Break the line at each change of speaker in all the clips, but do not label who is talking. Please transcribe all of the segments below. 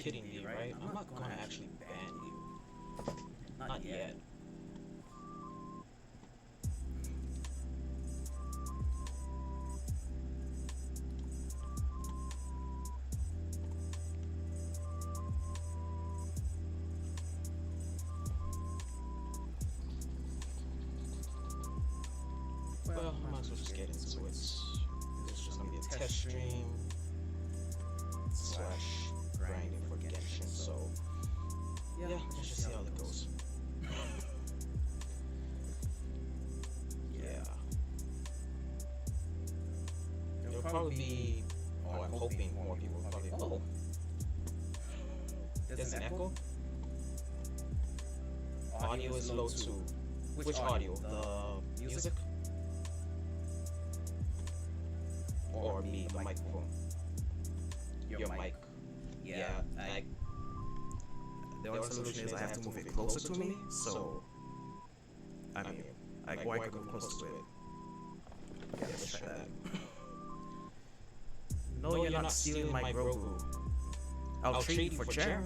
kidding me, right? I'm not gonna actually ban you. Not yet. Well, I might as well just get into it. This is just gonna be a test stream slash grinding for Genshin, so yeah, let's just see how it goes. Yeah. There'll probably be, oh, I'm hoping more people will probably, oh, there's an echo? Audio is low too. Which audio? The music? Or me, the microphone? Your mic. Yeah,
the only solution is I have to move it closer to me, so I mean, or I could go close to it. Yeah, let's try that. No, you're not stealing my Grogu. I'll trade you for chair.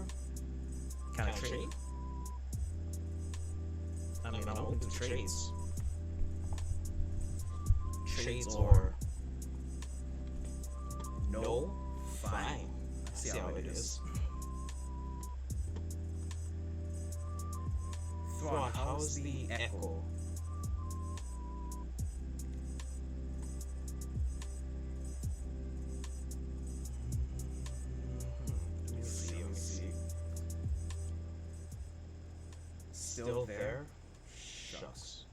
Can I trade? I mean, I'm open to trades. Trades or no? Fine. See how it is. Thrawn, how's the echo? Let me see. Still there? Shucks.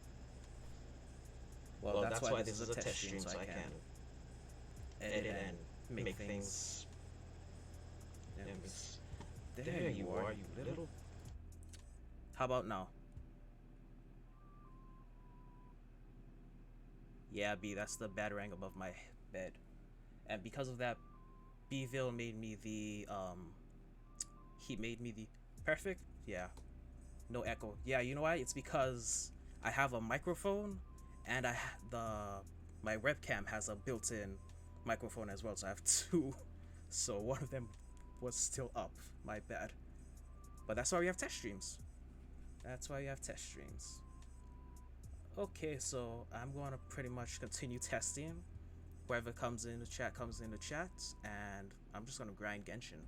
Well, that's why this is a test stream, so I can edit and make things. There you are, you little. How about now? Yeah, B, that's the batarang above my bed. And because of that, Bville made me the, he made me the perfect, yeah, no echo. Yeah, you know why? It's because I have a microphone and my webcam has a built-in microphone as well, so I have two. So one of them was still up, my bad. But that's why we have test streams. Okay, so I'm going to pretty much continue testing. Whoever comes in the chat comes in the chat, and I'm just going to grind Genshin.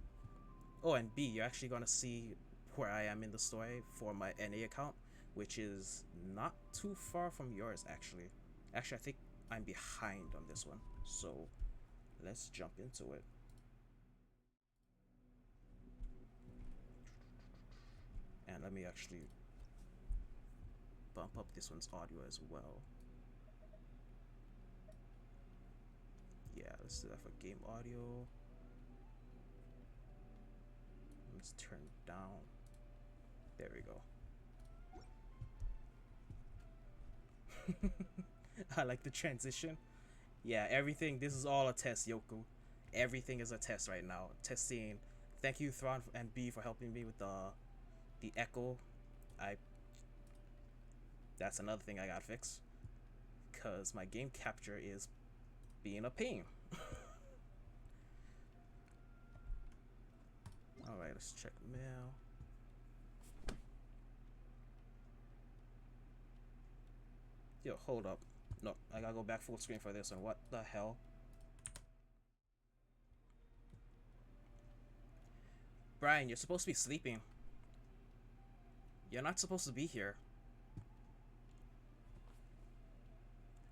Oh, and B, you're actually going to see where I am in the story for my NA account, which is not too far from yours, actually. Actually, I think I'm behind on this one, so let's jump into it. And let me actually bump up this one's audio as well. Yeah, let's do that for game audio. Let's turn it down. There we go. I like the transition. Yeah, everything, this is all a test, Yoku. Everything is a test right now. Testing. Thank you, Thrawn and B, for helping me with the echo. That's another thing I gotta fix, because my game capture is being a pain. Alright, let's check mail. Yo, hold up. No, I gotta go back full screen for this one. What the hell? Brian, you're supposed to be sleeping. You're not supposed to be here.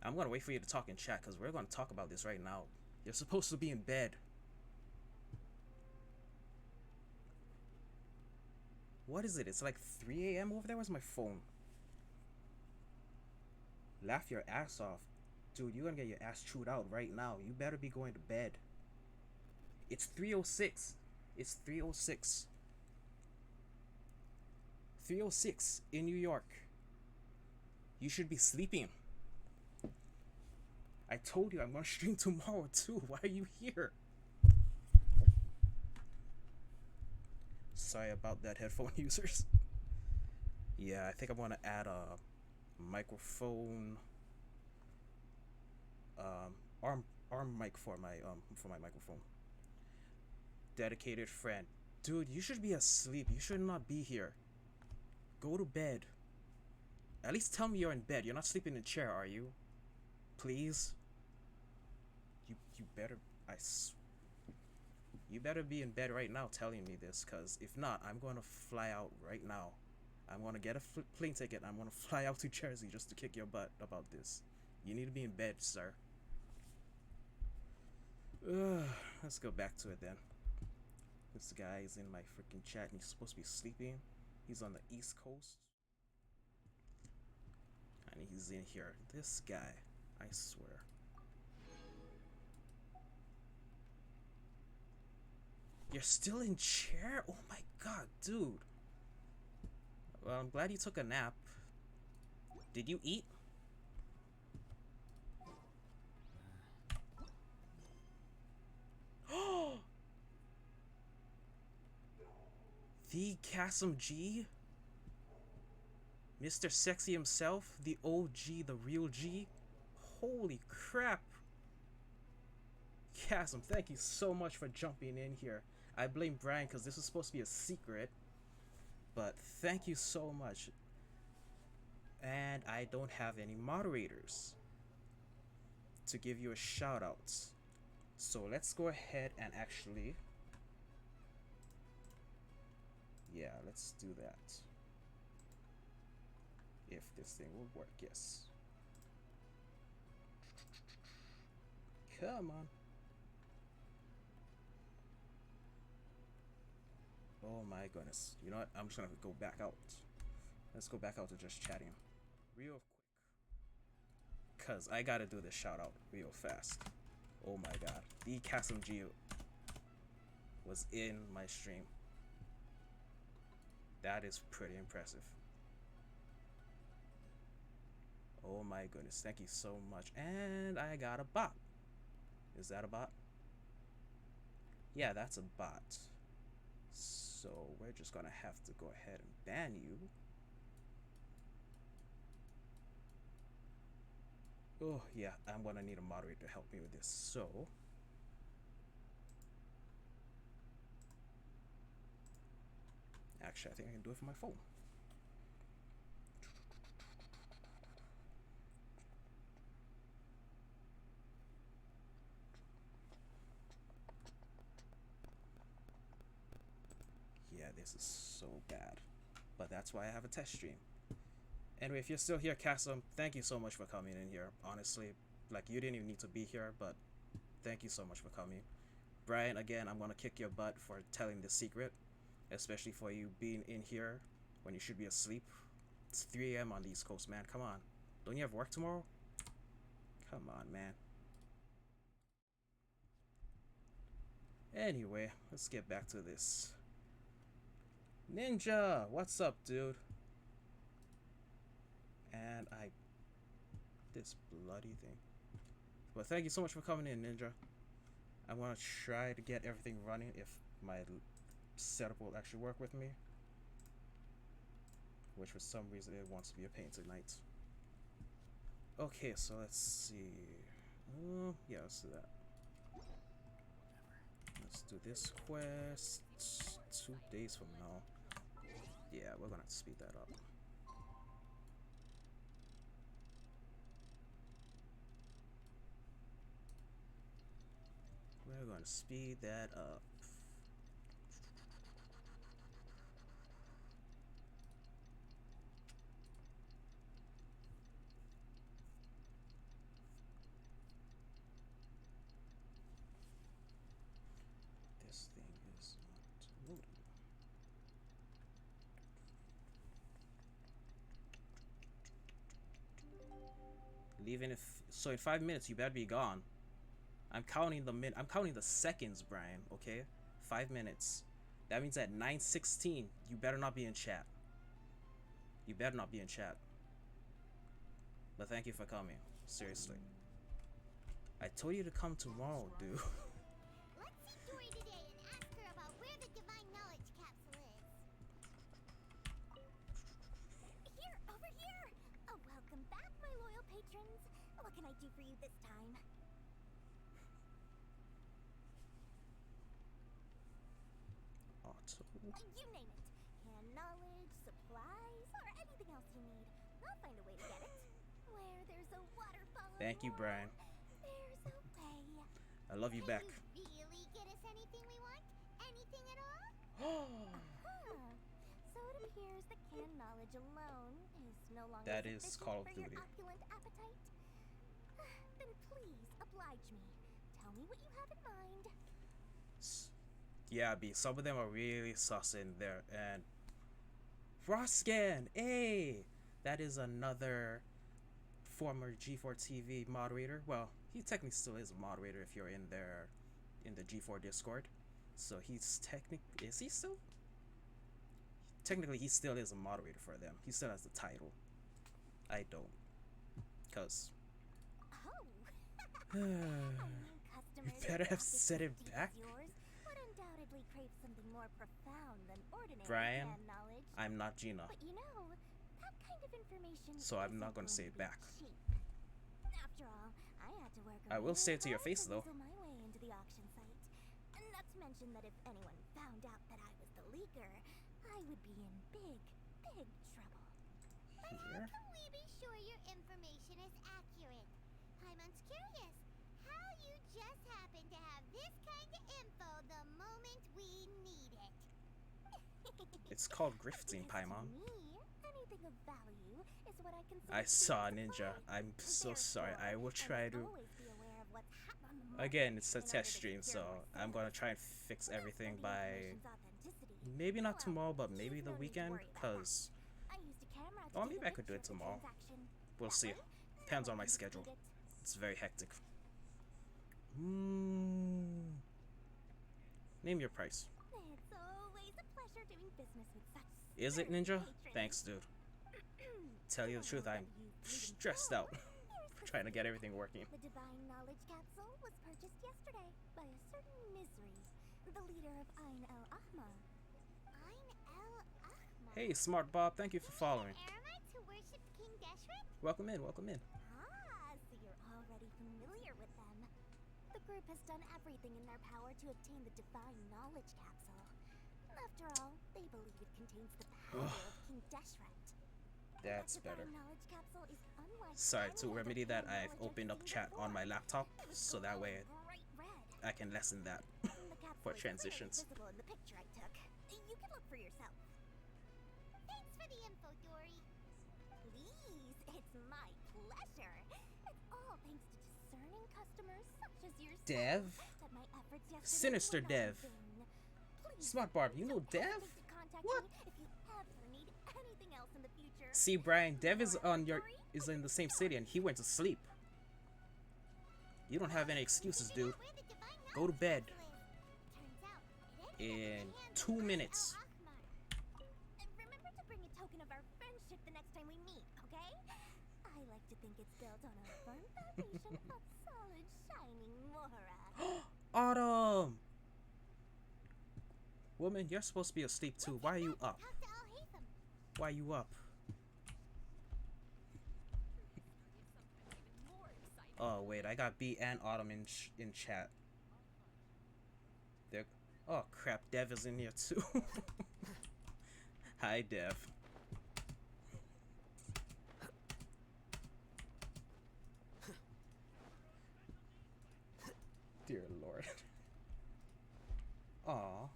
I'm gonna wait for you to talk in chat, because we're gonna talk about this right now. You're supposed to be in bed. What is it? It's like 3 a.m. over there? Where's my phone? Laugh your ass off. Dude, you're gonna get your ass chewed out right now. You better be going to bed. It's 3:06. It's 3:06. 3:06 in New York. You should be sleeping. I told you I'm gonna stream tomorrow too. Why are you here? Sorry about that, headphone users. Yeah, I think I'm gonna add a microphone, arm mic for my microphone. Dedicated friend. Dude, you should be asleep. You should not be here. Go to bed. At least tell me you're in bed. You're not sleeping in a chair, are you? Please? You better... You better be in bed right now telling me this, because if not, I'm going to fly out right now. I'm going to get a plane ticket. I'm going to fly out to Jersey just to kick your butt about this. You need to be in bed, sir. Let's go back to it then. This guy is in my freaking chat and he's supposed to be sleeping. He's on the East Coast. And he's in here. This guy, I swear. You're still in chair? Oh my god, dude. Well, I'm glad you took a nap. Did you eat? The Kasim G? Mr. Sexy himself? The OG, the real G? Holy crap. Kasim, thank you so much for jumping in here. I blame Brian because this was supposed to be a secret. But thank you so much. And I don't have any moderators to give you a shout out. So let's go ahead and actually... Yeah, let's do that. If this thing will work, yes. Come on. Oh my goodness. You know what? I'm just gonna go back out. Let's go back out to just chatting. Real quick. Cause I gotta do this shout out real fast. Oh my god. The Kasim G was in my stream. That is pretty impressive. Oh my goodness, thank you so much. And I got a bot. Is that a bot? Yeah, that's a bot. So we're just gonna have to go ahead and ban you. Oh yeah, I'm gonna need a moderator to help me with this. So actually, I think I can do it from my phone. Yeah, this is so bad. But that's why I have a test stream. Anyway, if you're still here, Kasim, thank you so much for coming in here. Honestly, like, you didn't even need to be here, but thank you so much for coming. Brian, again, I'm gonna kick your butt for telling the secret, especially for you being in here when you should be asleep. It's 3 a.m. on the East Coast, man. Come on. Don't you have work tomorrow? Come on, man. Anyway, let's get back to this. Ninja, what's up, dude? And this bloody thing. But thank you so much for coming in, Ninja. I want to try to get everything running if my setup will actually work with me. Which for some reason it wants to be a pain tonight. Okay, so let's see. Yeah, let's do that. Let's do this quest 2 days from now. Yeah, we're gonna have to speed that up. We're gonna speed that up. This thing is not loading. Leaving so in 5 minutes you better be gone. I'm counting the seconds, Brian, okay? 5 minutes. That means at 9:16 you better not be in chat. You better not be in chat. But thank you for coming. Seriously. I told you to come tomorrow, dude.
Let's see Tori today and ask her about where the divine knowledge capsule is. Here, over here! Oh, welcome back, my loyal patrons. What can I do for you this time?
Oh,
You name it. Canned knowledge, supplies, or anything else you need. I'll find a way to get it. Where there's a waterfall of
Thank you, Brian.
there's a way.
I love you back.
Can you really get us anything we want? Anything at all? Huh. So it appears that canned knowledge alone is no longer
That is
sufficient
Call of
for your
Duty.
opulent appetite. Then please oblige me. Tell me what you have in mind.
Yeah, B. Some of them are really sus in there. And Roscan, hey, that is another former G4 TV moderator. Well, he technically still is a moderator if you're in there, in the G4 Discord. So he's is he still? Technically, he still is a moderator for them. He still has the title. I don't, cause.
Oh.
You better have set it back.
Would undoubtedly crave something more profound than ordinary
Brian,
canned knowledge.
I'm not Gina.
But you know, that kind of information
So I'm
isn't
not gonna
going
say
to
it
be
back.
cheap. After all, I had to work
I will
really
say it to your
hard
face, though.
weasel my way into the auction site. And not to mention that if anyone found out that I was the leaker, I would be in big, big trouble. But
Here?
how can we be sure your information is accurate? Paimon's curious. How you just happen to have this kind of info the moment we need it.
It's called grifting,
Because
Paimon.
to me, anything of value is what I consider
I
to be
saw a
worth
ninja.
buying.
I'm so sorry. I will
Therefore,
try
must
to.
always be aware of what's hot on the market
Again, it's a
in order
test
to
stream,
secure
so
more
I'm gonna
sales.
try and fix
Without
everything
studying
by
information's authenticity,
maybe not
well,
tomorrow, but
you've
maybe the
no need to
weekend.
worry about
Cause
that. I used a camera to
oh,
take
maybe
a
I could do it
picture of the
tomorrow.
transaction.
We'll
That
see.
way,
Depends
no
on my
one can
schedule.
dispute it.
It's very hectic. Name your price.
It's always a pleasure doing business with such
Is it,
sturdy
Ninja?
patrons.
Thanks, dude. Tell you the truth, I'm stressed out trying to get everything working.
The divine knowledge capsule was purchased yesterday by a certain Misery, the leader of Ain el-Ahma. Ain el-Ahma?
Hey, Smart Bob, thank you for following.
Eremites who worship King Deshret?
Welcome in, welcome in.
Ah, so you're already familiar with them. The group has done everything in their power to obtain the divine knowledge capsule. After all, they believe it contains the power of King Deshret.
That's
That
better.
divine knowledge capsule is unlike
Sorry, to
any other
remedy that,
kind of
I've
knowledge
opened up
seen
chat on my
before.
laptop,
It was
so that way
glowing bright red.
I can lessen that.
The capsule
for
is
transitions.
clearly visible in the picture I took. You can look for yourself. Thanks for the info, Dory. Please, it's my pleasure. It's all thanks to discerning customers such as yourself
Dev?
that my efforts yesterday
Sinister
were not in
Dev.
vain. Please,
Smart Barb, you know
don't
Dev?
hesitate to contact
What?
me if you ever need anything else in the future.
See, Brian, Dev is
More
on your
Dory?
is in the same city and he went to sleep. You don't have any excuses, dude.
Where the divine
Go to
knowledge
bed.
capsule is. Turns out it ended
In
up the hands
2
of
minutes.
Al-Ahmar. Remember to bring a token of our friendship the next time we meet, okay? I like to think it's built on a firm foundation of solid, shining Mora.
Autumn! Woman, you're supposed to be asleep too. Why are you up?
Talk to Alhaitham.
Why are you up? Oh wait, I got B and Autumn in chat. They're oh crap, Dev is in here too. Hi, Dev. Dear Lord. Aw.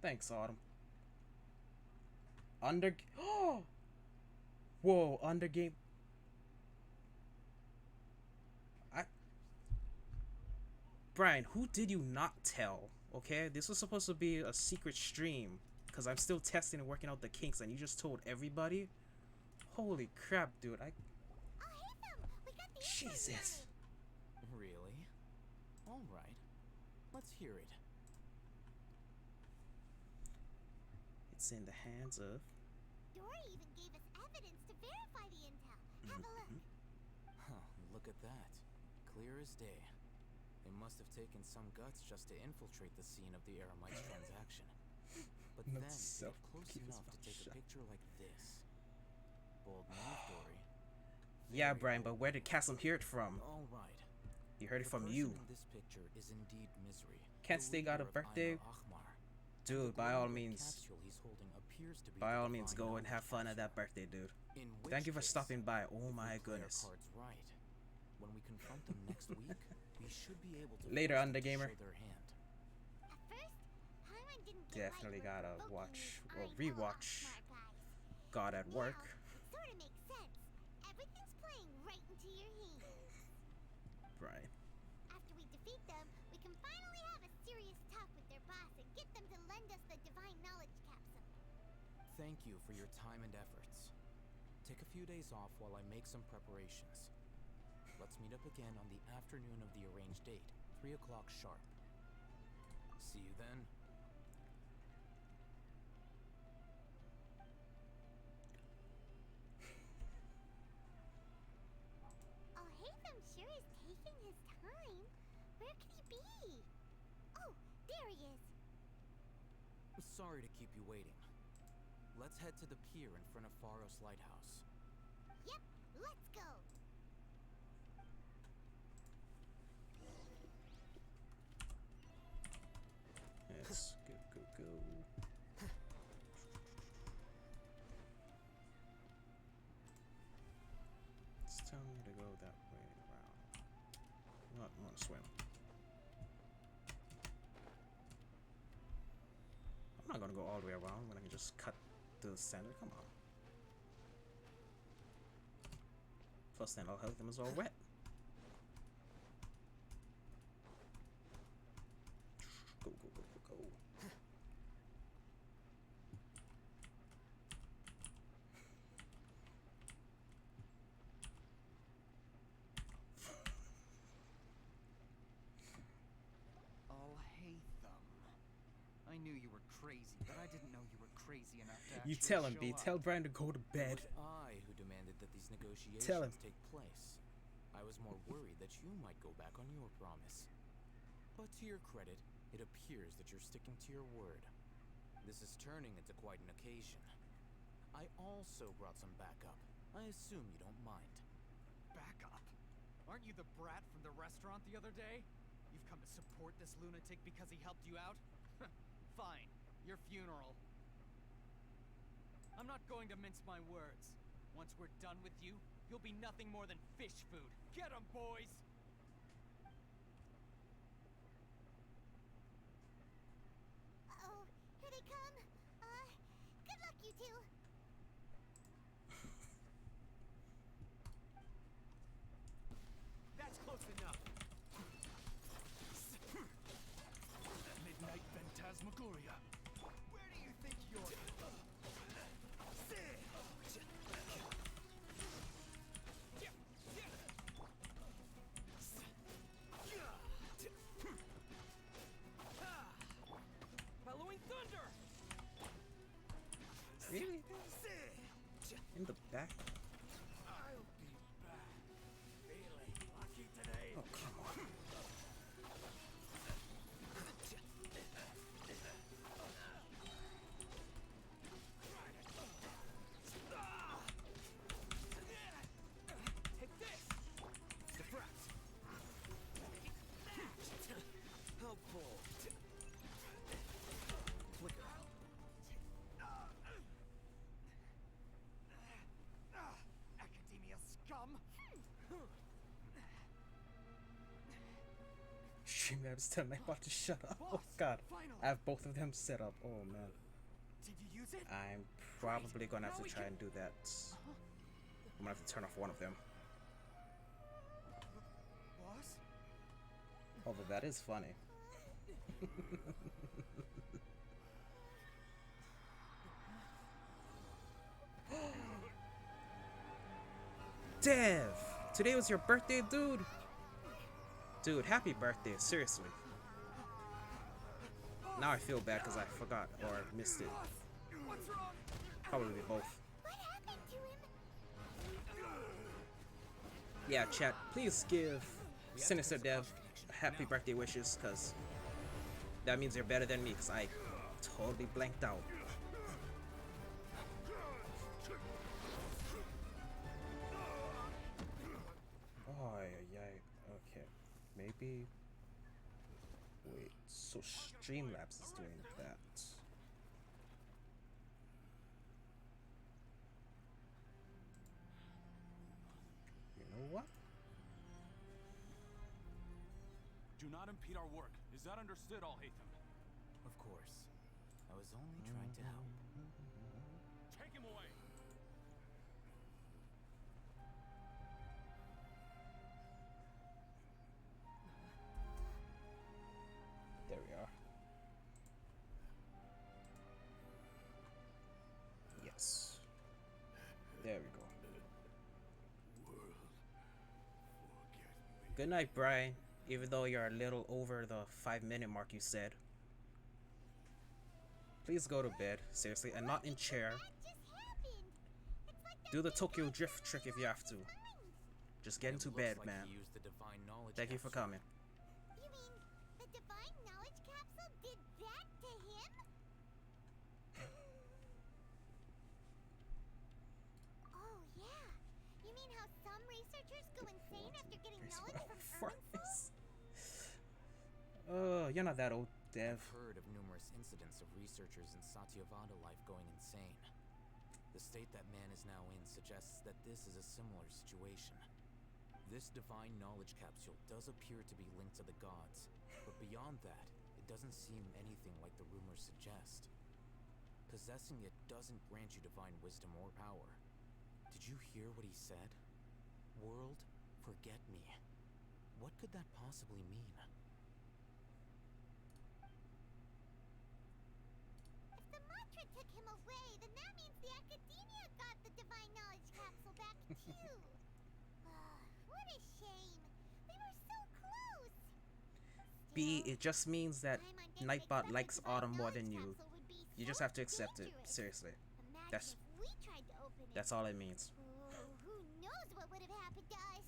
Thanks, Autumn. Oh! Whoa, undergame. Brian, who did you not tell? Okay, this was supposed to be a secret stream because I'm still testing and working out the kinks, and you just told everybody. Holy crap, dude!
Alhaitham, we got the info
Jesus.
Really? All right. Let's hear it.
It's in the hands of.
Dory even gave us evidence to verify the intel. Have a look.
Huh, look at that. Clear as day. They must have taken some guts just to infiltrate the scene of the Eremites transaction. But
Not
then
self-
get close
keep his
enough to
mouth
take
shut.
a picture like this. Bold move, Dory.
Yeah,
Very
Brian, but
bold.
where did Cassim hear it from?
All right.
You heard it
The
from
person
you.
in this picture is indeed Misery.
Can't
the
they got a
leader of
birthday?
Ain al-Ahmar.
Dude, by all means,
capsule he's holding appears to be
by
the
all means,
divine
go and
knowledge
have fun at
capsule.
that birthday, dude.
In which
Thank you for
case,
stopping by. Oh
if
my
we play our
goodness.
cards right, when we confront them next week, we should be able to
Later,
force them to
Undergamer.
show their hand.
At first, Paimon didn't get
Definitely
why you were
gotta
provoking
watch
these
or
I know
rewatch
smart guys.
God at Work.
Now, it sort of makes sense. Everything's playing right into your hands.
Right.
After we defeat them, we can finally have a serious talk with their boss and get them to lend us the divine knowledge capsule.
Thank you for your time and efforts. Take a few days off while I make some preparations. Let's meet up again on the afternoon of the arranged date, 3 o'clock sharp. See you then.
Alhaitham sure is taking his time. Where could he be? Oh, there he is.
Sorry to keep you waiting. Let's head to the pier in front of Faros Lighthouse.
Yep, let's go.
Let's go. It's telling me to go that way around. Not want to swim. I'm not gonna go all the way around when I can just cut to the center. Come on. Plus, then Alhaitham is all wet. Go.
Alhaitham. I knew you were crazy, but I didn't know you were crazy enough to
You
actually
tell him,
show
B.
up.
Tell Brian to go to
It
bed.
was I who demanded that these negotiations
Tell him.
take place. I was more worried that you might go back on your promise. But to your credit, it appears that you're sticking to your word. This is turning into quite an occasion. I also brought some backup. I assume you don't mind.
Back up. Aren't you the brat from the restaurant the other day? You've come to support this lunatic because he helped you out? Fine. Your funeral. I'm not going to mince my words. Once we're done with you, you'll be nothing more than fish food. Get 'em, boys!
Uh-oh, here they come. Good luck, you two.
That's close enough.
Midnight Phantasmagoria.
Where do you think you're... Bellowing thunder!
Really? In the back?
I'll be back. Feeling lucky today.
Oh, come on.
Take this! Defract!
Helpful. Flicker.
Academia scum!
Streamlabs telling about to shut up. Oh
Boss,
god.
finally.
I have both of them set up. Oh man.
Did you use it?
I'm probably gonna have
Now
to
we
try
can-
and do that. I'm gonna have to turn off one of them.
Boss?
Although that is funny. Dev! Today was your birthday, dude? Dude, happy birthday, seriously. Now I feel bad because I forgot or missed it.
What's wrong?
Probably both.
What happened to him?
Yeah, chat, please give Sinister Dev happy birthday wishes, because that means you're better than me, because I totally blanked out. Oh, yeah, okay. Maybe... Wait, so Streamlabs is doing that.
Do not impede our work. Is that understood, Alhaitham?
Of course. I was only trying to help.
Take him away!
There we are. Yes. There we go. Good night, Brian. Even though you're a little over the 5-minute mark you said. Please go to bed, seriously, and not in chair. Do the Tokyo Drift trick if you have to. Just get into bed, man. Thank you for coming.
You mean the divine knowledge capsule did that to him? Oh yeah. You mean how some researchers go insane after getting knowledge from Irminsul?
Oh, you're not that old, Dev.
I've heard of numerous incidents of researchers in Satyavada life going insane. The state that man is now in suggests that this is a similar situation. This divine knowledge capsule does appear to be linked to the gods, but beyond that, it doesn't seem anything like the rumors suggest. Possessing it doesn't grant you divine wisdom or power. Did you hear what he said? World, forget me. What could that possibly mean?
If the mantra took him away, then that means the academia got the divine knowledge capsule back too. What a shame. We were so close.
B,
Still,
it just means that
Paimon didn't
Nightbot
accept
likes
the divine
Autumn more than
knowledge
you.
capsule would be
You just
so
have to accept it,
dangerous.
seriously.
Imagine
That's-
if we tried to open it.
That's all it means.
Oh, who knows what would have happened to us?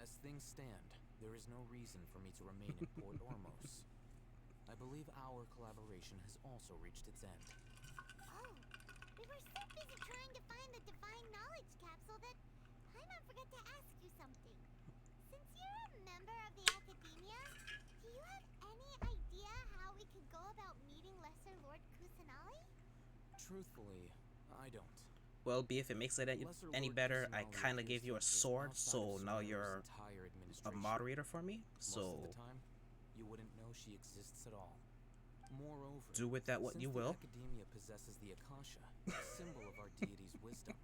As things stand, there is no reason for me to remain in Port Ormos. I believe our collaboration has also reached its end.
Oh, we were so busy trying to find the divine knowledge capsule that Paimon forgot to ask you something. Since you're a member of the academia, do you have any idea how we could go about meeting Lesser Lord Kusanali?
Truthfully, I don't.
Well, B, if it makes it
Lesser
any
Lord
better, I
Kusanali
kind of
appears
gave you a
to exist
sword,
outside
so
of
now
Sumeru's
you're
entire
a
administration.
moderator for me.
Most
So
of the time, you wouldn't know she exists at all. Moreover,
do with that what
since
you
the
will.
academia possesses the Akasha, a symbol of our deity's wisdom,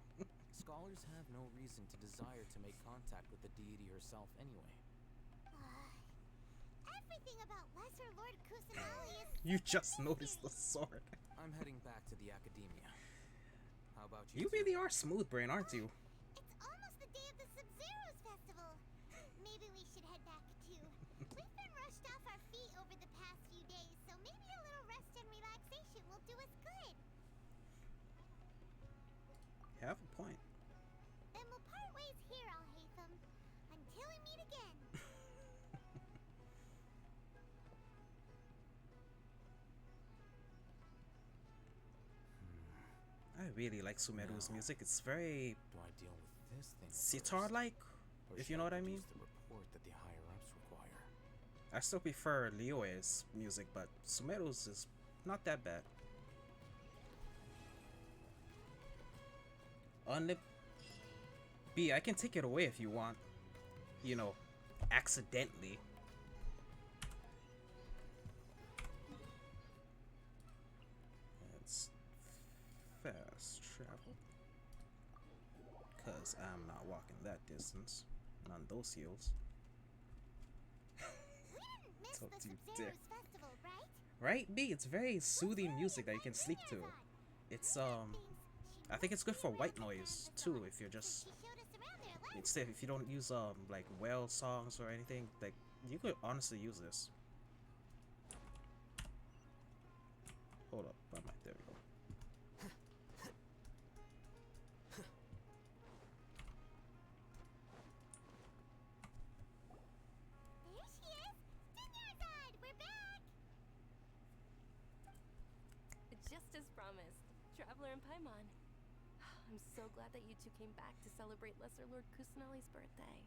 scholars have no reason to desire to make contact with the deity herself anyway.
Everything about Lesser Lord Kusanali is
You
such a
just noticed the
mystery.
sword.
I'm heading back to the academia. How about you?
You
two?
really are smooth brain, aren't you?
It's almost the day of the Sub-Zero's festival. Maybe we should head back too. We've been rushed off our feet over the past few days, so maybe a little rest and relaxation will do us good.
You have a point.
Then we'll part ways here, Alhaitham. Until we meet again.
I really like Sumeru's music. It's very
Do I deal with this thing
sitar-like,
first, or
if
should
you know
I
what I
produce
mean.
the report that the higher-ups require?
I still prefer Liyue's music, but Sumeru's is not that bad. Unlip B, I can take it away if you want. You know, accidentally. It's fast travel. Cause I'm not walking that distance. Not on those heels.
We didn't miss
Don't
the
you
Sub-Zero's
dare.
festival, right?
Right, B? It's very soothing music that you can sleep to. It's I think it's good for white noise too. If you're just instead, if you don't use like whale songs or anything, like you could honestly use this. Hold up, I might. There we go.
There she is! Dinyarzad! We're back!
Just as promised, Traveler and Paimon. I'm so glad that you two came back to celebrate Lesser Lord Kusanali's birthday.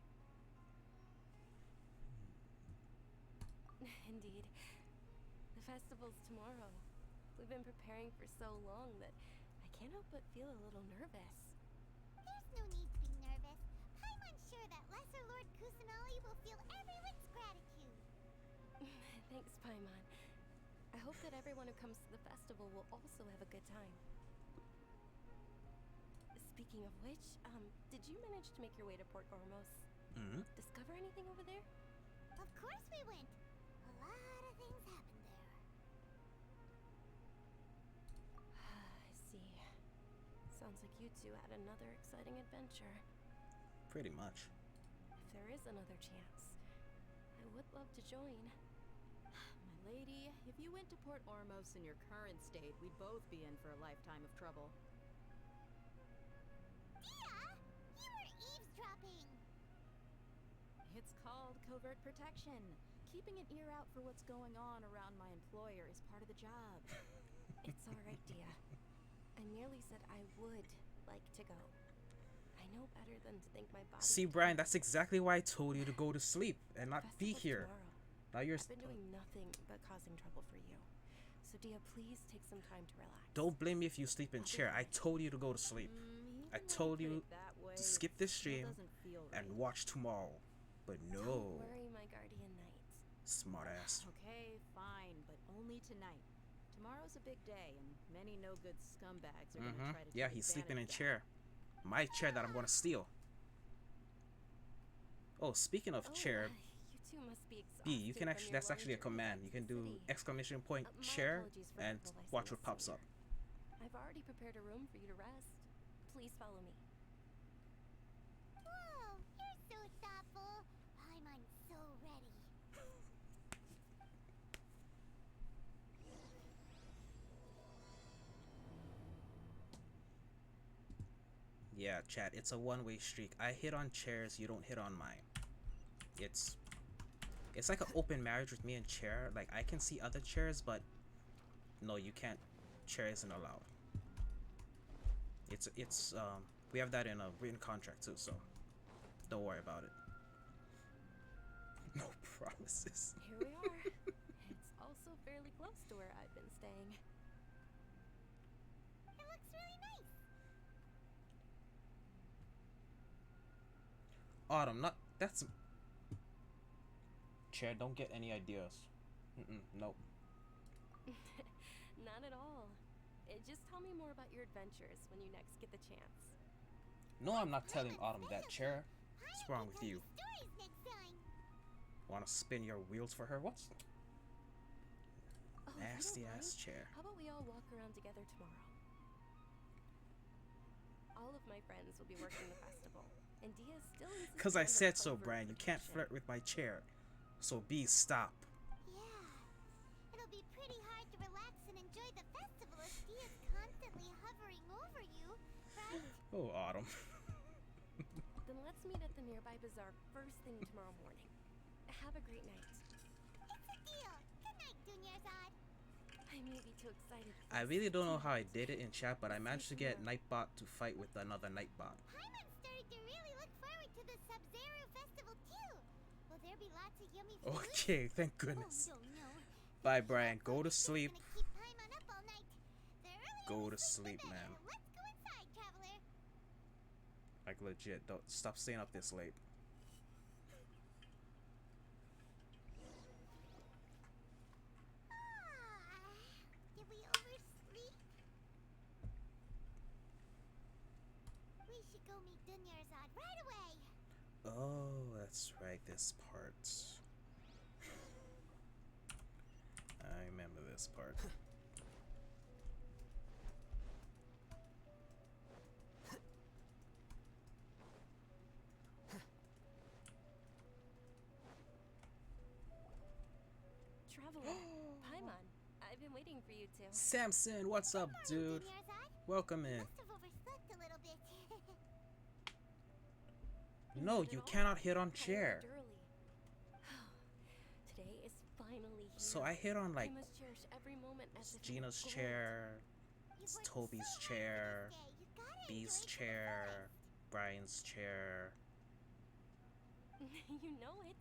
Indeed. The festival's tomorrow. We've been preparing for so long that I can't help but feel a little nervous.
There's no need to be nervous. Paimon's sure that Lesser Lord Kusanali will feel everyone's gratitude.
Thanks, Paimon. I hope that everyone who comes to the festival will also have a good time. Speaking of which, did you manage to make your way to Port Ormos?
Mm-hmm.
Discover anything over there?
Of course we went. A lot of things happened there.
I see. Sounds like you two had another exciting adventure.
Pretty much.
If there is another chance, I would love to join.
My lady, if you went to Port Ormos in your current state, we'd both be in for a lifetime of trouble.
Dia! You were eavesdropping!
It's called covert protection. Keeping an ear out for what's going on around my employer is part of the job.
It's alright, Dia. I merely said I would like to go. I know better than to think my body...
See, Brian, that's exactly why I told you to go to sleep and not be
Festival's
here.
tomorrow.
Now you're...
I've been doing nothing but causing trouble for you. So Dia, please take some time to relax.
Don't blame me if you sleep in chair. I told you to go to sleep. I told you to skip this stream and watch tomorrow. But
Don't
no.
worry, my guardian knight.
Smart ass.
Okay, fine, but only tonight. Tomorrow's a big day, and many no-good scumbags are gonna try to
Yeah,
take
he's sleeping in
advantage
chair. My chair that I'm gonna steal. Oh, speaking of chair,
You two must be exhausted
B, you can
from
actually,
your
that's
long
actually a
journey
command.
back
You
to
can
the
do
city.
exclamation point
My
chair
apologies for
and
vocalizing
watch what
this
pops
sooner.
up.
I've already prepared a room for you to rest. Please follow me.
Whoa, you're so thoughtful. Paimon's so ready.
Yeah, chat, it's a one-way streak. I hit on chairs, you don't hit on mine. It's like an open marriage with me and chair. Like, I can see other chairs, but no, you can't. Chair isn't allowed. It's we have that in a written contract too, so don't worry about it. No promises.
Here we are. It's also fairly close to where I've been staying.
It looks really nice.
Autumn, not that's chair. Don't get any ideas. Nope.
Not at all. Just tell me more about your adventures when you next get the chance.
No, I'm not telling Autumn that, chair. What's wrong with you?
Stories next time.
Wanna spin your wheels for her? What's
Oh, if you don't
nasty ass
mind,
chair?
How about we all walk around together tomorrow? All of my friends will be working the festival, and Dia still insisting
Cause I
on her
said so,
covert
Brian. You can't
protection.
flirt with my chair. So B, stop.
Yeah. It'll be pretty hard to relax and enjoy the festival if Dia's constantly hovering over you, right?
Oh, Autumn.
Then let's meet at the nearby bazaar first thing tomorrow morning. Have a great night.
It's a deal. Good night, Dunyarzad.
I may be too excited. for
I
this
really don't know
tea.
how I did it in chat, but I managed to get Nightbot to fight with another Nightbot.
Paimon started to really look forward to the Sub-Zero festival too. Will there be lots of yummy food?
Okay, thank goodness.
Oh, no.
Bye, Brian. Go to sleep.
Gonna keep Paimon up all night. The earlier
Go
we
to sleep,
the better.
man.
Let's go inside, traveler.
Like legit, don't stop staying up this late.
Did we oversleep? We should go meet Dunyarzad right away.
Oh, that's right, this part. I remember this part.
Traveler, Paimon, I've been waiting for you two.
Samson, what's up, dude?
Dunyarzad.
Welcome in.
Must have overslept a little bit.
No,
Not at
you
all.
cannot hit on
I
chair.
arrived early. Today is finally here.
So I hit on like
I must cherish every moment as if it were
Gina's
gold.
chair,
You
it's
worked
Toby's
so hard for
chair,
this day. You gotta
B's
enjoy it to the
chair,
fullest.
Brian's chair.
You know it.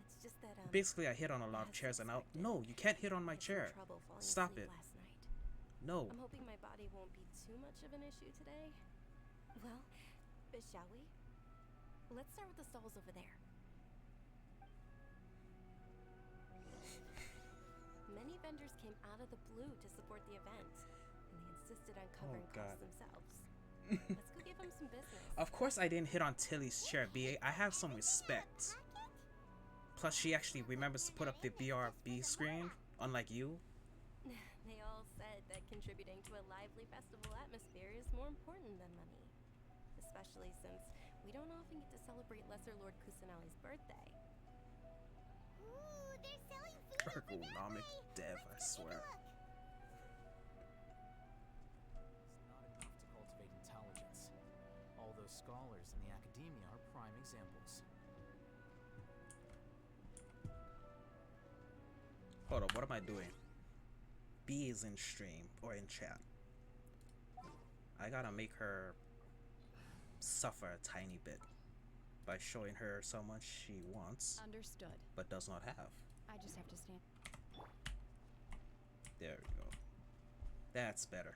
It's just that
Basically, I hit on a lot of
as
chairs, and now
expected,
no, you can't hit on my
I had some
chair.
trouble falling
Stop
asleep
it.
Last night.
No.
I'm hoping my body won't be too much of an issue today. Well, shall we? Let's start with the stalls over there. vendors came out of the blue to support the event, and they insisted on covering
God.
costs themselves. Let's go give them some business.
Of course I didn't hit on Tilly's chair, BA. I have some respect. Plus, she actually remembers to put up the BRB screen, unlike you.
They all said that contributing to a lively festival atmosphere is more important than money. Especially since we don't often get to celebrate Lesser Lord Kusanali's birthday.
Ooh, they're selling food over that
Ergonomic
way.
dev, I
Let's go take
swear.
a look.
It's not enough to cultivate intelligence. All those scholars in the academia are prime examples.
Hold up, what am I doing? B is in stream or in chat. I gotta make her suffer a tiny bit by showing her so much she wants
Understood.
but does not have.
I just have to stand.
There we go. That's better.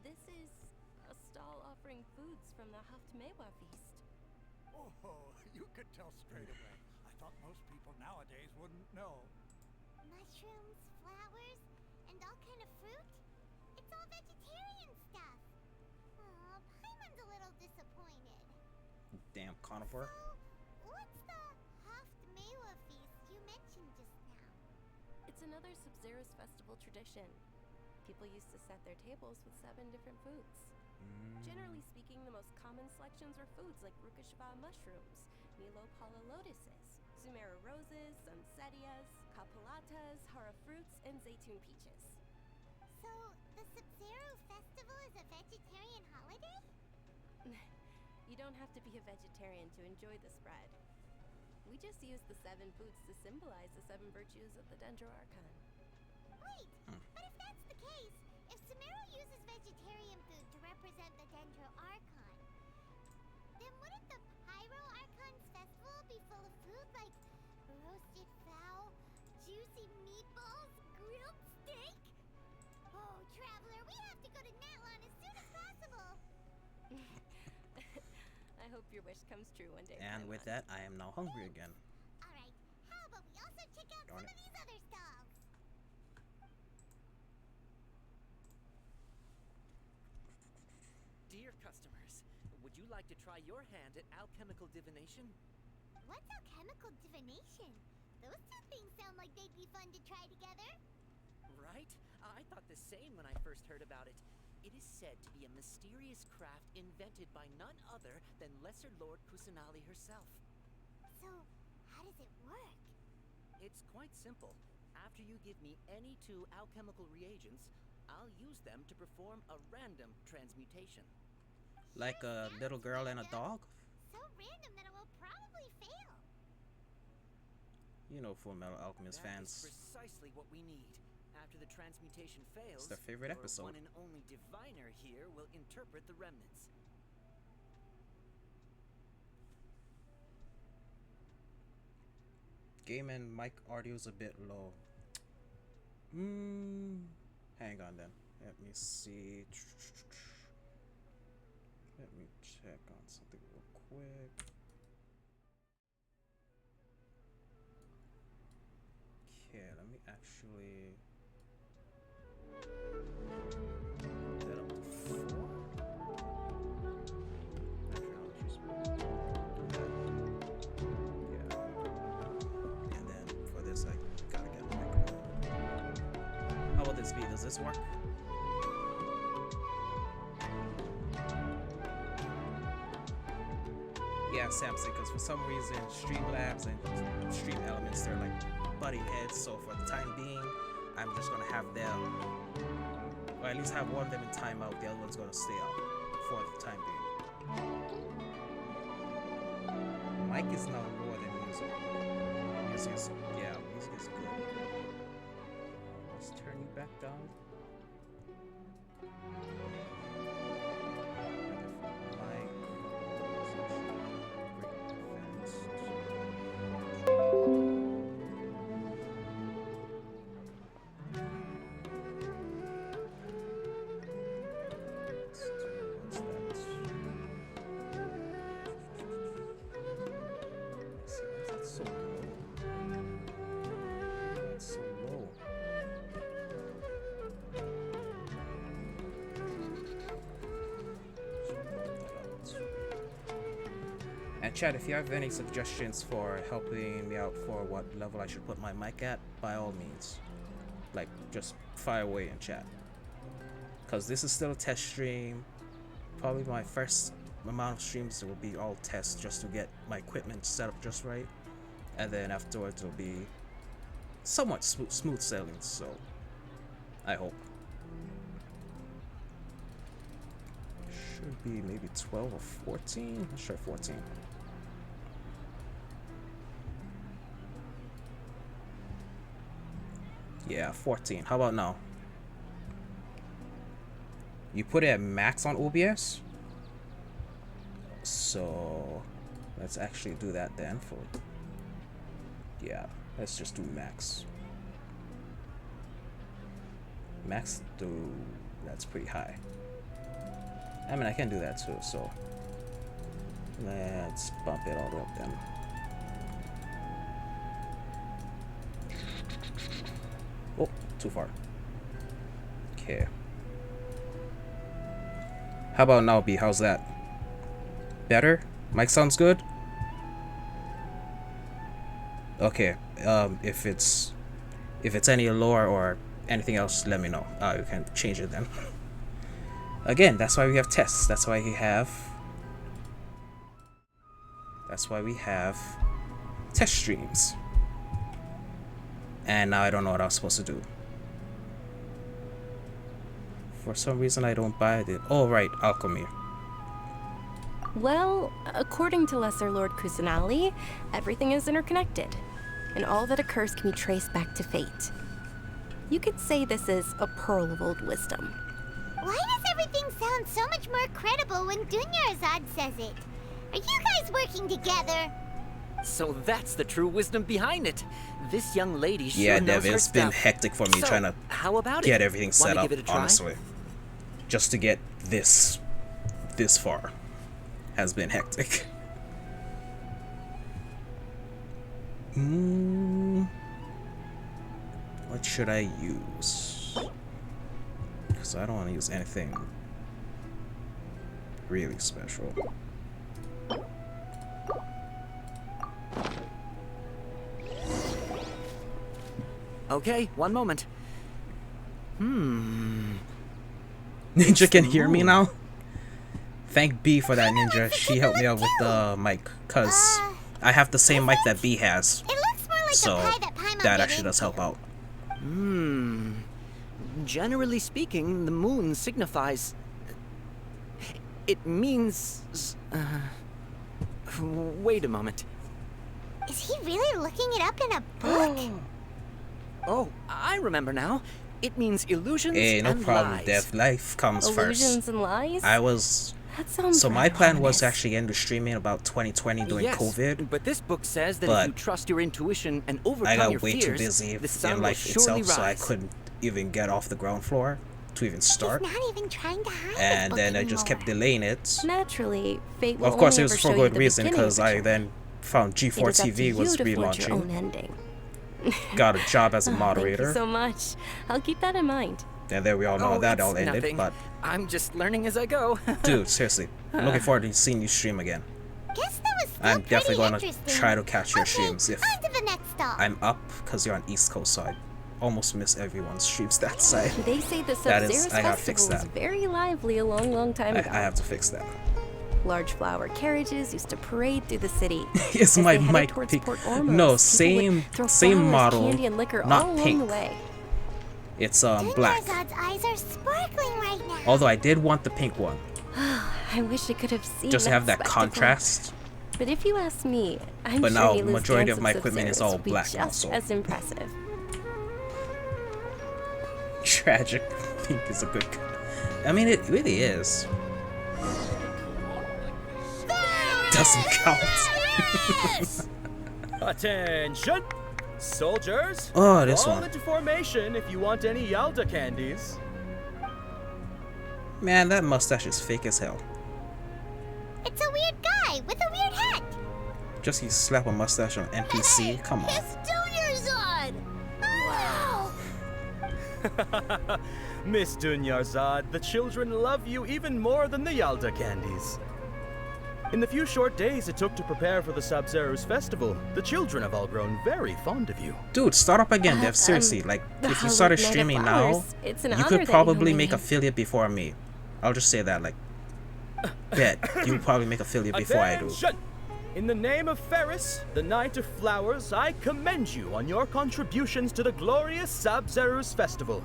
This is a stall offering foods from the Haftmewa feast.
Oh, you could tell straight away. I thought most people nowadays wouldn't know.
Mushrooms, flowers, and all kind of fruit? It's all vegetarian stuff. Aw, Paimon's a little disappointed.
Damn carnivore.
So, what's the Haftmewa feast you mentioned just now?
It's another Sub-Zero's festival tradition. People used to set their tables with 7 different foods. Generally speaking, the most common selections were foods like Rukashva mushrooms, Nilopala lotuses, Sumera roses, Sunsettias, Kapalatas, Hara fruits, and Zaytun peaches.
So, the Sub-Zero festival is a vegetarian holiday?
You don't have to be a vegetarian to enjoy the spread. We just use the 7 foods to symbolize the 7 virtues of the Dendro Archon.
Wait, but if that's the case, if Sumero uses vegetarian food to represent the Dendro Archon, then wouldn't the Pyro Archon's festival be full of food like roasted fowl, juicy meatballs, grilled steak? Oh, Traveler, we have to go to Natlan as soon as possible.
I hope your wish comes true one day.
And with
Paimon.
that, I am now hungry again.
Alright, how about we also check out
Darn
some
it.
of these other stalls?
Dear customers, would you like to try your hand at alchemical divination?
What's alchemical divination? Those two things sound like they'd be fun to try together.
Right? I thought the same when I first heard about it. It is said to be a mysterious craft invented by none other than Lesser Lord Kusanali herself.
So, how does it work?
It's quite simple. After you give me any 2 alchemical reagents, I'll use them to perform a random transmutation.
Like a little girl and a dog?
So random that it will probably fail.
You know Full Metal Alchemist
That is
fans.
precisely what we need. After the transmutation fails,
It's their favorite
your
episode.
one and only diviner here will interpret the remnants.
Game and mic audio's a bit low. Hang on then. Let me see. Let me check on something real quick. Okay, let me actually put that up to 4. Yeah. And then for this, I gotta get a microphone. How will this be? Does this work? Yeah, Samson, because for some reason Streamlabs and Stream Elements, they're like butting heads, so for the time being, I'm just gonna have them, or at least have one of them in timeout, the other one's gonna stay out for the time being. Mic is now lower than music. Music is, yeah, music is good. Let's turn you back down. So low. That's so low. And chat, if you have any suggestions for helping me out for what level I should put my mic at, by all means, like, just fire away in chat. Because this is still a test stream. Probably my first amount of streams will be all tests just to get my equipment set up just right. And then afterwards it'll be somewhat smooth sailing, so I hope. Should be maybe 12 or 14? I'm sure 14. Yeah, 14. How about now? You put it at max on OBS? So let's actually do that then for... Yeah, let's just do max. Max do... That's pretty high. I mean, I can do that too, so... Let's bump it all the way up then. Oh, too far. Okay. How about now, B? How's that? Better? Mic sounds good? Okay. If it's any lower or anything else, let me know. You can change it then. Again, that's why we have tests. That's why we have test streams. And now I don't know what I was supposed to do. For some reason I don't buy it. Oh right, alchemy.
Well, according to Lesser Lord Kusanali, everything is interconnected, and all that occurs can be traced back to fate. You could say this is a pearl of old wisdom.
Why does everything sound so much more credible when Dunyarzad says it? Are you guys working together?
So that's the true wisdom behind it. This young lady sure
Yeah,
knows
Dev,
her
it's been
stuff.
hectic for me
So,
trying to
how about
get
it?
everything set
Wanna
up,
give it a try?
honestly. Just to get this far has been hectic. What should I use? Because I don't want to use anything really special.
Okay, one moment.
Ninja can hear me now? Thank B for that, Ninja. She helped me out with the mic, because I have the same mic that B has.
It looks more like
So
a pie that Paimon
that
bit
actually does help
into.
out.
Generally speaking, the moon signifies... It means... Wait a moment.
Is he really looking it up in a book?
Oh, I remember now. It means illusions
Hey, no
and
problem,
lies.
Dev. Life comes
Illusions
first.
and lies?
I was...
That sounds
So my
rather
plan was
ominous.
actually end the streaming about 2020 during
Yes,
COVID.
but this book says that
But
if you trust your intuition and overcome
I got
your
way
fears,
too busy
the sun
in
will
life
surely
itself, so I
rise.
couldn't even get off the ground floor to even start.
He's not even trying to hide
And
his book
then I just kept
anymore.
delaying it.
Naturally, fate will
Of course,
only
it was
ever
for
show you
good
the
reason,
beginning of
because
the
I
journey.
then found
It is
G4
up to
TV
you
was
to forge your own
relaunching.
ending.
Got a job as a
Thank
moderator.
you so much. I'll keep that in mind.
And then we all know
Oh,
that all
it's
ended.
nothing.
But
I'm just learning as I go.
dude, seriously, I'm looking forward to seeing you stream again.
Guess that was still
I'm definitely
pretty
going to
interesting.
try to catch your
Okay,
streams if
on to the next stop.
I'm up, because you're on East Coast, so I almost miss everyone's streams that side.
They say the
That
Sub-Zeros
is- I gotta fix
Festival was
that.
very lively a long time
I
ago.
have to fix that.
Large flower carriages used to parade through the city.
Is
As
my
they headed
mic
towards
pink?
Port Ormuz,
No,
people
same
would throw
same
flowers,
model,
candy, and liquor
not
all along
pink.
the way.
It's black.
Dunyarzad's eyes are sparkling right now.
Although I did want the pink one,
I wish I could have seen
just to have that
spectacle.
contrast.
But if you ask me, I'm
But
sure
now,
Milu's
majority
dance
of my equipment is
Sub-Zeros
all
would be
black now,
just
so-
as impressive.
Tragic. Pink is a good. I mean, it really is. Doesn't count.
Yes!
Attention! Soldiers!
Oh, this
fall
one.
into formation if you want any Yalda candies.
Man, that mustache is fake as hell.
It's a weird guy with a weird hat.
Just you slap a mustache on NPC? Come on.
Miss Dunyarzad! Wow!
Miss Dunyarzad, the children love you even more than the Yalda candies. In the few short days it took to prepare for the Sabzeruz festival, the children have all grown very fond of you.
Dude, start up again, Dev. Seriously, like, if you started streaming now, you could probably make affiliate before me. I'll just say that, like, bet. You probably make affiliate before I do.
Attention! In the name of Ferris, the Knight of Flowers, I commend you on your contributions to the glorious Sabzeruz festival.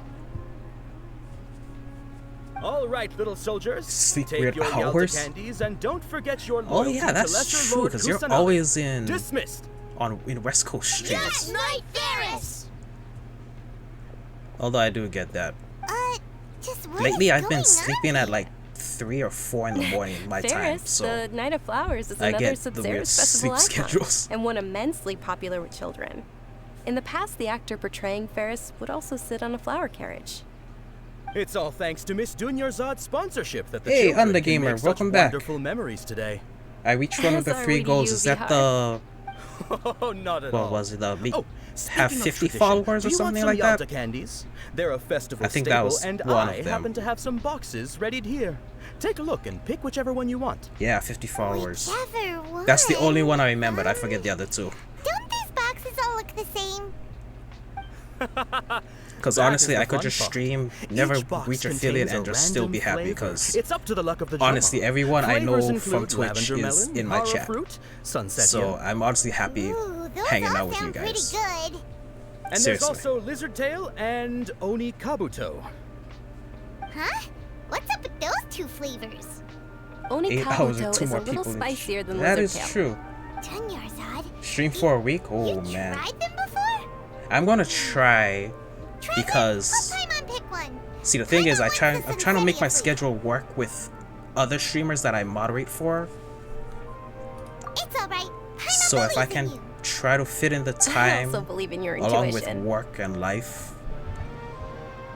All right, little soldiers,
Sleep
take
weird
your
hours?
Yalda candies and don't forget your
Oh
loyalty
yeah,
to
that's
Lesser
true,
Lord
because you're
Kusanagi.
always in
Dismissed.
in West Coast streams.
Yes, Knight Ferris!
Although I do get that.
Just what
Lately,
is
I've been
going
sleeping
on
at
here?
like 3 or 4 in the morning my time,
Ferris,
so
the Night of Flowers, is
I
another
get the weird
Sabzeruz festival
sleep
icon,
schedules.
and one immensely popular with children. In the past, the actor portraying Ferris would also sit on a flower carriage.
It's all thanks to Miss Dunyarzad's sponsorship that the
Hey,
children
Undergamer,
can make such
welcome back.
wonderful memories today.
I reached one of the
Sorry
3
to
goals.
you,
Is that
Bihar.
the
Oh, not at all.
what was it? The
Oh,
have
speaking of
50
tradition,
followers
do
or
you
something
want
like
some
that?
Yalda candies? They're a festival
I think that
staple,
was
and
one
I
of them.
happen to have some boxes readied here. Take a look and pick whichever one you want.
Yeah, 50 followers.
Whichever one.
That's the only one I remembered. I forget the other 2.
Don't these boxes all look the same?
Because
That
honestly,
is the
I could
fun
just
part.
stream, never
Each box
reach affiliate,
contains
and
a
just still
random
be happy.
flavor.
Because
It's up to the luck of the draw.
honestly, everyone I know
Flavors
from
include
Twitch
lavender
is
melon,
in my
haro
chat.
fruit, sunset
So
yellow.
I'm honestly happy
Ooh, those
hanging
all
out with you
sound pretty
guys.
good.
And
Seriously.
there's also lizard tail and oni kabuto.
Huh? What's up with those 2 flavors?
Oni
8 hours or
Kabuto
2
is a
more
little
people.
spicier than
That
Lizard
is
Tail.
true.
Dunyarzad,
Stream for a week? Oh
you
man.
tried them before?
I'm gonna try
Try
because
them. I'll Paimon pick one.
see the thing is I'm trying to make my
Sunsettia
schedule work with other streamers that I moderate for.
It's alright.
So if I can try to fit in the
I
time
also believe in your
along with
intuition.
work and life.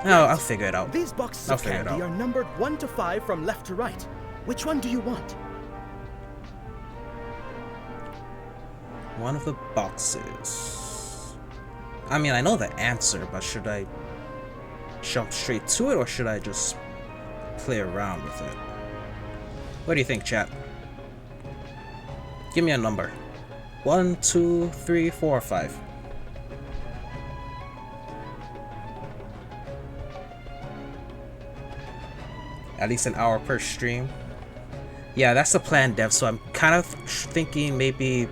No, I'll figure it out.
These boxes
I'll
of
figure it
candy
out.
are numbered 1 to 5 from left to right. Which one do you want?
One of the boxes. I mean, I know the answer, but should I jump straight to it or should I just play around with it? What do you think, chat? Give me a number. 1, 2, 3, 4, 5. At least an hour per stream. Yeah, that's the plan, Dev. So I'm kind of thinking maybe,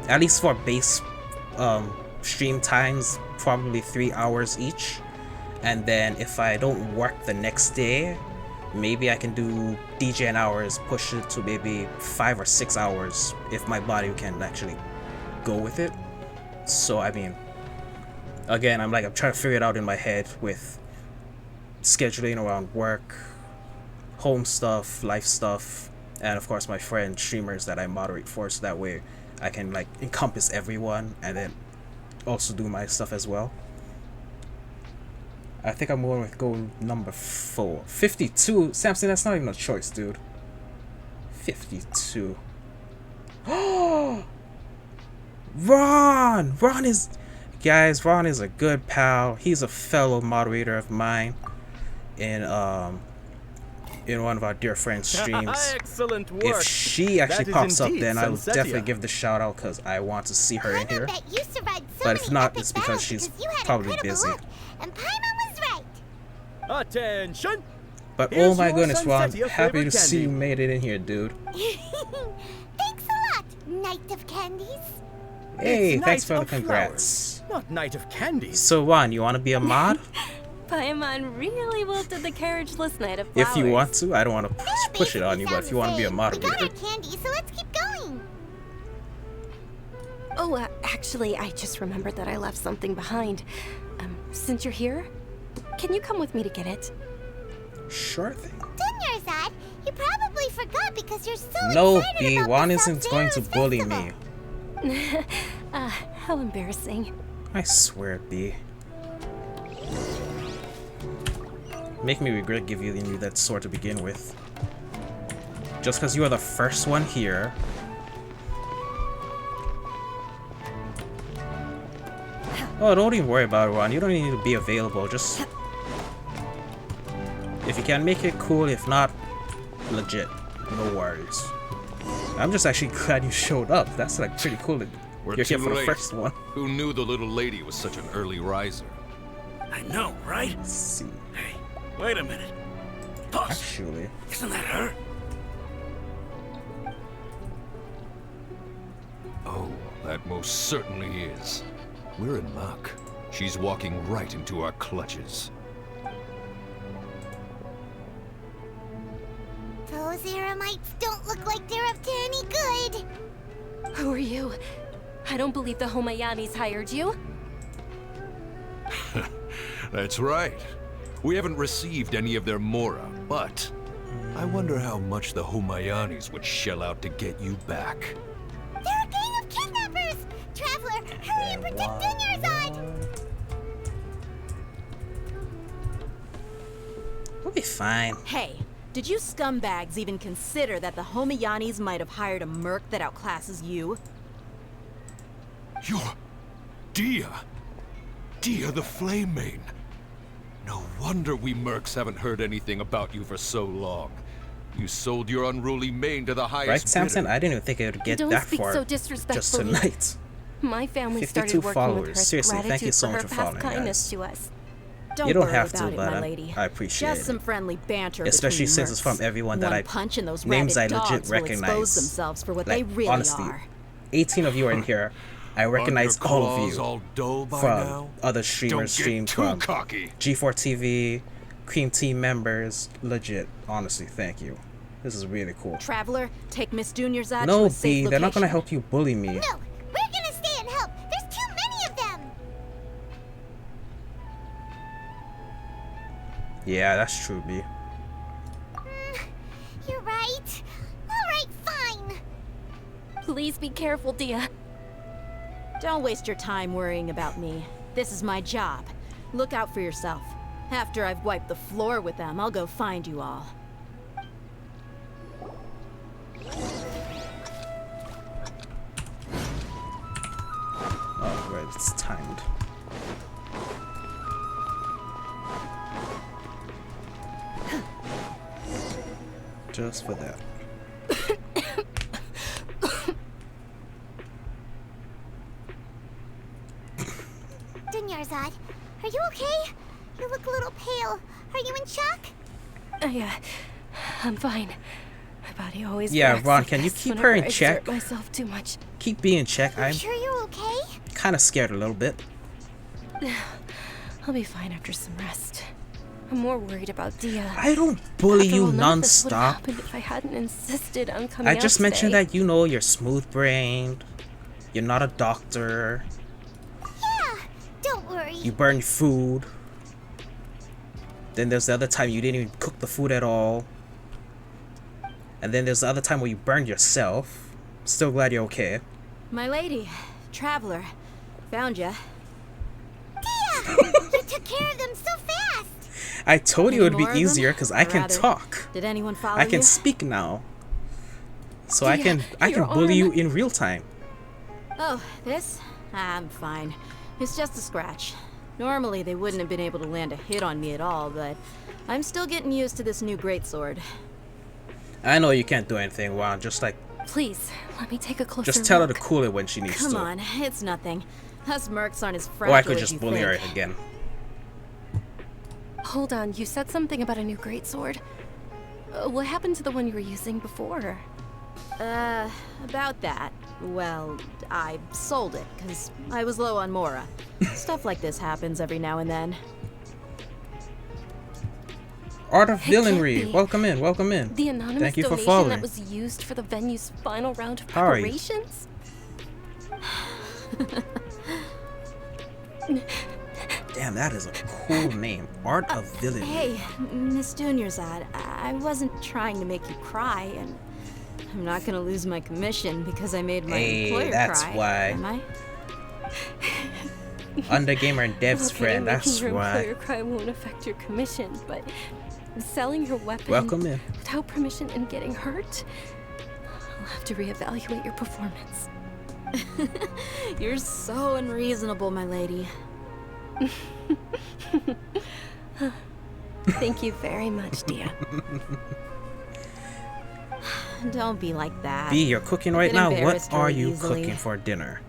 at least for base stream times, probably 3 hours each. And then if I don't work the next day, maybe I can do DJing hours, push it to maybe 5 or 6 hours if my body can actually go with it. So I mean, again, I'm trying to figure it out in my head with scheduling around work, home stuff, life stuff, and of course my friend streamers that I moderate for, so that way I can like encompass everyone and then also do my stuff as well. I think I'm going with goal number 4. 52? Samson, that's not even a choice, dude. 52. Oh! Ron! Ron is... Guys, Ron is a good pal. He's a fellow moderator of mine in one of our dear friends' streams.
Excellent work.
If she actually
That is
pops up,
indeed
then I will
Sunsettia.
definitely give the shout out because I want to see her in here.
Bet you survived so
But if
many
not,
epic
it's because
battles
she's
because you had
probably
incredible
busy.
luck, and Paimon was right.
Attention!
But
Here's
oh my
your
goodness, Ron,
Sunsettia
happy
flavored
to see you
candy.
made it in here, dude.
Thanks a lot, Knight of Candies.
Hey,
It's
thanks
Night
for the
of
congrats.
Flowers, not Night of Candies.
So Ron, you want to be a mod?
Paimon really wilted the carriageless Night of Flowers.
If you want to, I don't want to
That
push it on you, but if you want to be a
We got
moderator,
our candy, so let's keep going.
Oh, actually, I just remembered that I left something behind. Since you're here, can you come with me to get it?
sure thing.
Dunyarzad, you probably forgot because you're so
No,
excited
B,
about
Ron
the
isn't going to
Sabzeruz
bully
festival.
me.
How embarrassing.
I swear, B. Make me regret giving you that sword to begin with. Just because you are the first one here. Oh, don't even worry about it, Ron. You don't need to be available. Just if you can make it, cool. If not, legit. No worries. I'm just actually glad you showed up. That's like pretty cool.
We're
You're here
too
for the
late.
first one.
Who knew the little lady was such an early riser?
I know, right?
Let's see.
Hey, wait a minute. Boss,
Actually,
isn't that her?
Oh, that most certainly is. We're in luck. She's walking right into our clutches.
Those Eremites don't look like they're up to any good.
Who are you? I don't believe the Homayanis hired you.
That's right. We haven't received any of their mora, but I wonder how much the Homayanis would shell out to get you back.
They're a gang of kidnappers! Traveler, hurry and protect Dunyarzad!
we'll be fine.
Hey, did you scumbags even consider that the Homayanis might have hired a merc that outclasses you?
You're... Dia! Dia the Flame Main! No wonder we mercs haven't heard anything about you for so long. You sold your unruly mane to the highest
Right, Samson?
bidder.
I didn't even think it would get
Don't
that
speak
far
so
just
disrespectfully.
tonight.
My family
52
started working
followers.
with her as
Seriously, thank you
gratitude
so
for
much
her
for
past
following,
kindness
guys.
to us.
Don't
You don't
worry
have to,
about it,
but
my lady.
I appreciate
Just
it.
some friendly banter
Especially
between
since it's from
mercs.
everyone that
One
I
punch and those
names
rabid
I legit
dogs will expose
recognize.
themselves for what
Like,
they really
honestly,
are.
18 of you are in here. I recognize
Aren't your
all of
claws
you
all dull by
from
now?
other
Don't
streamers,
get
stream
too
from
cocky.
G4 TV, Cream Team members. Legit, honestly, thank you. This is really cool.
Traveler, take Miss Dunyarzad to
No,
a safe
B, they're not gonna
location.
help you bully me.
No, we're gonna stay and help. There's too many of them.
Yeah, that's true, B.
You're right. All right, fine.
Please be careful, Dia.
Don't waste your time worrying about me. This is my job. Look out for yourself. After I've wiped the floor with them, I'll go find you all.
Oh, right, it's timed. Just for that.
Dunyarzad, are you okay? You look a little pale. Are you in shock?
I'm fine. My body always
Yeah,
reacts
Ron,
like
can you
this
keep
whenever
her in
I
check?
exert myself too much.
Keep being in check.
You
I'm
sure you're okay?
kind of scared a little bit.
I'll be fine after some rest. I'm more worried about Dia.
I don't bully
After
you
all, none of this would've
non-stop.
happened if I hadn't insisted on coming
I just
out
mentioned
today.
that you know you're smooth-brained. You're not a doctor.
Yeah, don't worry.
You burn food. Then there's the other time you didn't even cook the food at all. And then there's the other time where you burned yourself. Still glad you're okay.
My lady, Traveler, found ya.
Dia! You took care of them so fast.
I told you it would
Any
be
more of them?
easier because I
Or
can
rather,
talk.
Did anyone follow
I can
you?
speak now. So I
Dia,
can
your
bully you
arm.
in real time.
Oh, this? I'm fine. It's just a scratch. Normally, they wouldn't have been able to land a hit on me at all, but I'm still getting used to this new greatsword.
I know you can't do anything, Ron. Just like,
Please, let me take a closer
just tell her
look.
to cool it when she needs
Come
to.
on, it's nothing. Us mercs aren't as
Or I
fragile
could
as
just
you
bully
think.
her again.
Hold on, you said something about a new greatsword. What happened to the one you were using before?
About that. Well, I sold it, because I was low on Mora. Stuff like this happens every now and then.
Art of
It can't
Villainry.
be.
Welcome in, welcome in.
The anonymous
Thank you for
donation
following.
that was used for the venue's final round of
How are you?
preparations?
Damn, that is a cool name. Art of Villainry.
Hey, Miss Dunyarzad, I wasn't trying to make you cry, and I'm not gonna lose my commission because I made my
Hey,
employer
that's
cry,
why.
am I?
Undergamer and Dev's
Okay,
friend,
making
that's
your
why.
employer cry won't affect your commission, but selling your weapon
Welcome in.
without permission and getting hurt, I'll have to reevaluate your performance.
You're so unreasonable, my lady.
Thank you very much, Dia.
Don't be like that.
B, you're cooking right
get
now. What
embarrassed
are
really
you
easily.
cooking for dinner?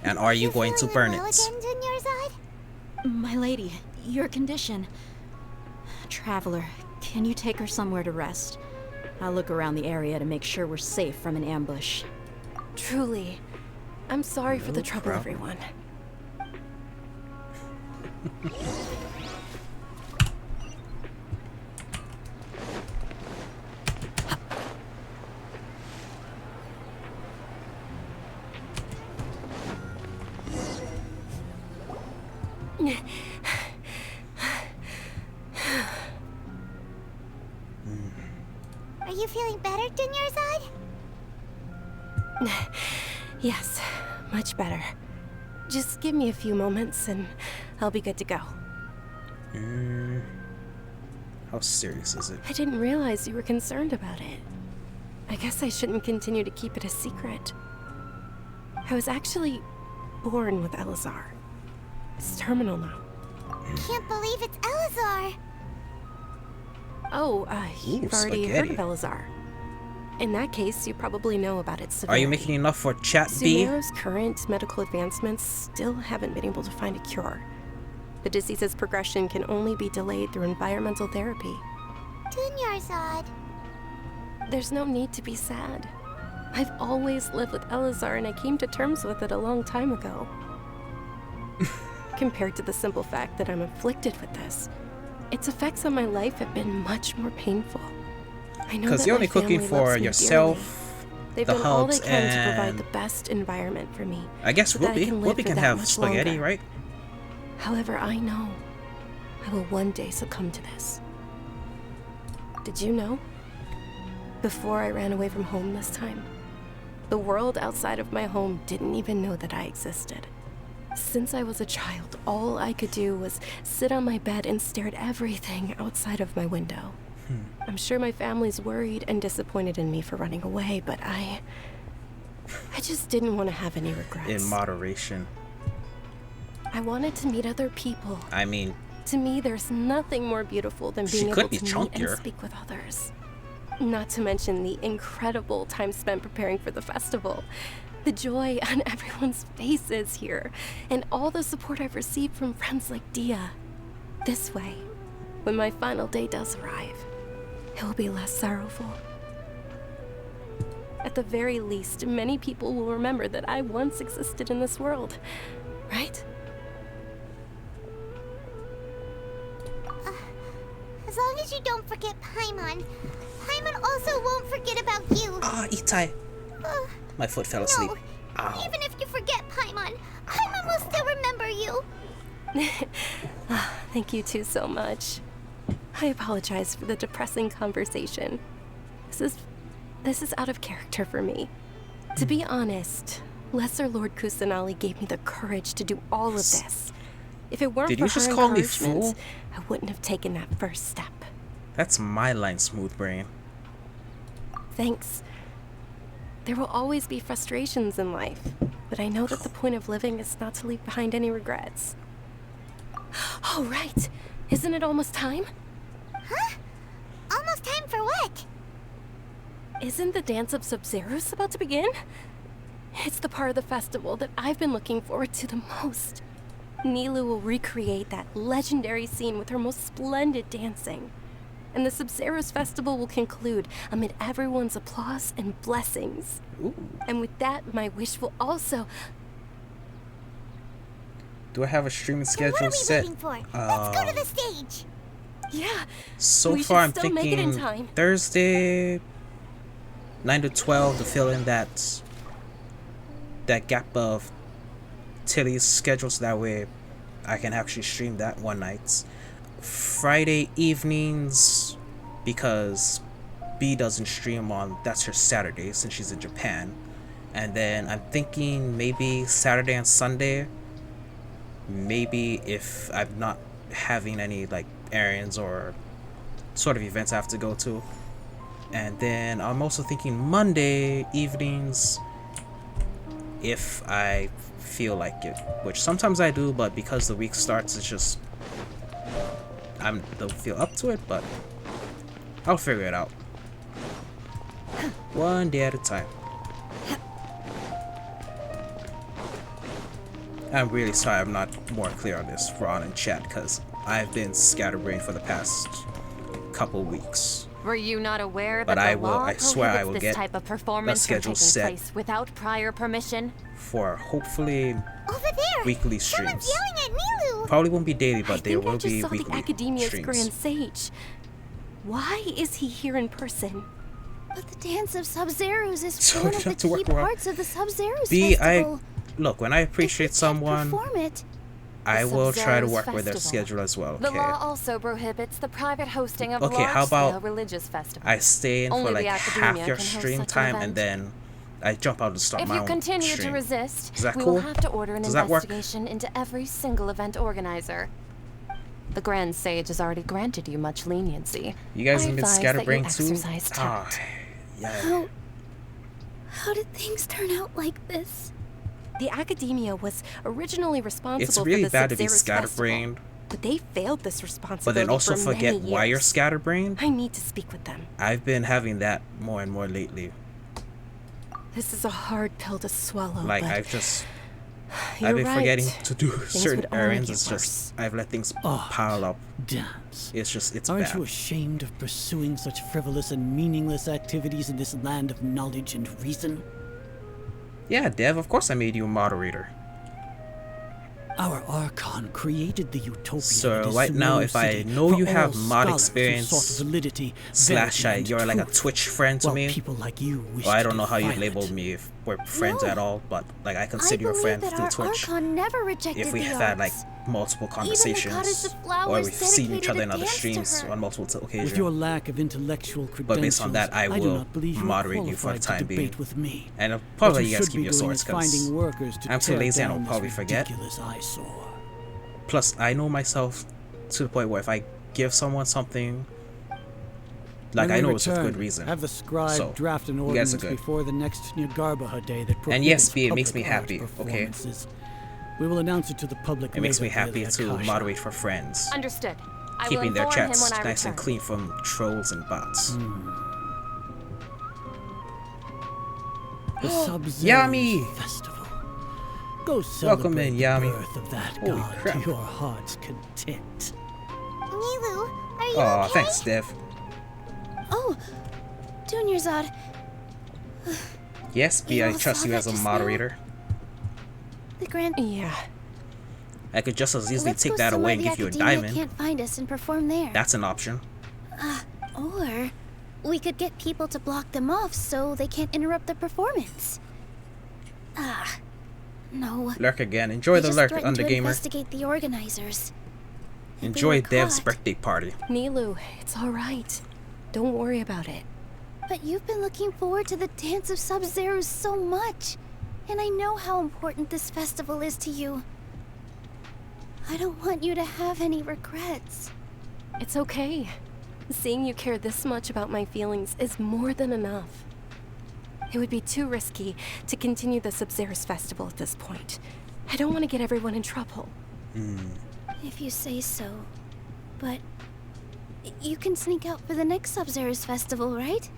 And are you going to burn it?
My lady, your condition. Traveler, can you take her somewhere to rest? I'll look around the area to make sure we're safe from an ambush.
Truly. I'm sorry for the trouble,
problem.
everyone.
Are you feeling better, Dunyarzad?
Yes, much better. Just give me a few moments and I'll be good to go.
How serious is it?
I didn't realize you were concerned about it. I guess I shouldn't continue to keep it a secret. I was actually born with Elazar. It's terminal now.
Can't believe it's Elazar.
Oh, you've already heard of
spaghetti.
Elazar. In that case, you probably know about its
Are you
severity.
making enough for chat B?
Sumeru's current medical advancements still haven't been able to find a cure. The disease's progression can only be delayed through environmental therapy.
Dunyarzad.
There's no need to be sad. I've always lived with Elazar and I came to terms with it a long time ago. Compared to the simple fact that I'm afflicted with this, its effects on my life have been much more painful. I know
Because
that
you're
my
only cooking
family
for
loves me
yourself,
dearly. They've
the
done all they
hubs,
can to provide
and
the best environment for me.
I guess
so that I
Whoopi.
can live
Whoopi
for
can
that
have
much
spaghetti,
longer.
right?
However, I know I will one day succumb to this. Did you know? Before I ran away from home this time, the world outside of my home didn't even know that I existed. Since I was a child, all I could do was sit on my bed and stare at everything outside of my window. I'm sure my family's worried and disappointed in me for running away, but I just didn't want to have any regrets.
In moderation.
I wanted to meet other people.
I mean,
To me, there's nothing more beautiful than being
She
able
could be
to meet
chunkier.
and speak with others. Not to mention the incredible time spent preparing for the festival. The joy on everyone's faces here, and all the support I've received from friends like Dia. This way, when my final day does arrive, it will be less sorrowful. At the very least, many people will remember that I once existed in this world, right?
As long as you don't forget Paimon. Paimon also won't forget about you.
ah, Itai. My foot fell asleep.
No,
Ow.
even if you forget Paimon, Paimon will still remember you.
Thank you two so much. I apologize for the depressing conversation. This is out of character for me. To be honest, Lesser Lord Kusanali gave me the courage to do all of this. If it weren't
Did
for
you just
her
call me
encouragement,
fool?
I wouldn't have taken that first step.
That's my line, Smooth Brain.
Thanks. There will always be frustrations in life, but I know that the point of living is not to leave behind any regrets. Oh, right. Isn't it almost time?
Huh? Almost time for what?
Isn't the Dance of Sub-Zeros about to begin? It's the part of the festival that I've been looking forward to the most. Nilu will recreate that legendary scene with her most splendid dancing. And the Sub-Zeros festival will conclude amid everyone's applause and blessings.
Ooh.
And with that, my wish will also...
Do I have a streaming
Then what are
schedule
we
set?
waiting for? Let's go to the stage.
Yeah,
So
we
far, I'm
should still make it in
thinking
time.
Thursday, 9 to 12 to fill in that gap of Tilly's schedule, so that way I can actually stream that one night. Friday evenings, because B doesn't stream on, that's her Saturday since she's in Japan. And then I'm thinking maybe Saturday and Sunday, maybe if I'm not having any like errands or sort of events I have to go to. And then I'm also thinking Monday evenings, if I feel like it, which sometimes I do, but because the week starts, it's just I don't feel up to it, but I'll figure it out. One day at a time. I'm really sorry I'm not more clear on this, Ron and chat, because I've been scatterbrained for the past couple weeks.
Were you not aware
But
that
I
the
will.
law
I swear I
prohibits
will
this
get
type of
a
performance from
schedule
taking
set
place without prior permission?
for hopefully
Over there!
weekly
Someone's
streams.
yelling at Nilu!
Probably won't be daily,
I
but there
think I
will
just
be
saw the
weekly
Academia's
streams.
Grand Sage. Why is he here in person?
But the Dance of Sub-Zeros is
So
one
you
of
have
the
to
key
work around-
parts of the Sub-Zeros
B,
festival.
look, when I appreciate someone,
Perform it.
I
The
will try to
Sub-Zero's
work with their
festival.
schedule as well.
The
Okay.
law also prohibits the private hosting of
Okay, how
large-scale
about
religious festivals.
I stay in
Only
for
the
like half
Academia
your
can host
stream
such an
time, and
event.
then I jump out and start
If
my
you
own
continue to
stream.
resist,
Is that
we
cool?
will have to order an
Does that work?
investigation into every single event organizer. The Grand Sage has already granted you much leniency.
You guys
I
have been
advise that
scatterbrained
you
too?
exercise
Ah,
tact.
yeah.
How did things turn out like this?
The Academia was originally responsible
It's really
for the
bad to be
Sub-Zeros festival,
scatterbrained,
but they failed this responsibility
but then also
for
forget
many
why you're
years.
scatterbrained.
I need to speak with them.
I've been having that more and more lately.
This is a hard pill to swallow.
Like
but
I've
you're
been
right.
forgetting to do
Things
certain
would only
errands.
get
It's
worse.
just I've let things
Oh,
pile up.
Dance.
It's
Aren't
bad.
you ashamed of pursuing such frivolous and meaningless activities in this land of knowledge and reason?
Yeah, Dev. Of course I made you a moderator.
Our Archon created the utopia.
So
that is
right now,
Sumeru
if I
City
know
for
you have
all
mod
scholars who
experience
sought validity,
slash
verity, and
you're like a
truth,
Twitch friend to
while
me.
people like you wish
Well, I
to
don't
be
know how you
violent.
labeled me if we're friends
No.
at all, but like I
I
consider you a
believe
friend
that
through
our
Twitch.
Archon never rejected
If we
the
have had like
arts.
multiple
Even the goddess
conversations,
of
or
flowers
we've seen each
dedicated
other
a
in other
dance to
streams
her.
on multiple occasions.
With your lack of intellectual credentials,
But based on that, I
do
will
not believe you are
moderate you for the
qualified to
time being.
debate with me.
And
What
probably
you
you guys
should
keep
be
your
doing
swords
is
because
finding workers to
I'm too
tear
lazy and I'll
down this
probably forget.
ridiculous eyesore.
Plus, I know myself to the point where if I give someone something, like
When
I
we
know it's with
return,
good reason.
Have the scribe
So,
draft an
you guys
ordinance
are good.
before the next Nyargarbaha day that
And yes,
prohibits
B, it makes
public
me
art
happy, okay?
performances. We will announce it to the public.
It makes me
later via
happy
the
to
Akasha.
moderate for friends,
Understood. I will
keeping their
inform him
chats
when I
nice and
return.
clean from trolls and bots.
The Sub-Zero's
Yummy!
Festival. Go
Welcome
celebrate
in,
the
Yami.
birth of that
Holy
god
crap.
to your heart's content.
Nilu, are you
Aw,
okay?
thanks, Dev.
Oh, Dunyarzad.
Yes, B, I
You all
trust
saw
you
that
as a
just now?
moderator.
The Grand.
Yeah.
I could just as easily
Let's
take
go
that away
somewhere
and
the
give you a
Academia
diamond.
can't find us and perform there.
That's an option.
Or we could get people to block them off so they can't interrupt the performance. No.
Lurk again. Enjoy
They
the
just
lurk,
threatened to
Undergamer.
investigate the organizers. If we
Enjoy
were
Dev's
caught-
birthday party.
Nilu, it's all right. Don't worry about it.
But you've been looking forward to the Dance of Sub-Zeros so much. And I know how important this festival is to you. I don't want you to have any regrets.
It's okay. Seeing you care this much about my feelings is more than enough. It would be too risky to continue the Sub-Zeros festival at this point. I don't want to get everyone in trouble.
If you say so. But you can sneak out for the next Sub-Zeros festival, right?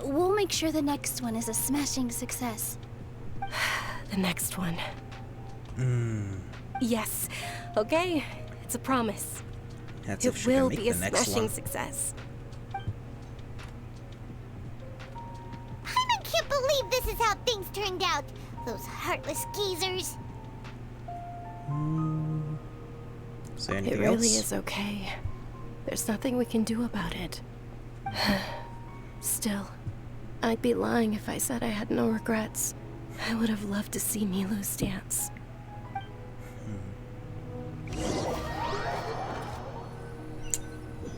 We'll make sure the next one is a smashing success.
The next one. Yes. Okay. It's a promise.
That's
It
if she can
will
make
be a
the next
smashing
one.
success.
I can't believe this is how things turned out. Those heartless geezers.
Is there
It
anything
really
else?
is okay. There's nothing we can do about it. Still, I'd be lying if I said I had no regrets. I would have loved to see Nilu's dance.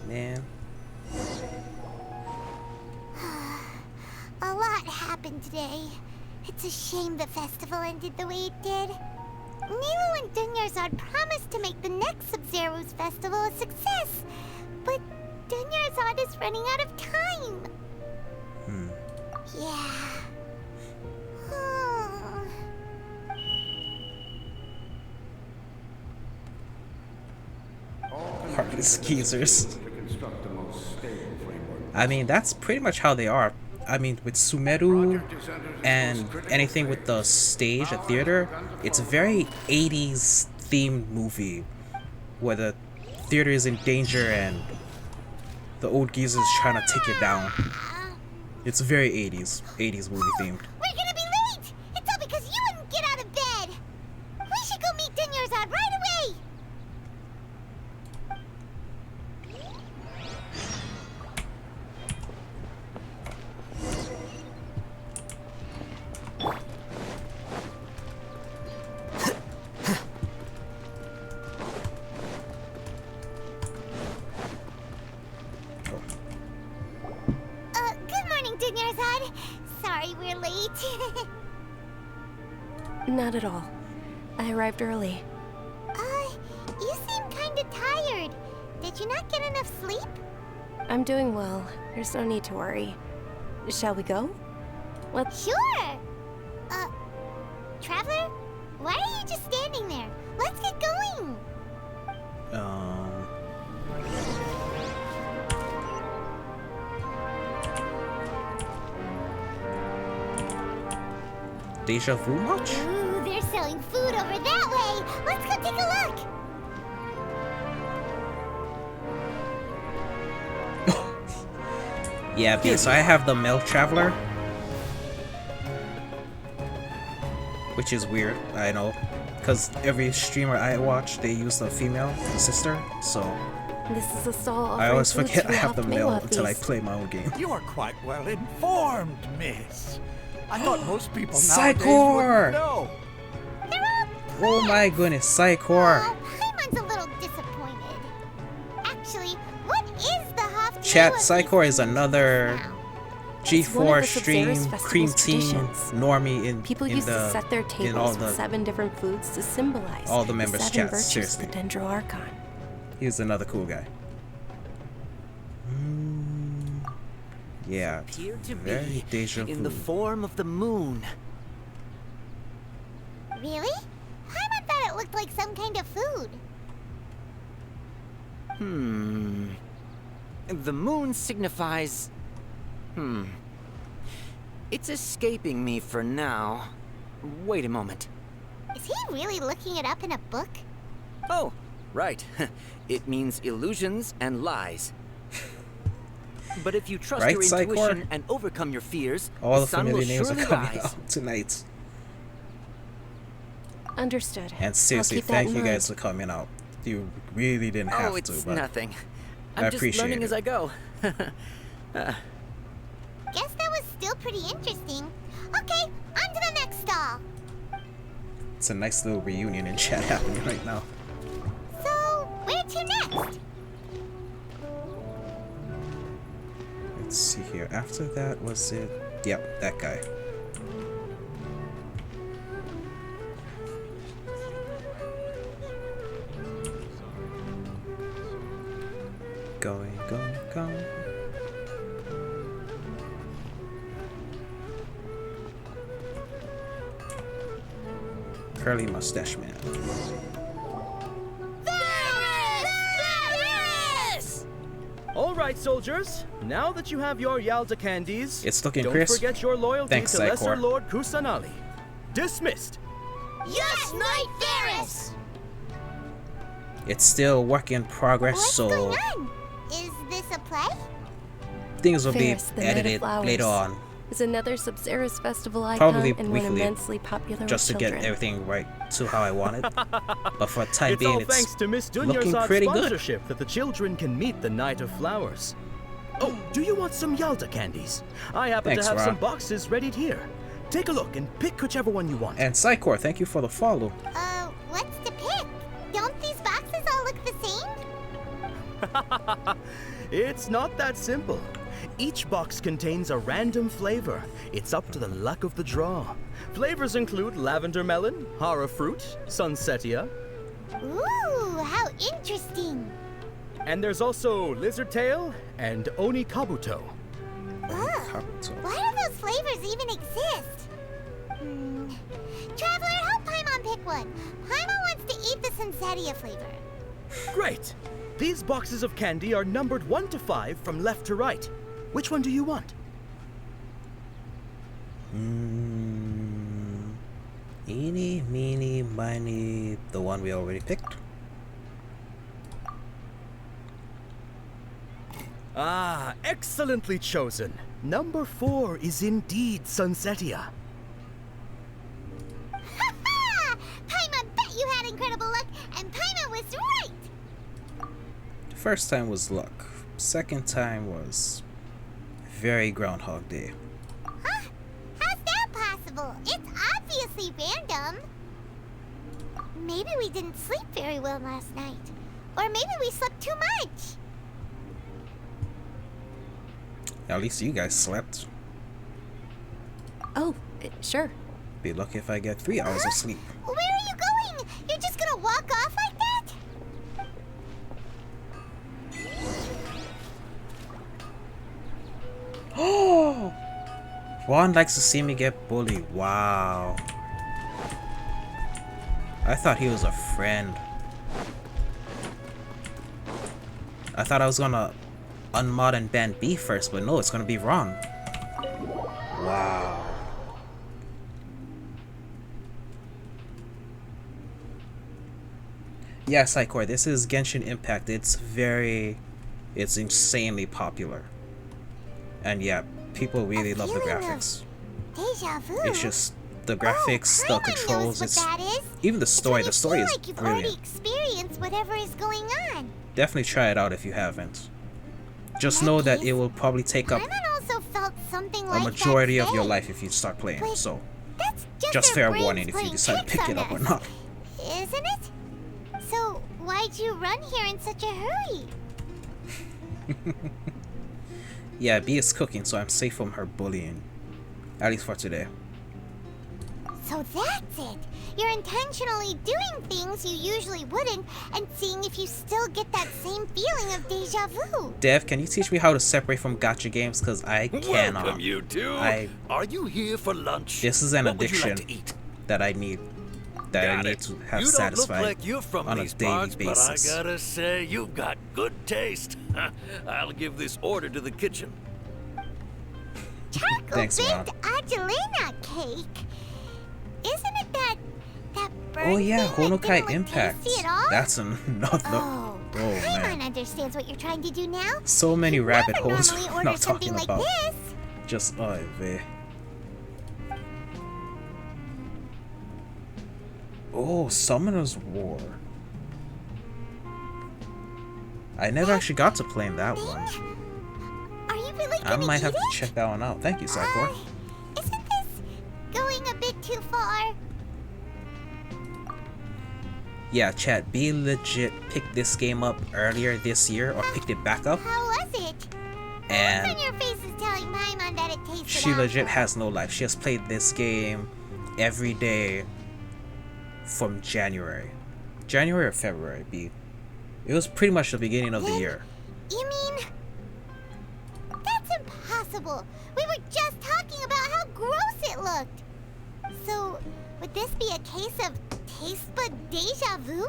Man.
A lot happened today. It's a shame the festival ended the way it did. Nilu and Dunyarzad promised to make the next Sub-Zero's festival a success, but Dunyarzad is running out of time. Yeah.
Heartless geezers. I mean, that's pretty much how they are. I mean, with Sumeru and anything with the stage, a theater, it's a very 80s themed movie where the theater is in danger and the old geezer is trying to take it down. It's very 80s movie themed.
We're gonna be late! It's all because you wouldn't get out of bed! We should go meet Dinyarzad right away! Good morning, Dinyarzad. Sorry we're late.
Not at all. I arrived early.
You seem kinda tired. Did you not get enough sleep?
I'm doing well. There's no need to worry. Shall we go? Let's.
Sure! Traveler? Why are you just standing there? Let's get going!
Deja vu much?
Ooh, they're selling food over that way! Let's go take a look!
Yeah, so I have the male traveler, which is weird, I know, because every streamer I watch, they use the female, the sister, so
This is a stall.
I always
offering
forget
foods
I have the
for
male
Maywa
until I
feast.
play my own game.
You're quite well informed, miss. I thought most people nowadays
Psychor!
would know.
Oh my goodness, Psychor!
Paimon's a little disappointed. Actually, what is the Hoff
Chat,
Maywa
Psychor
feast
is another
It's one of
G4
the
stream
Sabzeruz
cream
festival's
team
traditions.
normie in
People
in
used
the
to set their
in all
tables with
the
7 different foods to symbolize
all the members'
7
chats,
virtues
seriously.
of the Dendro Archon.
He's another cool guy. Yeah,
Appeared to
very
be
deja vu.
in the form of the moon.
Really? Paimon thought it looked like some kind of food.
The moon signifies... It's escaping me for now. Wait a moment.
Is he really looking it up in a book?
Oh, right. It means illusions and lies. But if you trust
Right,
your
Psychor?
intuition and overcome your fears,
All the
the sun will
familiar names are
surely
coming
rise.
out tonight.
Understood.
And seriously,
I'll keep that
thank
in
you
mind.
guys for coming out. You really didn't have
Oh, it's
to, but
nothing.
I
I'm just
appreciate
learning
it.
as I go.
Guess that was still pretty interesting. Okay, on to the next stall.
It's a nice little reunion in chat happening right now.
So, where to next?
Let's see here. After that, was it? Yep, that guy. Going. Curly mustache man.
All right, soldiers. Now that you have your Yalda candies,
It's looking
don't
crisp.
forget your loyalty
Thanks,
to Lesser
Psychor.
Lord Kusanali. Dismissed.
Yes, Knight Varus!
It's still work in progress,
What's
so
going on? Is this a play?
things will
Ferris,
be
the Knight of
edited
Flowers,
later on,
is another Sabzeruz festival icon
probably
and one
briefly,
immensely popular
just to
with
get
children.
everything right to how I want it. But for the time
It's
being,
all
it's
thanks to Miss
looking
Dunyarzad's
pretty good.
sponsorship that the children can meet the Knight of Flowers. Oh, do you want some Yalda candies? I happen
Thanks,
to have some
Ra.
boxes ready here. Take a look and pick whichever one you want.
And Psychor, thank you for the follow.
What's to pick? Don't these boxes all look the same?
It's not that simple. Each box contains a random flavor. It's up to the luck of the draw. Flavors include lavender melon, hara fruit, sunsetia,
Ooh, how interesting.
and there's also lizard tail and oni kabuto.
Ugh, why do those flavors even exist. Traveler, help Paimon pick one. Paimon wants to eat the Sunsetia flavor.
Great! These boxes of candy are numbered 1 to 5 from left to right. Which one do you want?
Eeny, meeny, miny, the one we already picked.
Ah, excellently chosen. Number 4 is indeed Sunsetia.
Ha ha! Paimon bet you had incredible luck, and Paimon was right!
The first time was luck. Second time was very Groundhog Day.
Huh? How's that possible? It's obviously random. Maybe we didn't sleep very well last night. Or maybe we slept too much.
At least you guys slept.
Oh, sure.
Be lucky if I get 3 hours of sleep.
Where are you going? You're just gonna walk off like that?
Oh! Juan likes to see me get bullied. Wow. I thought he was a friend. I thought I was gonna unmod and ban B first, but no, it's gonna be wrong. Wow. Yeah, Psycore, this is Genshin Impact. It's insanely popular. And yeah, people really love the graphics.
Deja vu.
It's just the graphics, the controls, it's even the story. The story is
like you've already
brilliant.
experienced whatever is going on.
Definitely try it out if you haven't. Just know that it will probably take up
Paimon also felt something
a
like
majority
that
of your
today.
life if you start playing.
But
So
That's
just
their
fair
brains
warning if you
playing
decide to
tricks
pick it
on
up or
us,
not.
Isn't it? So why'd you run here in such a hurry?
Yeah, B is cooking, so I'm safe from her bullying. At least for today.
So that's it. You're intentionally doing things you usually wouldn't and seeing if you still get that same feeling of deja vu.
Dev, can you teach me how to separate from gacha games? Because I cannot.
Welcome, you two. Are you here for lunch?
This is an
What would you
addiction
like to eat?
that I need. That I
Got
need
it.
to have
You don't
satisfied
look like you're from
on a
these
daily
parts,
basis.
but I gotta say, you've got good taste. I'll give this order to the kitchen.
Charcoal
Thanks, Mom.
baked Angelina cake. Isn't it that burnt
Oh yeah,
thing that
Honokai
didn't look
Impact.
tasty at all?
That's another.
Oh,
man.
Paimon understands what you're trying to do now.
So many rabbit
Never
holes
normally
we're
order
not
something
talking
like
about.
this.
Just oh, vey. Oh, Summoner's War. I never actually got to playing that one.
Are you really
I
gonna
might
eat
have to
it?
check that one out. Thank you, Psychor.
Isn't this going a bit too far?
Yeah, chat, be legit picked this game up earlier this year or picked it back up,
How was it?
and
What's on your face is telling Paimon that it tasted
she
awful.
legit has no life. She has played this game every day from January or February. B. It was pretty much the beginning of the year.
You mean... That's impossible. We were just talking about how gross it looked. So, would this be a case of taste bud deja vu?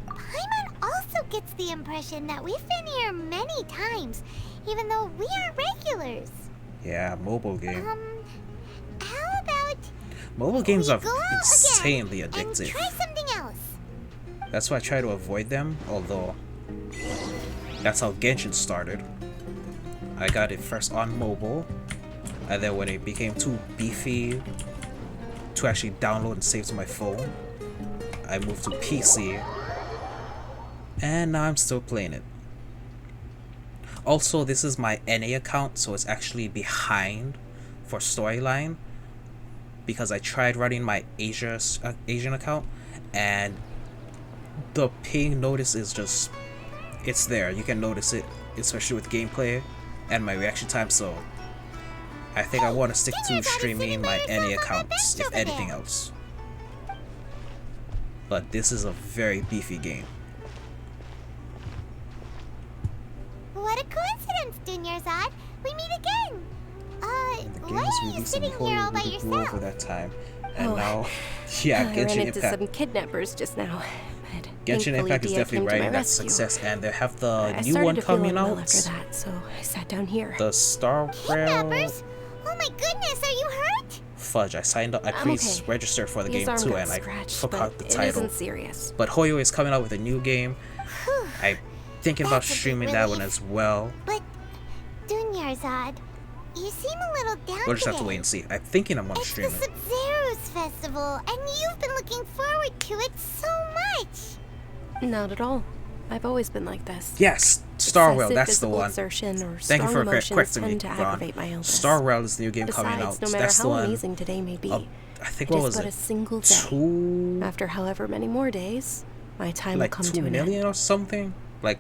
Paimon also gets the impression that we've been here many times, even though we aren't regulars.
Yeah, mobile game.
How about
Mobile games
we
are
go out
insanely
again
addictive.
and try something else?
That's why I try to avoid them, although that's how Genshin started. I got it first on mobile, and then when it became too beefy to actually download and save to my phone, I moved to PC, and now I'm still playing it. Also, this is my NA account, so it's actually behind for storyline, because I tried running my Asian account, and the ping notice is just, it's there. You can notice it, especially with gameplay and my reaction time, so I think I want to stick to streaming my NA accounts, if anything else. But this is a very beefy game.
What a coincidence, Dunyarzad. We meet again.
And the game
why
was
are you
released and
sitting here all
Hoyo
by
really grew
yourself?
over that time. And
Oh,
now, yeah,
I ran
Genshin
into
Impact.
some kidnappers just now. But
Genshin
thankfully,
Impact is
Dia
definitely
came to my
riding that
rescue.
success, and they have the
I
new
started
one
to feel
coming
unwell
out.
after that, so I sat down here.
The Star Rail.
Kidnappers? Oh my goodness, are you hurt?
Fudge, I signed up, I
I'm okay.
pre-registered for the
These
game
arm
too,
got
and I
scratched,
forgot
but
the
it
title.
isn't serious.
But Hoyo is coming out with a new game. I'm thinking about
That's a big
streaming that one
relief.
as well.
But, Dunyarzad, you seem a little down
We'll just have to
today.
wait and see. I'm thinking I'm gonna
It's
stream
the
it.
Sub-Zero's festival, and you've been looking forward to it so much.
Not at all. I've always been like this.
Yes, Star Rail,
Excessive
that's the
physical
one.
exertion or
Thank you
strong
for
emotions
correcting me,
tend to
Ron.
aggravate my illness.
Star Rail is the new game coming
Besides,
out.
no matter
That's the
how
one.
amazing today may be,
I think
it
what
is
was
but
it?
a single day. After however many more days, my time
Like
will come
2
to an
million
end.
or something. Like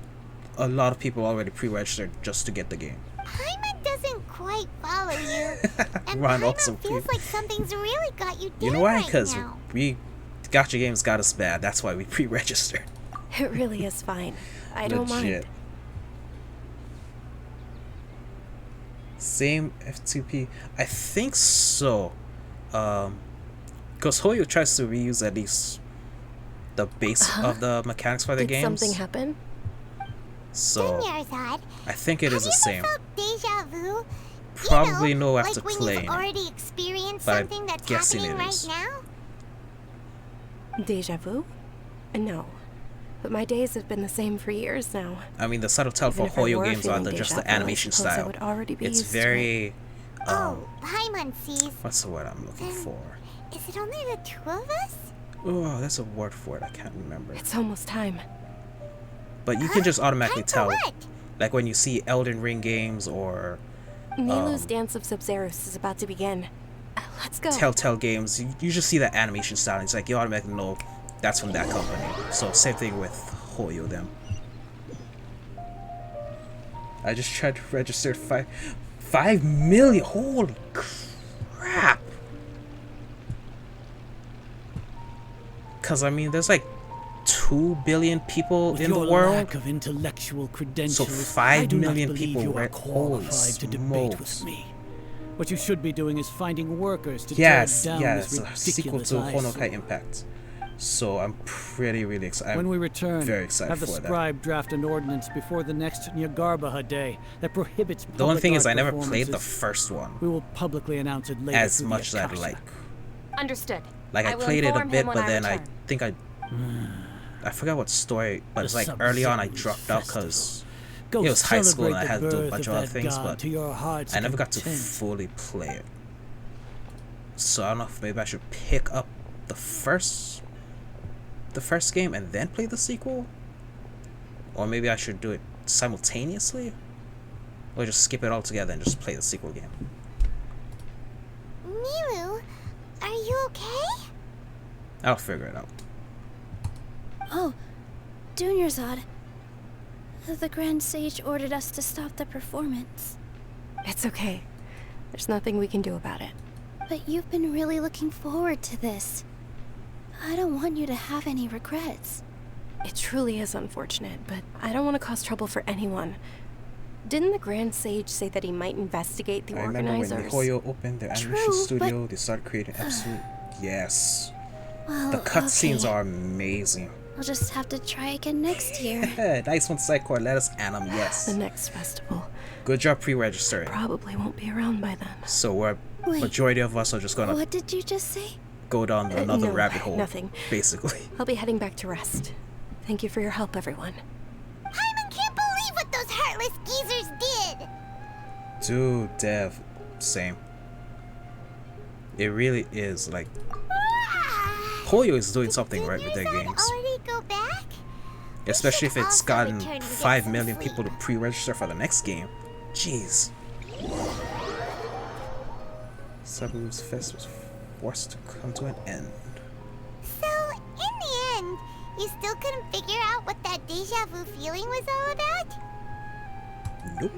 a lot of people already pre-registered just to get the game.
Paimon doesn't quite follow you. And
Ron
Paimon
also
feels like something's really got you down
You know why?
right
Because
now.
we Gacha Games got us bad. That's why we pre-registered.
It really is fine. I don't mind.
Legit. Same F2P. I think so. Because Hoyo tries to reuse at least the base of the mechanics for the
Did
games.
something happen?
So
Dunyarzad,
I think it is the same.
felt deja vu?
Probably no after
like when
playing
you've
it,
already experienced
but I'm
something that's
guessing
happening
it
right
is.
now?
Deja vu? No. But my days have been the same for years now.
I mean, the subtle tell for
Even if I
Hoyo
were
games are
feeling
just
deja
the
vu, I
animation
suppose I
style.
would already be
It's
used to it.
very
Oh, Paimon sees.
what's the word I'm looking
Then-
for?
Is it only the two of us?
Oh, that's a word for it. I can't remember.
It's almost time.
But you can just automatically
Time for
tell,
what?
like when you see Elden Ring games or
Milu's Dance of Sub-Zeros is about to begin. Let's go.
Telltale games, you just see that animation style. And it's like you automatically know that's from that company. So same thing with Hoyo them. I just tried to register 5 million. Holy crap! Because I mean, there's like 2 billion people
With
in the
your
world.
lack of intellectual credentials,
So
I
5
do not
million
believe
people
you are
read. Holy
qualified to debate
smokes!
with me. What you should be doing is finding workers to
Yes,
tear down
yes,
this
a sequel
ridiculous
to
eyesore.
Honokai Impact. So I'm really excited.
When we return,
very excited
have the
for that.
scribe draft an ordinance before the next Nyagarbaha day that prohibits
The only
public
thing is,
art
I never played the
performances.
first one
We will publicly announce it later
as
through the
much as I'd
Akasha.
like.
Understood.
Like I
will
played it a
inform
bit,
him when
but
I
then I
return.
think I forgot what story, but
The
it's like early on I
Sub-Zero's
dropped out because
Go
it was high school and I
celebrate
had
the
to do a
birth
bunch
of
of other
that
things,
god
but
to your heart's
I never got to
content.
fully play it. So I don't know if maybe I should pick up the first game and then play the sequel, or maybe I should do it simultaneously, or just skip it all together and just play the sequel game.
Milu, are you okay?
I'll figure it out.
Oh, Dunyarzad. The Grand Sage ordered us to stop the performance.
It's okay. There's nothing we can do about it.
But you've been really looking forward to this. I don't want you to have any regrets.
It truly is unfortunate, but I don't want to cause trouble for anyone. Didn't the Grand Sage say that he might investigate the
I remember when
organizers?
Hoyo opened their animation
True,
studio, they started creating episodes. Yes.
Well,
The cutscenes
okay.
are amazing.
I'll just have to try again next year.
Nice one, Psychor. Let us anim, yes.
The next festival.
Good job pre-registering.
Probably won't be around by then.
So we're
Wait,
majority of us are just gonna
what did you just say?
go down another
no,
rabbit hole.
nothing.
Basically.
I'll be heading back to rest. Thank you for your help, everyone.
Paimon can't believe what those heartless geezers did!
Dude, Dev, same. It really is like Hoyo is doing something right with their games.
Already go back?
Especially if it's
also
gotten
return to get
5
some
million
sleep.
people to pre-register for the next game. Jeez. Sublu's Fest was forced to come to an end.
So, in the end, you still couldn't figure out what that deja vu feeling was all about?
Nope.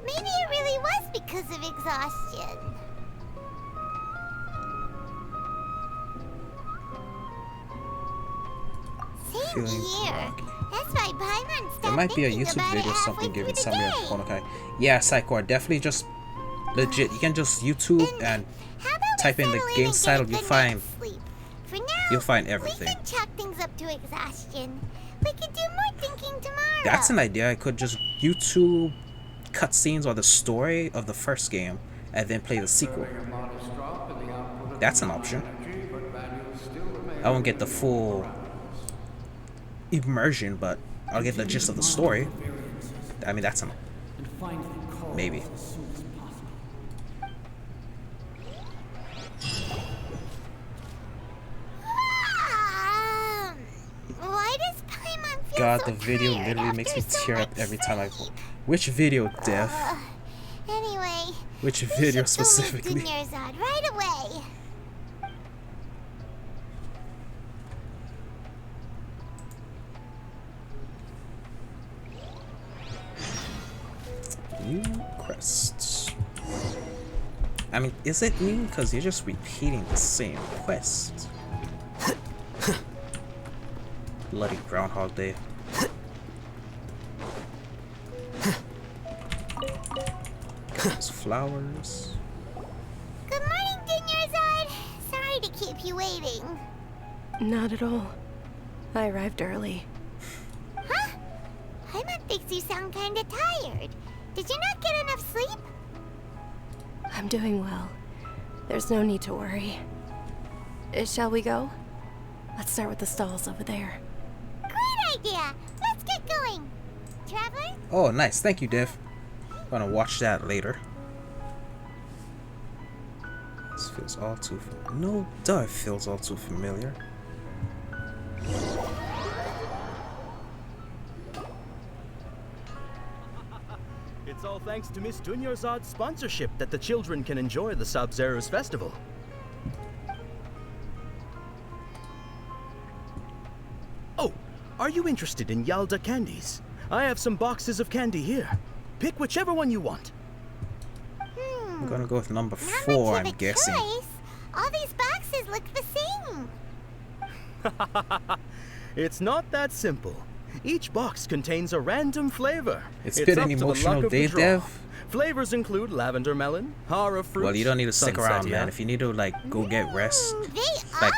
Maybe it really was because of exhaustion. Same
Feeling
here.
groggy.
That's why Paimon stopped
There might be a
thinking
YouTube
about
video
it
or something
halfway
giving
through the
summary of
day.
Honokai. Yeah, Psychor, definitely just Legit, you can just YouTube and type in the game's title. You'll find everything.
We can chalk things up to exhaustion. We could do more thinking tomorrow.
That's an idea. I could just YouTube cutscenes or the story of the first game and then play the sequel. That's an option. I won't get the full immersion, but I'll get the gist of the story. I mean, that's an maybe.
Why does Paimon feel
God,
so
the video
tired
literally makes me
after so
tear up
much
every time I.
sleep?
Which video, Dev?
Anyway,
Which
we
video
should go meet
specifically?
Dunyarzad right away.
New quests. I mean, is it new? Because you're just repeating the same quest. Bloody Groundhog Day. Those flowers.
Good morning, Dunyarzad. Sorry to keep you waiting.
Not at all. I arrived early.
Huh? Paimon thinks you sound kinda tired. Did you not get enough sleep?
I'm doing well. There's no need to worry. Shall we go? Let's start with the stalls over there.
Great idea. Let's get going. Traveler?
Oh, nice. Thank you, Dev. Gonna watch that later. This feels all too familiar. No, duh, it feels all too familiar.
It's all thanks to Miss Dunyarzad's sponsorship that the children can enjoy the Sub-Zero's festival. Oh, are you interested in Yalda candies? I have some boxes of candy here. Pick whichever one you want.
I'm gonna go with number 4, I'm guessing.
Choice. All these boxes look the same.
It's not that simple. Each box contains a random flavor.
It's been an emotional day, Dev.
Flavors include lavender melon, hara fruit.
Well, you don't need to stick around, man. If you need to, like, go get rest, like,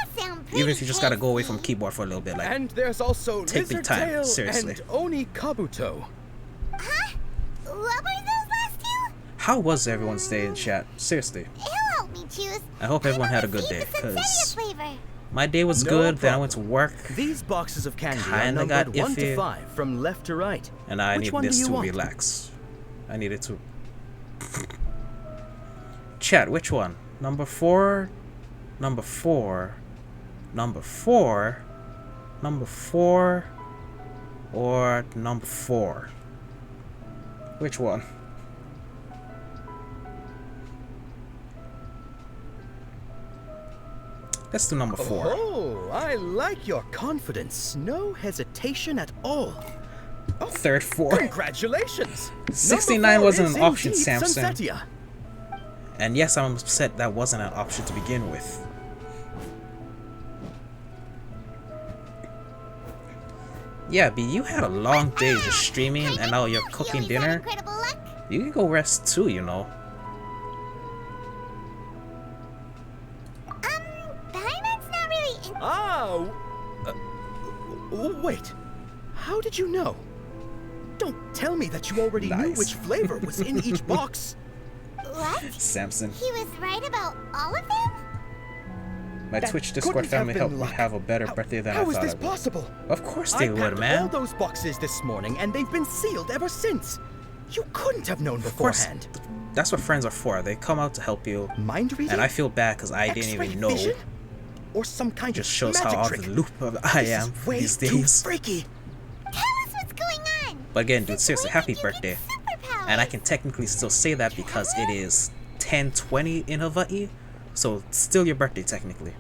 even if you just gotta go away from keyboard for a little bit, like,
and there's also
take the time, seriously.
and oni kabuto.
Huh? What were those last two?
How was everyone's day in chat? Seriously.
He'll help me choose.
I hope everyone had a good day,
The
because
flavor.
my day was
No
good, then I
problem.
went to work,
These boxes of candy are
kinda got
numbered 1 to
iffy,
5 from left to right.
and I
Which
needed
one do
this
you
to
want?
relax. I needed to. Chat, which one? Number 4, number 4, number 4, number 4, or number 4? Which one? Let's do number 4.
Oh, I like your confidence. No hesitation at all. Oh,
Third 4.
Congratulations!
69
Number 4
wasn't
is
an option,
indeed
Samson.
Sunsetia.
And yes, I'm upset that wasn't an option to begin with. Yeah, B, you had a long day just streaming and now you're cooking dinner. You can go rest too, you know.
Paimon's not really in.
Oh! Wait. How did you know? Don't tell me that you already knew which flavor was in each box.
What?
Samson.
He was right about all of them?
My
That
Twitch Discord
couldn't have
family
been
helped me
luck.
have a better birthday than I
How
thought
is
I
this
would.
possible?
Of course
I
they would,
packed
man.
all those boxes this morning, and they've been sealed ever since. You couldn't have known
Of course.
beforehand.
That's what friends are for. They come out to help you.
Mind reading?
And I feel bad because I didn't
X-ray
even know.
vision? Or some kind
Just
of
shows how
magic
out
trick.
of the loop I
This
am
is way
these
too
days.
freaky.
Tell us what's going on.
But again, dude, seriously, happy birthday. And I can technically still say that because it is 10:20 in Hawaii, so it's still your birthday technically.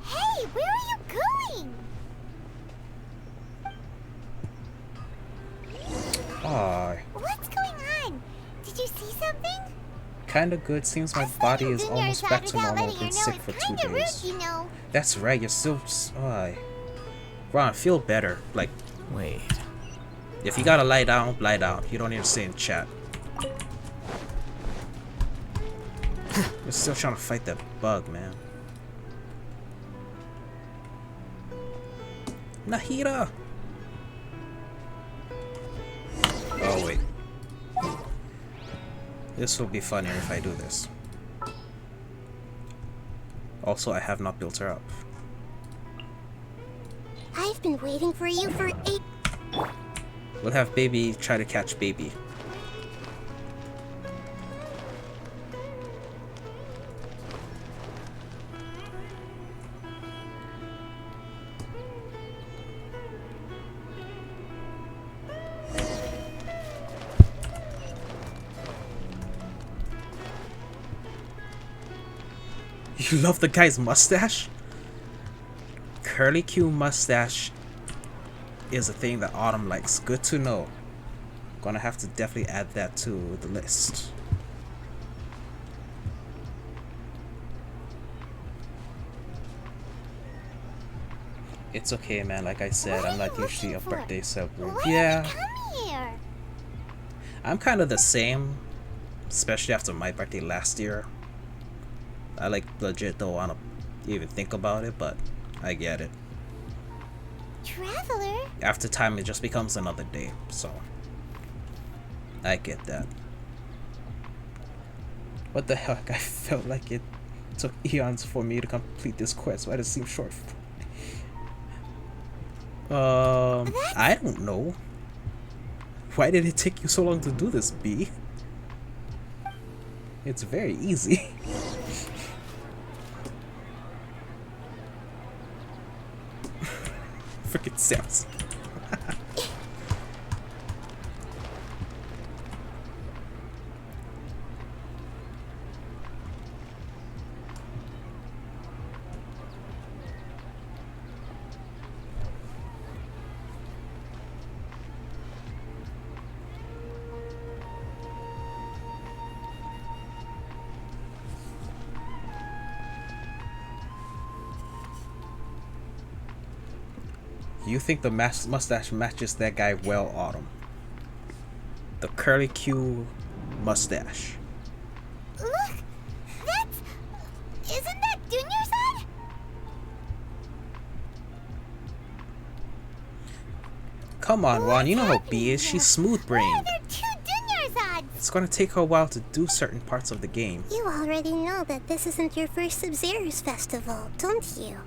Hey, where are you going?
Aw,
What's going on? Did you see something?
kinda good. Seems my body is almost back to normal. Been sick for 2
Kinda rude,
days.
you know.
That's right, you're still. Ron, feel better. Like,
Wait.
if you gotta lie down, lie down. You don't need to stay in chat. We're still trying to fight that bug, man. Nahida! Oh, wait. This will be funnier if I do this. Also, I have not built her up.
I've been waiting for you for 8...
We'll have baby try to catch baby. You love the guy's mustache? Curly Q mustache is a thing that Autumn likes. Good to know. Gonna have to definitely add that to the list. It's okay, man. Like I said, I'm not usually a birthday celebrant. Yeah. I'm kind of the same, especially after my birthday last year. I like legit don't want to even think about it, but I get it.
Traveler?
After time, it just becomes another day, so I get that. What the heck? I felt like it took eons for me to complete this quest. Why does it seem short? I don't know. Why did it take you so long to do this, B? It's very easy. Freaking Samson. You think the mustache matches that guy well, Autumn? The curly Q mustache.
Look! Isn't that Dunyarzad?
Come on, Juan, you know how B is. She's smooth-brained.
Why are there 2 Dunyarzads?
It's gonna take her a while to do certain parts of the game.
You already know that this isn't your first Sub-Zero's festival, don't you?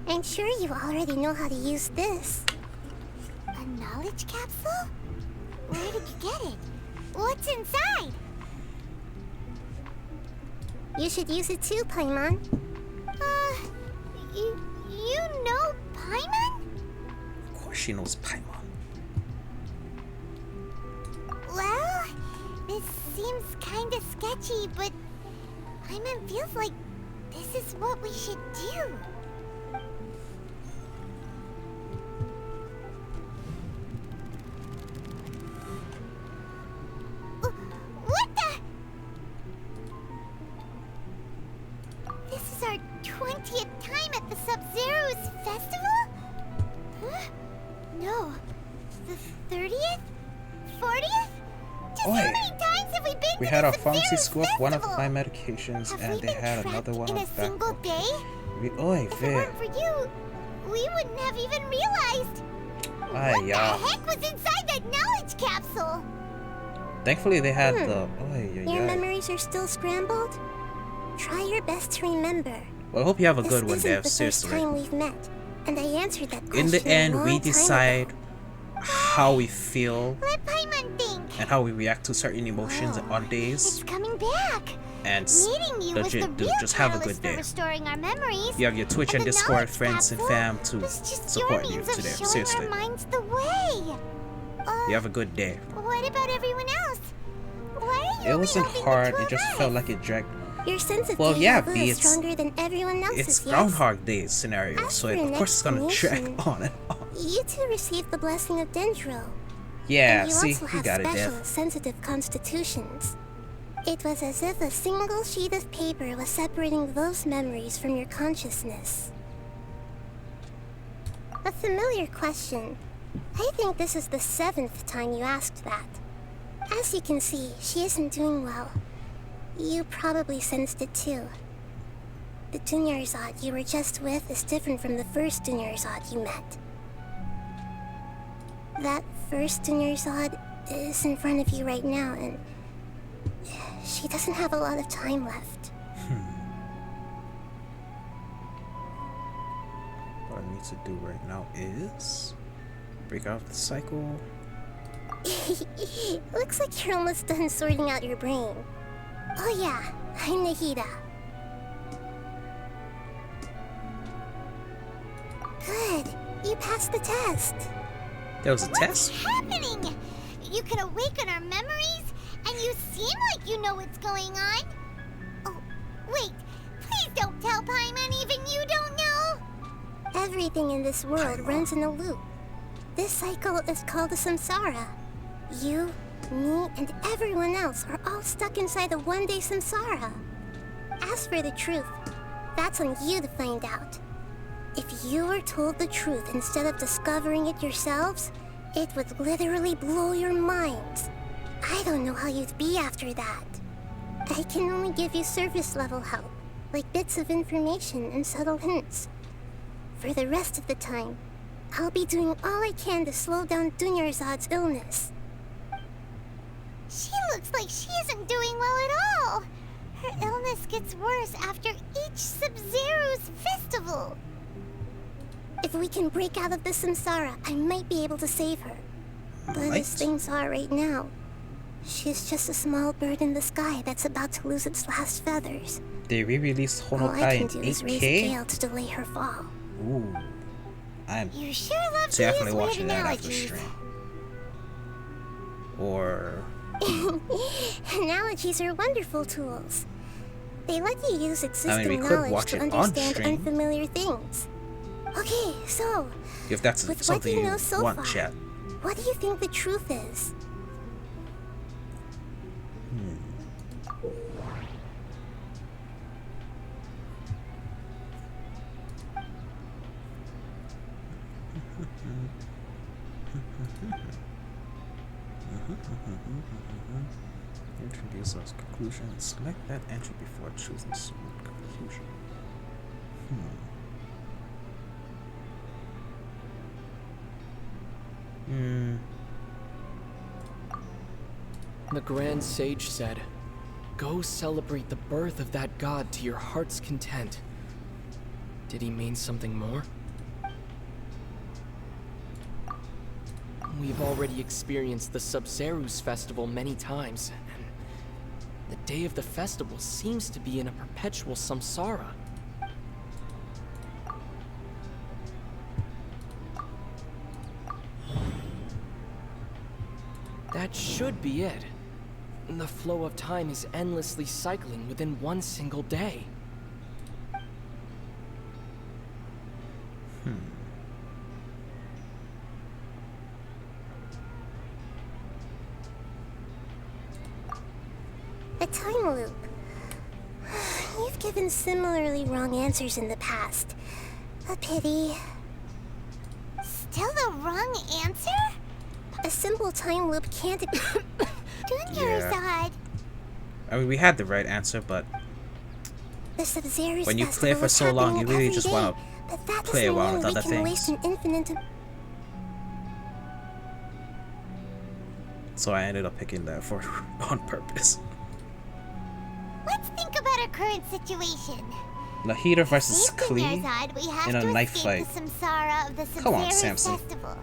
I'm sure you already know how to use this. A knowledge capsule? Where did you get it? What's inside? You should use it too, Paimon. You know Paimon?
Of course she knows Paimon.
Well, this seems kinda sketchy, but Paimon feels like this is what we should do. What the? This is our 20th time at the Sub-Zero's festival? Huh? No. The 30th? 40th? Just how
Oi.
many times have we been
We
to
had
the
our pharmacy
Sub-Zero's
school with one of
festival?
my medications,
Have
and
we
they
been
had
trapped
another one
in
on
a
back.
single day?
Oi,
If it
Vic.
weren't for you, we wouldn't have even realized.
Aye,
What
yeah.
the heck was inside that knowledge capsule?
Thankfully, they had the. Oi,
Your memories are still scrambled? Try your best to remember.
Well, I hope you have a
This
good one,
isn't
Dev.
the first
Seriously.
time we've met, and I answered that question
In the
a
end,
long
we
time
decide
ago.
how we feel
Let Paimon think.
and how we react to certain emotions on days.
It's coming back.
And
Meeting you was the
legit, dude,
real
just have a
catalyst
good
for
day.
restoring our memories.
You have your Twitch and
the
Discord
knowledge
friends and
capsule
fam to
was just
support
your
you
means of
today.
showing
Seriously.
our minds the way.
You have a good day.
What about everyone else? Why are you
It
only
wasn't
helping
hard,
the
it just felt like it dragged.
Your sense of
Well, yeah,
déjà vu
B,
is stronger than everyone else's,
It's
yes?
Groundhog Day scenario,
As
so
for
of
an
course it's gonna drag
explanation,
on and on.
You two received the blessing of Dendro.
Yeah,
and you
see,
also
you
have
got it,
special,
Dev.
sensitive constitutions. It was as if a single sheet of paper was separating those memories from your consciousness. A familiar question. I think this is the 7th time you asked that. As you can see, she isn't doing well. You probably sensed it too. The Dunyarzad you were just with is different from the first Dunyarzad you met. That first Dunyarzad is in front of you right now, and she doesn't have a lot of time left.
What I need to do right now is break out the cycle.
Looks like you're almost done sorting out your brain. Oh yeah, I'm Nahida. Good, you passed the test.
There was a test?
What's happening? You can awaken our memories, and you seem like you know what's going on. Oh, wait, please don't tell Paimon even you don't know. Everything in this world runs in a loop. This cycle is called the samsara. You, me, and everyone else are all stuck inside the one-day samsara. As for the truth, that's on you to find out. If you were told the truth instead of discovering it yourselves, it would literally blow your minds. I don't know how you'd be after that. I can only give you surface-level help, like bits of information and subtle hints. For the rest of the time, I'll be doing all I can to slow down Dunyarzad's illness. She looks like she isn't doing well at all. Her illness gets worse after each Sub-Zero's festival. If we can break out of the samsara, I might be able to save her. But as things are right now, she's just a small bird in the sky that's about to lose its last feathers.
They re-released
All I
Honokai
can
in
do is raise
8K?
Gale to delay her fall.
Ooh. I'm
You sure love to
definitely
use weird
watching that after
analogies.
stream. Or...
Analogies are wonderful tools. They let you use existing
we could
knowledge
watch
to
it on
understand
stream.
unfamiliar things. Okay, so
if that's
with
something
what you
you
know so
want,
far,
chat.
what do you think the truth is?
Introduce those conclusions. Select that entry before choosing smooth conclusion.
The Grand Sage said, "Go celebrate the birth of that god to your heart's content." Did he mean something more? We've already experienced the Sub-Zero's festival many times, and the day of the festival seems to be in a perpetual samsara. That should be it. The flow of time is endlessly cycling within one single day.
A time loop. You've given similarly wrong answers in the past. A pity. Still the wrong answer? A simple time loop can't be... Dunyarzad.
I mean, we had the right answer, but
The Sub-Zero's
when you play
festival
for
is
so long, you
happening
really
every
just
day,
want
but
to
that
play
doesn't
around
mean
with
we
other
can waste
things.
an infinite...
So I ended up picking that for on purpose.
Let's think about our current situation.
Nahida versus
Save
Klee
Dunyarzad, we have
in a
to
knife
escape
fight.
the samsara of the
Come on,
Sub-Zero's
Samson.
festival.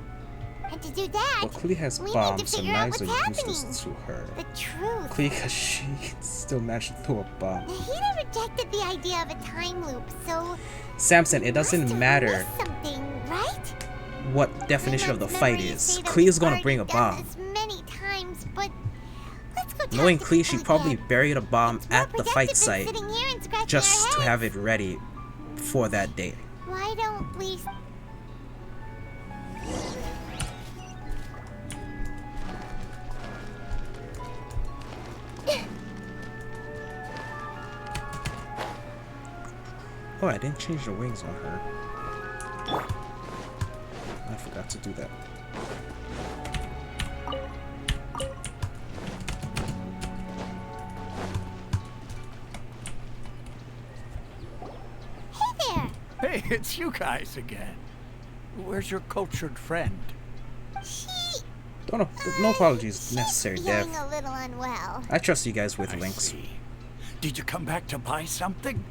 And to do that,
Well, Klee has
we need
bombs,
to
so
figure out
knives
what's
are
happening.
useless to her.
The truth.
Klee, because she still managed to throw a bomb.
Nahida rejected the idea of a time loop, so
Samson, it doesn't matter
something, right?
what definition of the
Paimon's
fight
memories
is.
say that
Klee is
we've
gonna
already
bring a
done
bomb.
this many times, but let's go talk
Knowing
to
Klee, she
people
probably
again.
buried a bomb at the
productive
fight
than
site
sitting here and scratching
just
our
to
heads.
have it ready for that day.
Why don't we...
Oh, I didn't change the wings on her. I forgot to do that.
Hey, it's you guys again. Where's your cultured friend?
No apologies necessary, Dev.
Feeling a little unwell.
I trust you guys with
I
links.
see. Did you come back to buy something?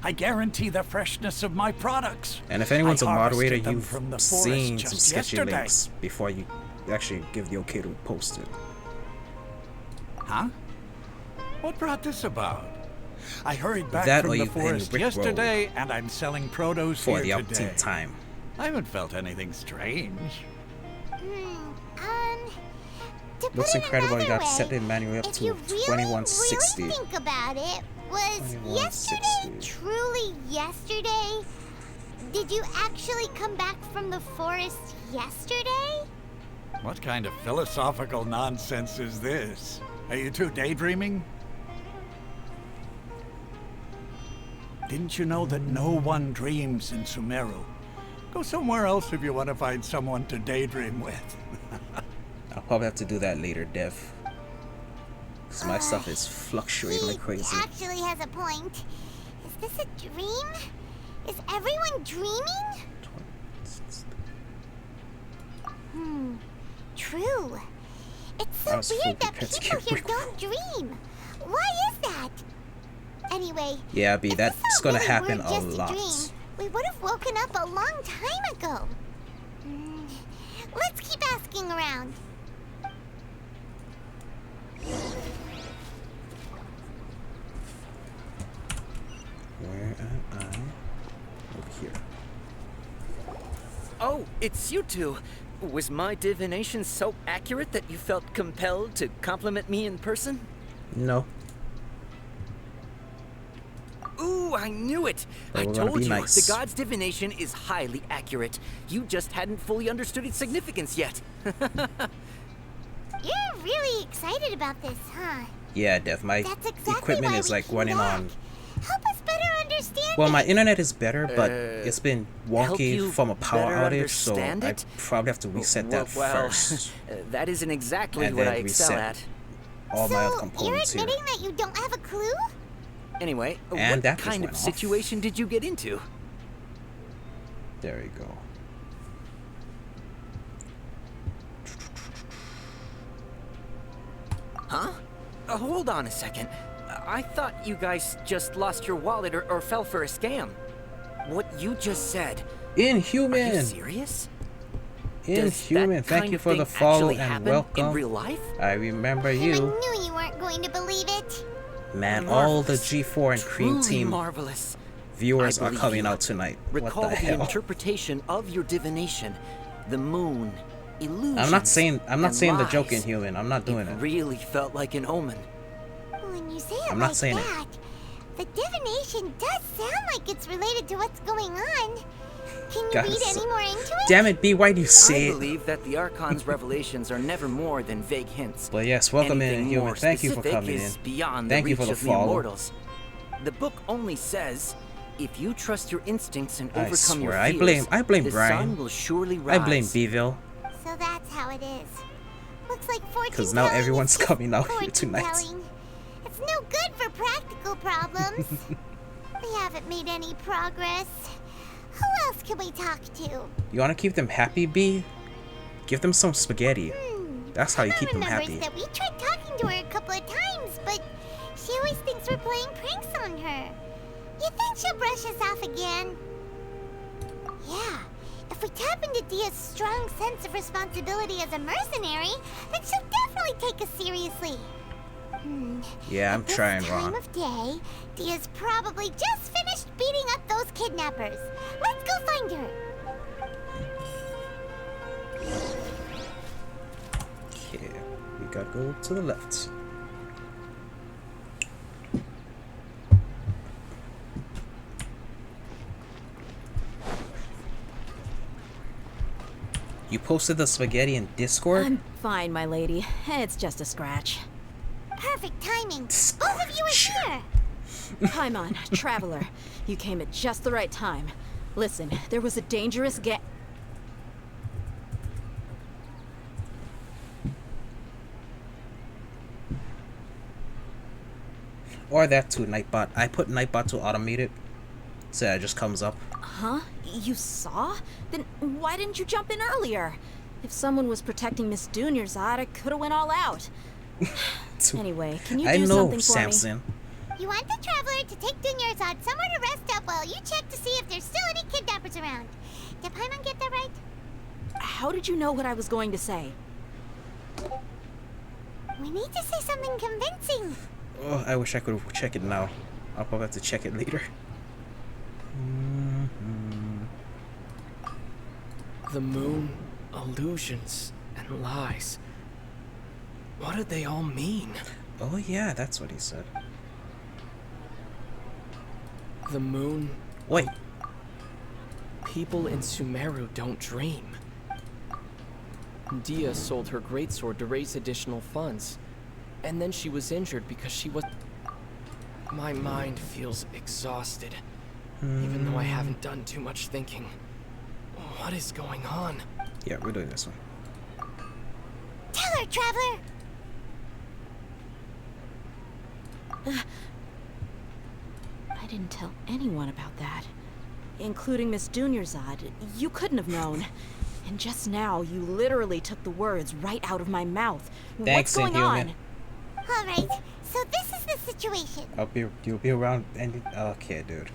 I guarantee the freshness of my products.
And if anyone's a moderator,
harvested them
you've
from the
seen
forest
some
just
sketchy
yesterday.
links before you actually give the okay to post it.
Huh? What brought this about? I hurried back
That
from
or
the
you've been
forest
Rickrolled
yesterday, and I'm selling produce
for
here
the
today.
upteenth time.
I haven't felt anything strange.
To
Looks
put it
incredible. You
another
got set
way,
the manual up
if
to
you really
2160.
think about it, was
2160.
yesterday truly yesterday? Did you actually come back from the forest yesterday?
What kind of philosophical nonsense is this? Are you two daydreaming? Didn't you know that no one dreams in Sumeru? Go somewhere else if you want to find someone to daydream with.
I'll probably have to do that later, Dev. Because my stuff is fluctuating like crazy.
He actually has a point. Is this a dream? Is everyone dreaming? True. It's so weird that people here don't dream. Why is that? Anyway,
Yeah, B, that's gonna
really
happen
were
a
just
lot.
dream, we would have woken up a long time ago. Let's keep asking around.
Where am I? Over here.
Oh, it's you two. Was my divination so accurate that you felt compelled to compliment me in person?
No.
Ooh, I knew it!
But
I
we're gonna
told
be
you,
nice.
the god's divination is highly accurate. You just hadn't fully understood its significance yet.
You're really excited about this, huh?
Yeah, Dev, my
That's exactly
equipment
why
is
we
like
came
running
back.
on.
Help us better understand
Well, my
it.
internet is better, but it's been
help
wonky
you
from a power
better
outage, so
understand
I
it?
probably have to reset that
well,
first.
that isn't exactly
And
what
then
I excel
reset
at.
all my other
You're
components here.
admitting that you don't have a clue?
Anyway,
And
what
that just
kind
went
of
off.
situation did you get into?
There we go.
Huh? Hold on a second. I thought you guys just lost your wallet or fell for a scam. What you just said.
Inhuman!
Are you serious?
Inhuman,
that
thank
kind
you
of
for the
thing
follow
actually
and
happen
welcome.
in real life?
I remember
I
you.
knew you weren't going to believe it.
Man, all the
Marvelous.
G4 and Cream
Truly
Team
marvelous.
viewers
I
are
believe
coming
you.
out tonight.
Recall
What the hell?
interpretation of your divination. The moon, illusions.
I'm not saying
and
the joke
lies.
Inhuman. I'm not doing it.
Really felt like an omen.
When you say it
I'm not
like
saying it.
that, the divination does sound like it's related to what's going on. Can you
Guys,
read any more into it?
Damn it, B, why do you
I
say it?
believe that the Archon's revelations are never more than vague hints.
But yes, welcome in,
Anything
Inhuman.
more
Thank you for
specific
coming
is
in.
Beyond
Thank
the
you
reach
for the
of the
follow.
immortals. The book only says, if you trust your instincts and
I
overcome your
swear, I
fears,
blame
the
Brian.
sun will surely rise.
I blame Beeville.
So that's how it is. Looks like fortune
Because now
telling
everyone's
is just
coming out here
fortune
tonight.
telling. It's no good for practical problems. We haven't made any progress. Who else can we talk to?
You want to keep them happy, B? Give them some spaghetti. That's how you keep them
Remembers
happy.
that we tried talking to her a couple of times, but she always thinks we're playing pranks on her. You think she'll brush us off again? Yeah. If we tap into Dia's strong sense of responsibility as a mercenary, then she'll definitely take us seriously.
Yeah, I'm
At this
trying,
time
Ron.
of day, Dia's probably just finished beating up those kidnappers. Let's go find her.
Okay, we gotta go to the left. You posted the spaghetti in Discord?
I'm fine, my lady. It's just a scratch.
Perfect timing. Both of you are here.
Paimon, traveler. You came at just the right time. Listen, there was a dangerous
Or that too, Nightbot. I put Nightbot to automate it. So that just comes up.
Huh? You saw? Then why didn't you jump in earlier? If someone was protecting Miss Dunyarzad, I could have went all out. Anyway, can you do something for
Samson.
You want the traveler to take Dunyarzad somewhere to rest up while you check to see if there's still any kidnappers around. Did Paimon get that right?
How did you know what I was going to say?
We need to say something convincing.
Oh, I wish I could check it now. I'll probably have to check it later.
The moon, illusions, and lies. What do they all mean?
Oh yeah, that's what he said.
The moon...
Wait.
People in Sumeru don't dream. Dia sold her greatsword to raise additional funds. And then she was injured because she was... My mind feels exhausted. Even though I haven't done too much thinking. What is going on?
Yeah, we're doing this one.
Tell her, traveler!
I didn't tell anyone about that. Including Miss Dunyarzad. You couldn't have known. And just now, you literally took the words right out of my mouth.
Thanks,
What's going on?
Alright, so this is the situation.
You'll be around any... Okay, dude.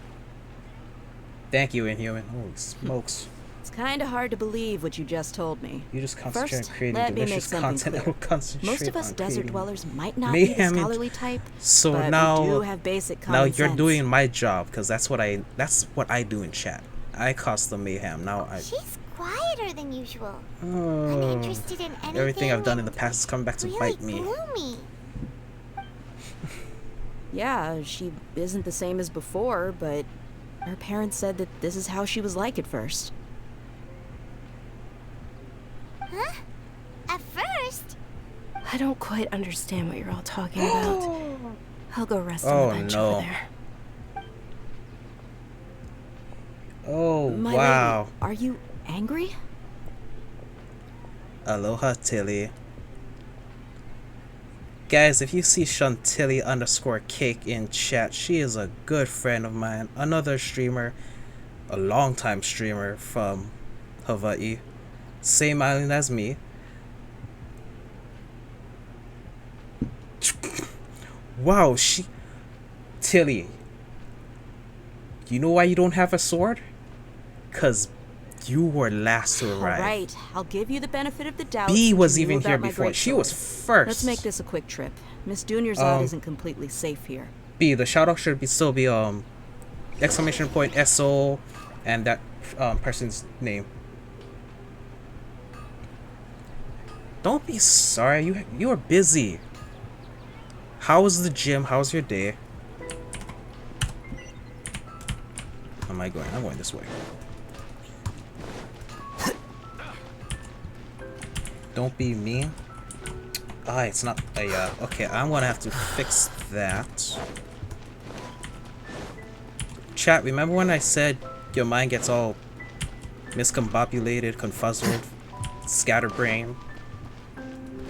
Thank you, Inhuman. Holy smokes.
It's kind of hard to believe what you just told me.
You just concentrate on
First,
creating
let me make
delicious
something
content.
clear.
I will concentrate
Most of us
on
desert
creating
dwellers might not be the
mayhem.
scholarly type,
So
but
now,
we do have basic common
now you're
sense.
doing my job, because that's what I do in chat. I cause the mayhem. Now I...
She's quieter than usual.
Oh,
Uninterested in anything.
everything I've done in the past is coming back to
really
bite me.
gloomy.
Yeah, she isn't the same as before, but her parents said that this is how she was like at first.
Huh? At first?
I don't quite understand what you're all talking about. I'll go rest on
Oh,
the bench
no.
over there.
Oh,
My
wow.
lady, are you angry?
Aloha, Tilly. Guys, if you see Chantilly_cake in chat, she is a good friend of mine. Another streamer, a longtime streamer from Hawaii. Same island as me. Wow, Tilly. You know why you don't have a sword? 'Cause you were last to arrive.
Alright, I'll give you the benefit of the doubt.
B
since
was
you
even
knew
here
about my
before.
great
She
sword.
was first.
Let's make this a quick trip. Miss Dunyarzad isn't completely safe here.
B, the shoutout should still be exclamation point SO and that person's name. Don't be sorry. You are busy. How was the gym? How was your day? Am I going? I'm going this way. Don't be mean. Ah, it's not. Okay, I'm gonna have to fix that. Chat, remember when I said your mind gets all miscombobulated, confuzzled, scatterbrained?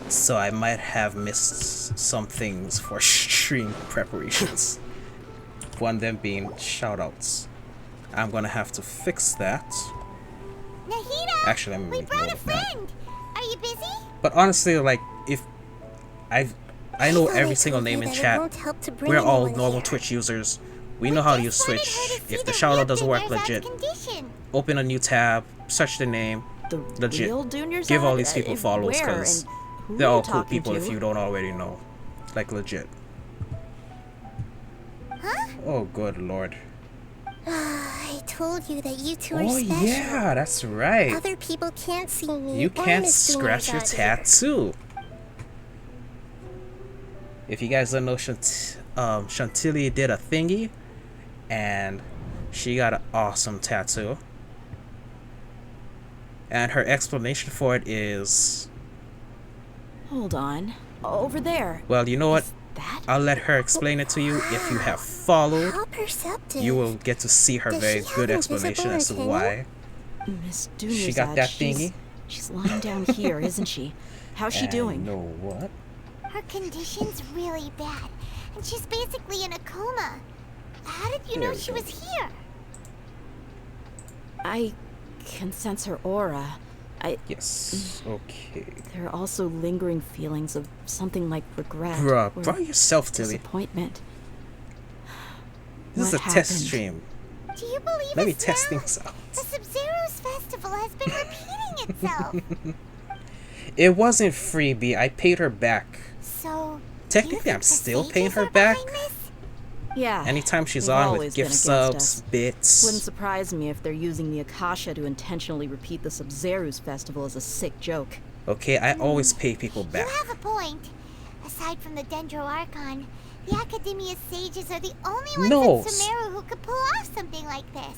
So I might have missed some things for stream preparations. One of them being shoutouts. I'm gonna have to fix that.
Nahida!
Actually, let me
We
make
brought
note
a
of that.
friend! Are you busy?
But honestly, like, if I know every single name in chat. We're all normal Twitch users. We know how to use Twitch. If the shoutout doesn't work, legit. Open a new tab, search the name, legit.
Real Dunyarzad?
Give all these people follows,
Where
because
and who
they're
are you
all cool
talking
people if
to?
you don't already know. Like, legit.
Huh?
Oh, good lord.
I told you that you two are
Oh,
special.
yeah, that's right.
Other people can't see me.
You
or
can't
Miss
scratch your
Dunyarzad either.
tattoo. If you guys don't know, Chantilly did a thingy, and she got an awesome tattoo. And her explanation for it is...
Hold on. Over there.
Well, you know what? I'll let her explain it to you. If you have followed,
How perceptive.
you will get to see her
Does
very
she have
good
invisible
explanation as to
antennae?
why
Miss Dunyarzad,
she got that thingy.
She's lying down here, isn't she? How's she
And
doing?
You know what?
Her condition's really bad, and she's basically in a coma. How did you know she was here?
I can sense her aura.
Yes. Okay.
There are also lingering feelings of something like regret.
Bruh, yourself, Tilly.
Disappointment.
This is a test stream.
Do you believe
Let me
us
test
now?
things out.
The Sub-Zero's festival has been repeating itself.
It wasn't freebie. I paid her back.
So,
technically, I'm still paying her back.
Yeah.
Anytime she's
they've
on
always
with
been
gift
against
subs,
us.
bits.
Wouldn't surprise me if they're using the Akasha to intentionally repeat the Sub-Zero's festival as a sick joke.
Okay, I always pay people back.
You have a point. Aside from the Dendro Archon, the Academia sages are the only ones in Sumeru who could pull off something like this.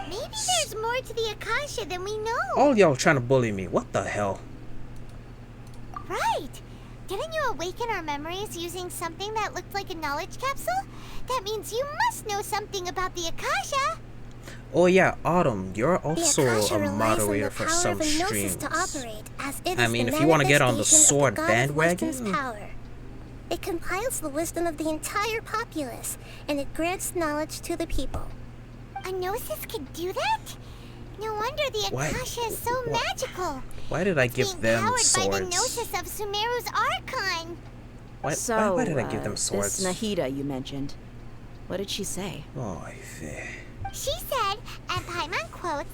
Maybe there's more to the Akasha than we know.
All y'all trying to bully me. What the hell?
Right. Didn't you awaken our memories using something that looked like a knowledge capsule? That means you must know something about the Akasha.
Oh yeah, Autumn, you're also
Akasha
a
relies on
moderator
the
for
power
some
of a gnosis
streams.
to operate, as it
I
is
mean,
the
if you want to get on the
manifestation
sword
of the God of
bandwagon,
wisdom's power. It compiles the wisdom of the entire populace, and it grants knowledge to the people. A gnosis can do that? No wonder the Akasha is so magical.
Why did I give them
Powered
swords?
by the gnosis of Sumeru's Archon.
Why did I give them swords?
This Nahida you mentioned. What did she say?
Oh,
She said, and Paimon quotes,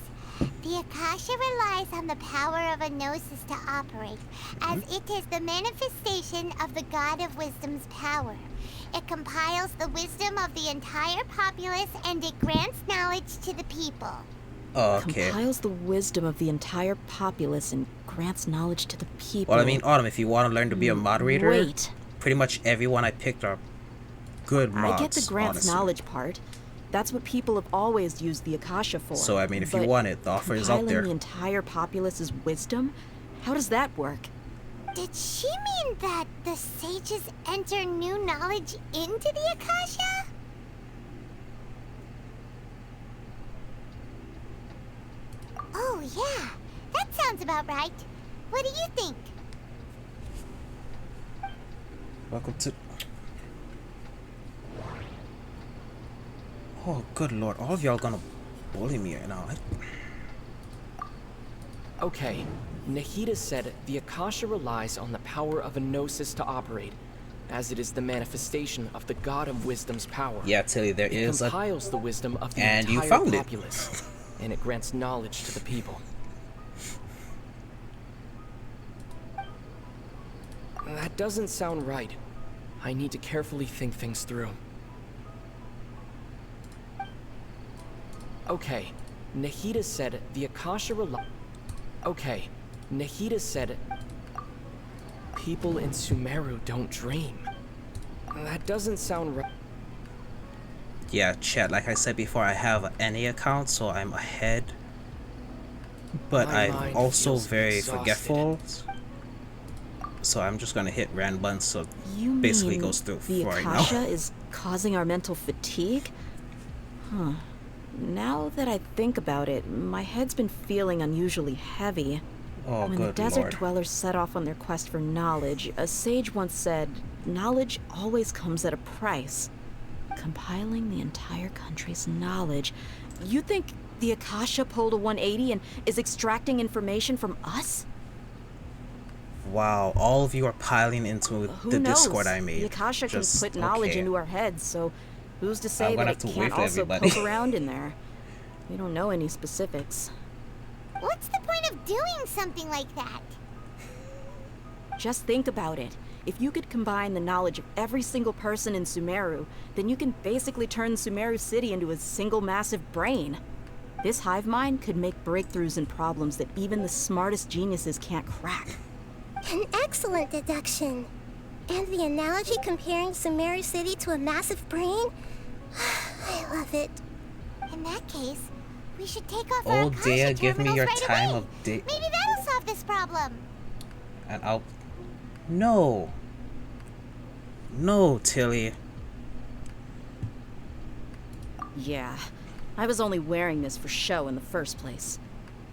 "The Akasha relies on the power of a gnosis to operate, as it is the manifestation of the God of Wisdom's power. It compiles the wisdom of the entire populace, and it grants knowledge to the people."
Oh, okay.
Compiles the wisdom of the entire populace and grants knowledge to the people.
Well, I mean, Autumn, if you want to learn to be a moderator,
Wait.
pretty much everyone I picked are good mods.
I get the grants
honestly.
knowledge part. That's what people have always used the Akasha for.
So, I mean, if you
But
want it, the offer is out there.
compiling the entire populace's wisdom? How does that work?
Did she mean that the sages enter new knowledge into the Akasha? Oh, yeah. That sounds about right. What do you think?
Welcome to... Oh, good lord. All of y'all gonna bully me right now.
Okay, Nahida said the Akasha relies on the power of a gnosis to operate, as it is the manifestation of the God of Wisdom's power.
Yeah, Tilly, there is a...
It compiles the wisdom of the
And you
entire
found it.
populace, and it grants knowledge to the people. That doesn't sound right. I need to carefully think things through. Okay, Nahida said the Akasha Okay, Nahida said people in Sumeru don't dream. That doesn't sound right.
Yeah, chat, like I said before, I have an NA account, so I'm ahead. But
My
I'm
mind
also
feels
very
exhausted.
forgetful. So I'm just gonna hit random buttons, so
You
basically
mean
goes through
the
for right now.
Akasha is causing our mental fatigue? Huh. Now that I think about it, my head's been feeling unusually heavy.
Oh,
When the
good
desert
lord.
dwellers set off on their quest for knowledge, a sage once said, "Knowledge always comes at a price." Compiling the entire country's knowledge. You think the Akasha pulled a 180 and is extracting information from us?
Wow, all of you are piling into
Who
the
knows?
Discord I made.
The Akasha
Just-
can put knowledge
okay.
into our heads, so who's to say
gonna
that
have
it
to wait
can't
for
also
everybody.
poke around in there? We don't know any specifics.
What's the point of doing something like that?
Just think about it. If you could combine the knowledge of every single person in Sumeru, then you can basically turn Sumeru City into a single massive brain. This hive mind could make breakthroughs in problems that even the smartest geniuses can't crack.
An excellent deduction. And the analogy comparing Sumeru City to a massive brain? I love it. In that case, we should take off our
Oh
Akasha
dear, give me
terminals
your
right
time
away.
of day.
Maybe that'll solve this problem.
And I'll... No. No, Tilly.
Yeah, I was only wearing this for show in the first place.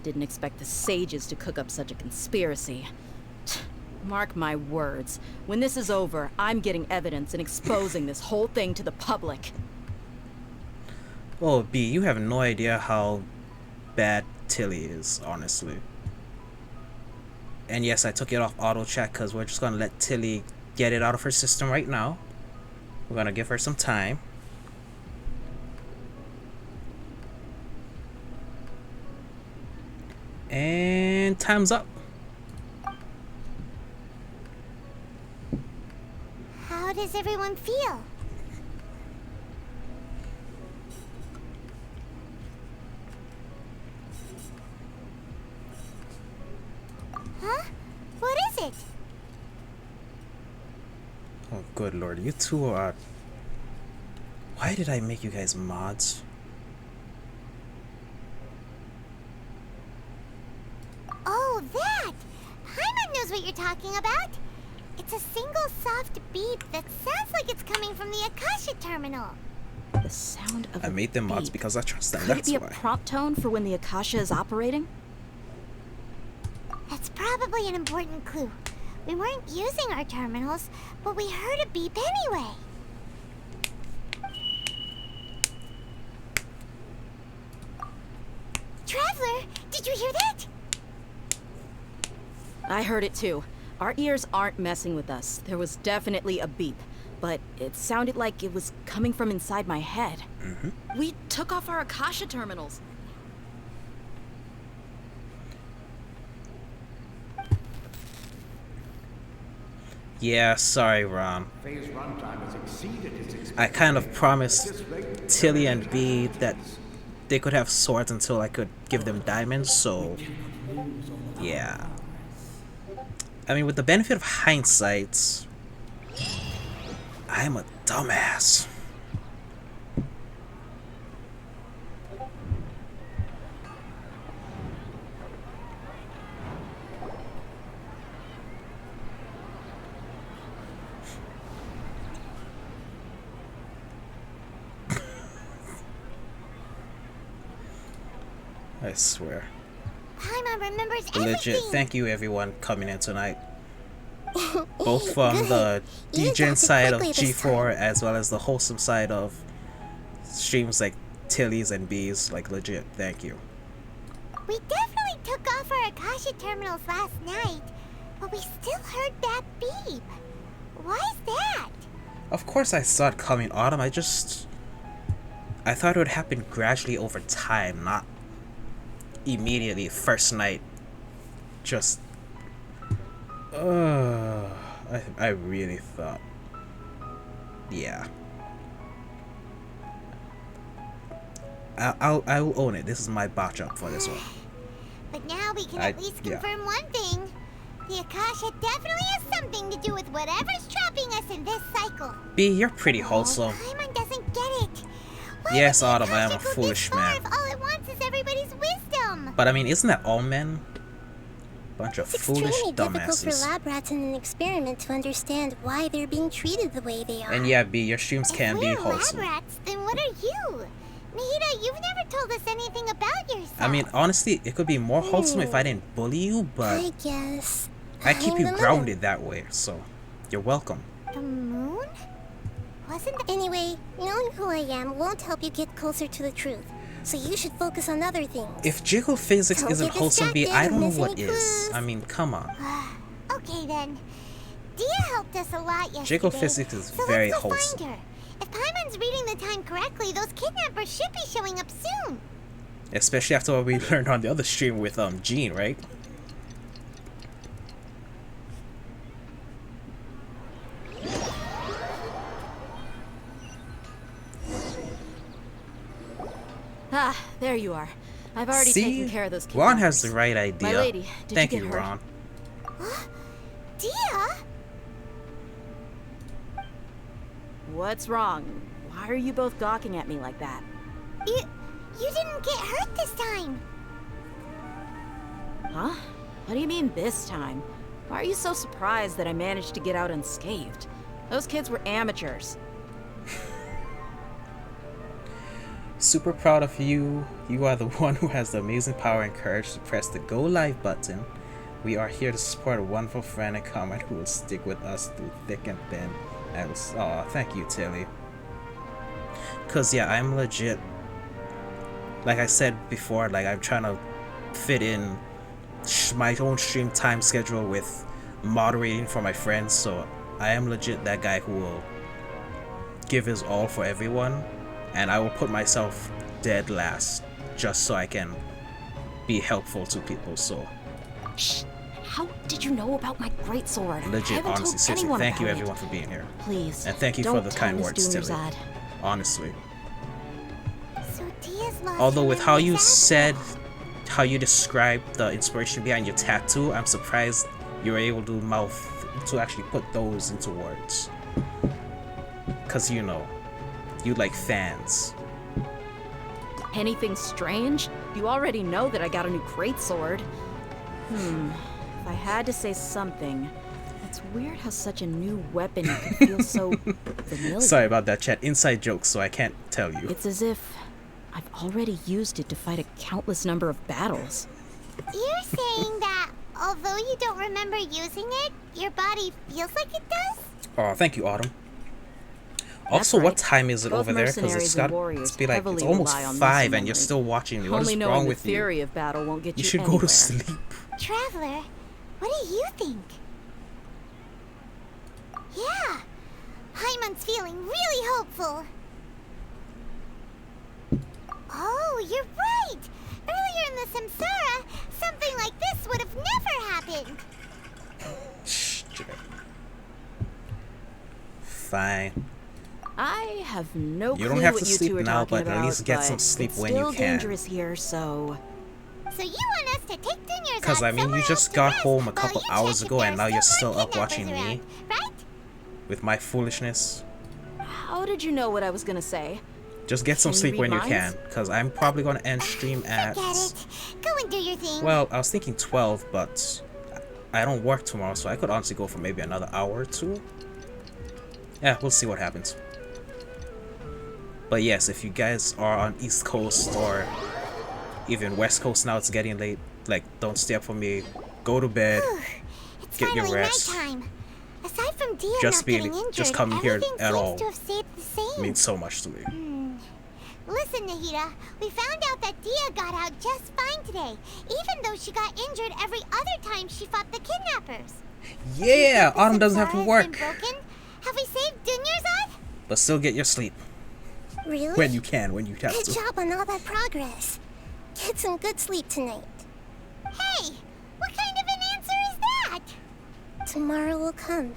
Didn't expect the sages to cook up such a conspiracy. Mark my words, when this is over, I'm getting evidence and exposing this whole thing to the public.
Oh, B, you have no idea how bad Tilly is, honestly. And yes, I took it off auto check because we're just gonna let Tilly get it out of her system right now. We're gonna give her some time. And time's up.
How does everyone feel? Huh? What is it?
Oh, good lord, you two are... Why did I make you guys mods?
Oh, that! Paimon knows what you're talking about. It's a single soft beep that sounds like it's coming from the Akasha terminal.
The sound of
I made them mods because I trust them,
Could it
that's
be a
why.
prompt tone for when the Akasha is operating?
That's probably an important clue. We weren't using our terminals, but we heard a beep anyway. Traveler, did you hear that?
I heard it too. Our ears aren't messing with us. There was definitely a beep, but it sounded like it was coming from inside my head. We took off our Akasha terminals.
Yeah, sorry, Ron. I kind of promised Tilly and B that they could have swords until I could give them diamonds, so... Yeah. I mean, with the benefit of hindsight, I'm a dumbass. I swear.
Paimon remembers
Legit,
everything.
thank you everyone coming in tonight. Both from
Good.
the
You
degen
adapted
side of
quickly this
G4 as well as the wholesome side of streams like Tilly's and B's. Like legit, thank you.
We definitely took off our Akasha terminals last night, but we still heard that beep. Why is that?
Of course I saw it coming, Autumn. I thought it would happen gradually over time, not immediately first night. Just I really thought, yeah. I'll own it. This is my botch up for this one.
But now we can at least confirm one thing. The Akasha definitely has something to do with whatever's trapping us in this cycle.
B, you're pretty wholesome.
Paimon doesn't get it.
Yes, Autumn, I am a foolish man.
All it wants is everybody's wisdom.
But I mean, isn't that all men? Bunch of foolish
Extremely difficult for
dumbasses.
lab rats in an experiment to understand why they're being treated the way they are.
And yeah, B, your streams can be
If we're
wholesome.
lab rats, then what are you? Nahida, you've never told us anything about yourself.
I mean, honestly, it could be more wholesome if I didn't bully you, but
I guess.
I keep
I'm
you
the moon.
grounded that way, so you're welcome.
The moon? Wasn't anyway, knowing who I am won't help you get closer to the truth. So you should focus on other things.
If jiggle physics
Don't
isn't
get
wholesome, B,
distracted
I don't
and
know
miss
what
any
is.
clues.
I mean, come on.
Okay then. Dia helped us a lot yesterday.
Jiggle physics is
so
very
let's go
wholesome.
find her. If Paimon's reading the time correctly, those kidnappers should be showing up soon.
Especially after what we learned on the other stream with Jean, right?
Ah, there you are. I've already
See?
taken care of those
Ron
kidnappers.
has the right idea.
My lady, did
Thank
you
you,
get hurt?
Ron.
Dia?
What's wrong? Why are you both gawking at me like that?
You didn't get hurt this time.
Huh? What do you mean this time? Why are you so surprised that I managed to get out unscathed? Those kids were amateurs.
Super proud of you. You are the one who has the amazing power and courage to press the go live button. We are here to support a wonderful friend and comrade who will stick with us through thick and thin. And thank you, Tilly. Cause yeah, I'm legit like I said before, like I'm trying to fit in my own stream time schedule with moderating for my friends, so I am legit that guy who will give his all for everyone, and I will put myself dead last just so I can be helpful to people. So
Shh. How did you know about my greatsword?
legit, honestly, seriously, thank you everyone for being here.
Please.
And thank you for the kind words, Tilly.
Zad.
Honestly.
So Dia's lost
Although
her
with how
memories
you
after
said, how you described the inspiration behind your tattoo, I'm surprised you were able to actually put those into words. Cause you know, you like fans.
Anything strange? You already know that I got a new greatsword. If I had to say something, it's weird how such a new weapon can feel so familiar.
Sorry about that, chat. Inside jokes, so I can't tell you.
It's as if I've already used it to fight a countless number of battles.
You're saying that although you don't remember using it, your body feels like it does?
Oh, thank you, Autumn. Also, what time is it
Both
over there? Because
mercenaries
it's
and
got
warriors
to be like, it's
heavily
almost
rely on
5
muscle
and you're
memory.
still watching me. What
Only
is
knowing
wrong
the
with you?
theory of battle won't get
You
you
should
anywhere.
go to sleep.
Traveler, what do you think? Yeah, Hyman's feeling really hopeful. Oh, you're right! Earlier in the Samsara, something like this would have never happened.
Fine.
I have no
You
clue
don't have
what
to
you
sleep
two are
now,
talking
but
about,
at least get some
but
sleep
it's
when you
still
can.
dangerous here, so...
So you want us to take Dunya's
Because, I mean, you just got home a couple hours ago and now you're still up watching me.
Right?
With my foolishness.
How did you know what I was gonna say?
Just get some
Can you
sleep
read
when you
minds?
can. Because I'm probably going to end stream at...
Forget it. Go and do your thing.
Well, I was thinking 12, but I don't work tomorrow, so I could honestly go for maybe another hour or two. Yeah, we'll see what happens. But yes, if you guys are on East Coast or even West Coast now, it's getting late. Like, don't stay up for me. Go to bed.
It's
Get your
finally
rest.
nighttime. Aside from Dia
Just
not
being,
getting injured,
just coming here
everything
at
seems
all
to have stayed the same.
means so much to me.
Listen, Nahida, we found out that Dia got out just fine today, even though she got injured every other time she fought the kidnappers.
Yeah, Autumn doesn't have to
Samsara has
work.
been broken? Have we saved Dunyarzad?
But still get your sleep.
Really?
When you can, when you have
Good
to.
job on all that progress. Get some good sleep tonight. Hey, what kind of an answer is that? Tomorrow will come.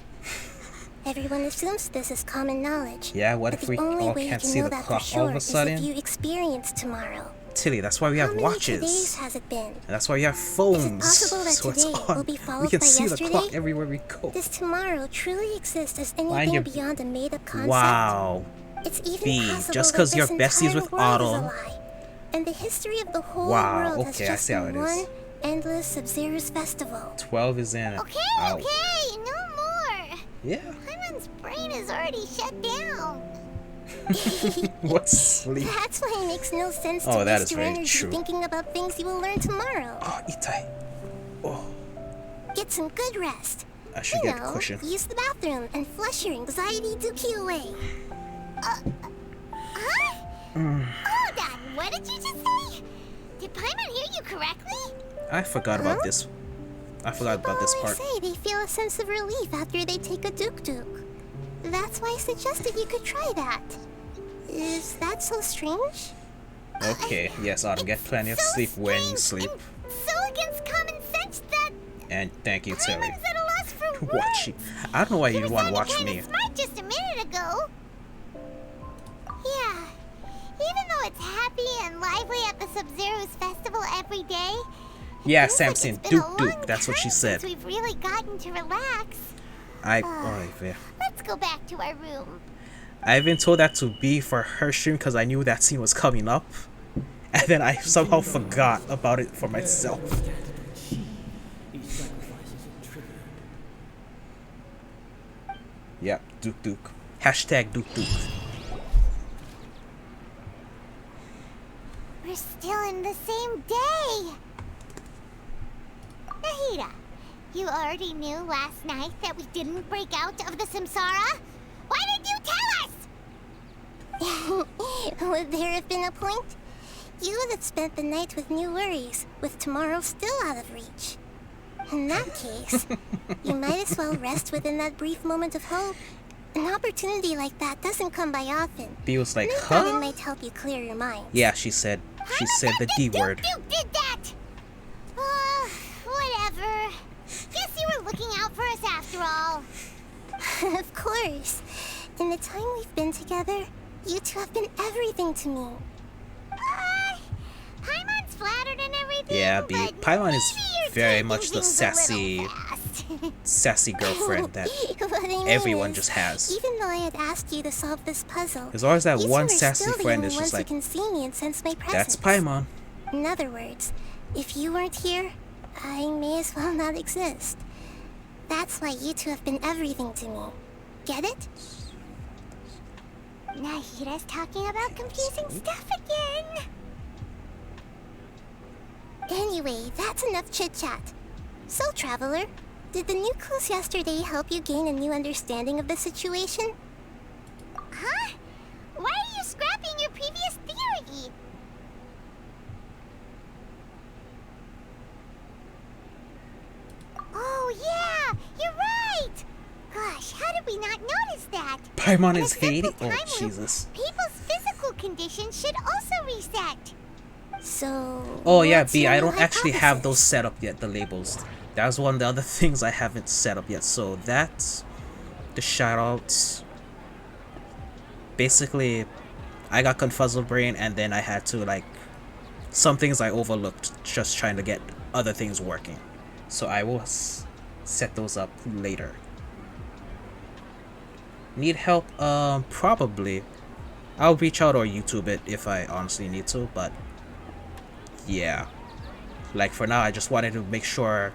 Everyone assumes this is common knowledge.
Yeah, what
but
if we
the only
all
way
can't
you can
see
know
the
that
clock
for
all
sure
of a sudden?
is if you experience tomorrow.
Tilly, that's why we have
How many
watches.
days has it been?
And that's why we have phones.
Possible that
So it's
today
on.
will be
We
followed
can
by
see the
yesterday?
clock everywhere we go.
Does tomorrow truly exist as
Mind
anything
your-
beyond a made-up concept?
Wow.
It's even
B,
possible
just
that
because you're
this
besties
entire
with
world is a
Autumn.
lie, and the history of the whole
Wow,
world
okay,
has
I
just
see how
been
it is.
one endless Sub-Zero's festival.
12 is in.
Okay,
Out.
okay, no more.
Yeah.
Hyman's brain is already shut down.
What's sleep?
That's why it makes no sense
Oh,
to
that
waste
is
your
very
energy
true.
thinking about things you will learn tomorrow.
Oh, Itai. Oh,
Get some good rest.
I should
You
get a
know,
cushion.
use the bathroom and flush your anxiety dookie away. Huh? Hold on, what did you just say? Did Paimon hear you correctly?
I forgot about this. I forgot about this part.
People always say they feel a sense of relief after they take a duk-duk. That's why I suggested you could try that. Is that so strange?
Okay, yes, Autumn, get plenty of sleep when you sleep.
So against common sense that
And thank you, Tilly.
Paimon's at a loss for words.
Watching. I don't know why you want to watch
kinda
me.
smart just a minute ago. Yeah. Even though it's happy and lively at the Sub-Zero's festival every day,
Yeah,
feels like
Samson,
it's been a
Duke
long
Duke, that's what she
time
said.
since we've really gotten to relax. Let's go back to our room.
I even told that to B for her stream because I knew that scene was coming up. And then I somehow forgot about it for myself. Yep, Duke Duke. Hashtag Duke Duke.
We're still in the same day. Nahida, you already knew last night that we didn't break out of the Samsara? Why did you tell us? Would there have been a point? you that spent the night with new worries, with tomorrow still out of reach. In that case, you might as well rest within that brief moment of hope. An opportunity like that doesn't come by often.
B was like,
Maybe
huh?
it might help you clear your mind.
Yeah, she said the D word.
You did that! Whatever. Guess you were looking out for us after all. Of course. In the time we've been together, you two have been everything to me. Paimon's flattered and everything.
Yeah, B. Paimon is very much the sassy girlfriend that everyone just has.
Even though I had asked you to solve this puzzle,
There's always that
you
one
two are
sassy
still the
friend
only
that's just
ones
like,
who can see me and sense my presence.
that's Paimon.
In other words, if you weren't here, I may as well not exist. That's why you two have been everything to me. Get it? Nahira's talking about confusing stuff again. Anyway, that's enough chit-chat. So, Traveler, did the new clues yesterday help you gain a new understanding of the situation? Huh? Why are you scrapping your previous theory? Oh, yeah! You're right! Gosh, how did we not notice that?
Paimon is hating. Oh, Jesus.
People's physical conditions should also reset. So...
Oh, yeah,
what's
B,
your
I
new
don't actually have
hypothesis?
those set up yet, the labels. That was one of the other things I haven't set up yet. So that's the shoutouts. Basically, I got Confuzzled Brain, and then I had to, like, some things I overlooked just trying to get other things working. So I will set those up later. Need help? Probably. I'll reach out or YouTube it if I honestly need to, but yeah. Like for now, I just wanted to make sure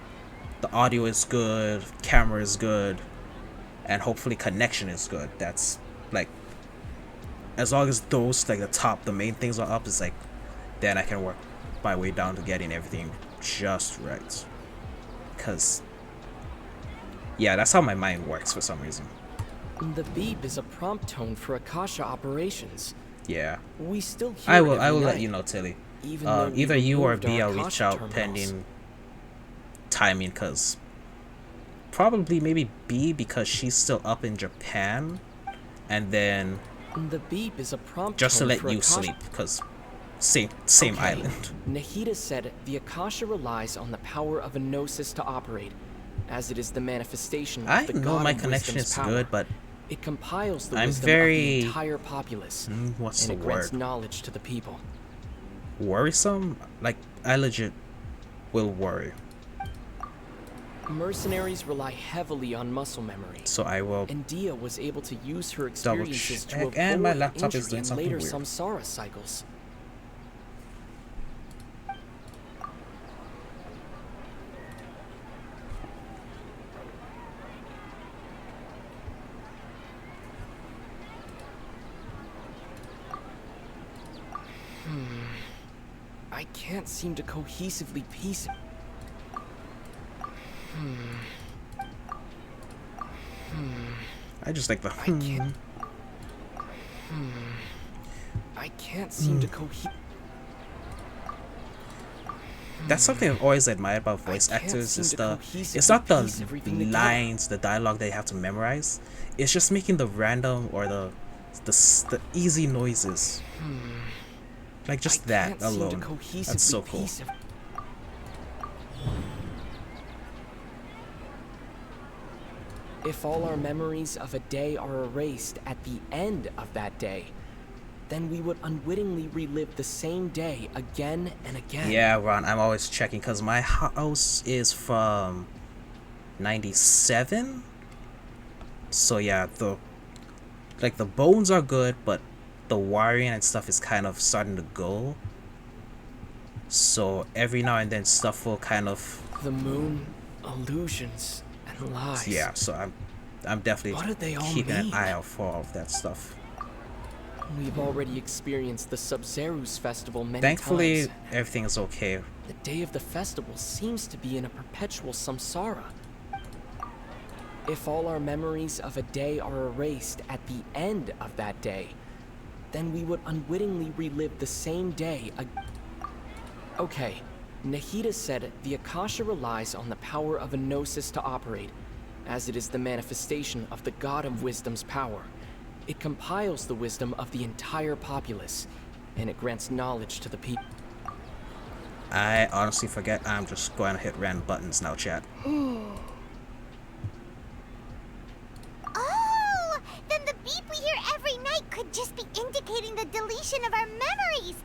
the audio is good, camera is good, and hopefully connection is good. That's like, as long as those, like the main things are up, it's like, then I can work my way down to getting everything just right. Cause yeah, that's how my mind works for some reason.
The beep is a prompt tone for Akasha operations.
Yeah.
We still hear
I
it
will
every
let
night,
you know, Tilly.
even though
Either
we've
you or
removed
B,
our
I'll reach
Akasha
out
terminals.
pending timing, cause probably maybe B because she's still up in Japan, and then
The beep is a prompt
just to
tone
let
for
you
Akasha.
sleep, cause same
Okay.
island.
Nahida said the Akasha relies on the power of a gnosis to operate, as it is the manifestation of
I
the
know
god
my
of
connection
wisdom's
is
power.
good, but
It compiles the
I'm
wisdom
very-
of the entire populace,
what's
and
the
it grants
word?
knowledge to the people.
Worrisome? Like I legit will worry.
Mercenaries rely heavily on muscle memory.
So I will
And Dia was able to use her
double
experiences to
check,
avoid
and my laptop is
injury
doing
in
something
later
weird.
samsara cycles. I can't seem to cohesively piece it.
I just like the
I can't seem to cohe.
That's something I've always admired about voice actors
seem
is
to
the
cohesively
it's not the
piece everything together.
lines, the dialogue they have to memorize. It's just making the random or the easy noises. Like just that
Can't seem to
alone. That's
cohesively
so cool.
piece ev- If all our memories of a day are erased at the end of that day, then we would unwittingly relive the same day again and again.
Yeah, Ron, I'm always checking because my house is from 97. So yeah, the bones are good, but the wiring and stuff is kind of starting to go. So every now and then stuff will kind of
The moon, illusions, and lies.
yeah. So I'm definitely
What do they all
keeping an
mean?
eye out for all of that stuff.
We've already experienced the Sub-Zerus festival many
Thankfully,
times.
everything is okay.
The day of the festival seems to be in a perpetual samsara. If all our memories of a day are erased at the end of that day, then we would unwittingly relive the same day Okay, Nahida said the Akasha relies on the power of a gnosis to operate, as it is the manifestation of the God of Wisdom's power. It compiles the wisdom of the entire populace, and it grants knowledge to the people.
I honestly forget. I'm just going to hit random buttons now, chat.
Oh, then the beep we hear every night could just be indicating the deletion of our memories.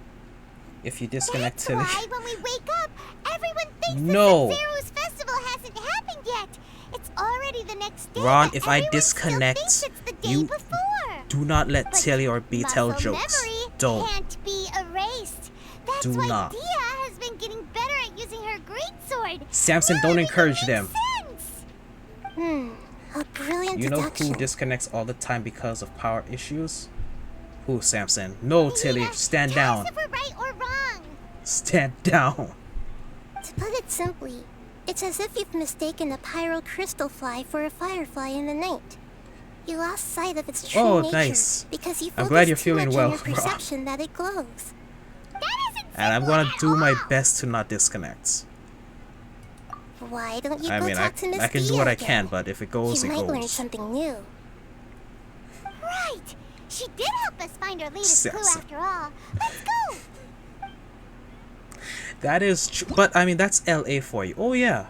If you disconnect
That's
Tilly.
why when we wake up, everyone thinks
No.
the Sub-Zero's festival hasn't happened yet. It's already the next day.
Ron,
but
if I
everyone
disconnect,
still thinks it's the day
you
before.
do not let
But
Tilly or B tell
muscle
jokes.
memory
Don't.
can't be erased. That's
Do
why
not.
Dia has been getting better at using her greatsword.
Samson, don't encourage them.
A brilliant
You know
deduction.
who disconnects all the time because of power issues? Who, Samson? No, Tilly, stand
Tell
down.
us if we're right or wrong.
Stand down.
To put it simply, it's as if you've mistaken a pyro crystal fly for a firefly in the night. You lost sight of its true nature
nice.
because you
I'm
focused
glad you're
too
feeling
much
well,
on your
Rob.
perception that it glows.
And I'm gonna do my best to not disconnect.
Why don't you
I
go
mean,
talk to Miss
I can do
Dia
what I
again?
can, but if it goes,
You
it
might learn
goes.
something new.
Right. She did help us find our latest clue
Samson.
after all. Let's go.
That is true, but I mean, that's LA for you. Oh, yeah.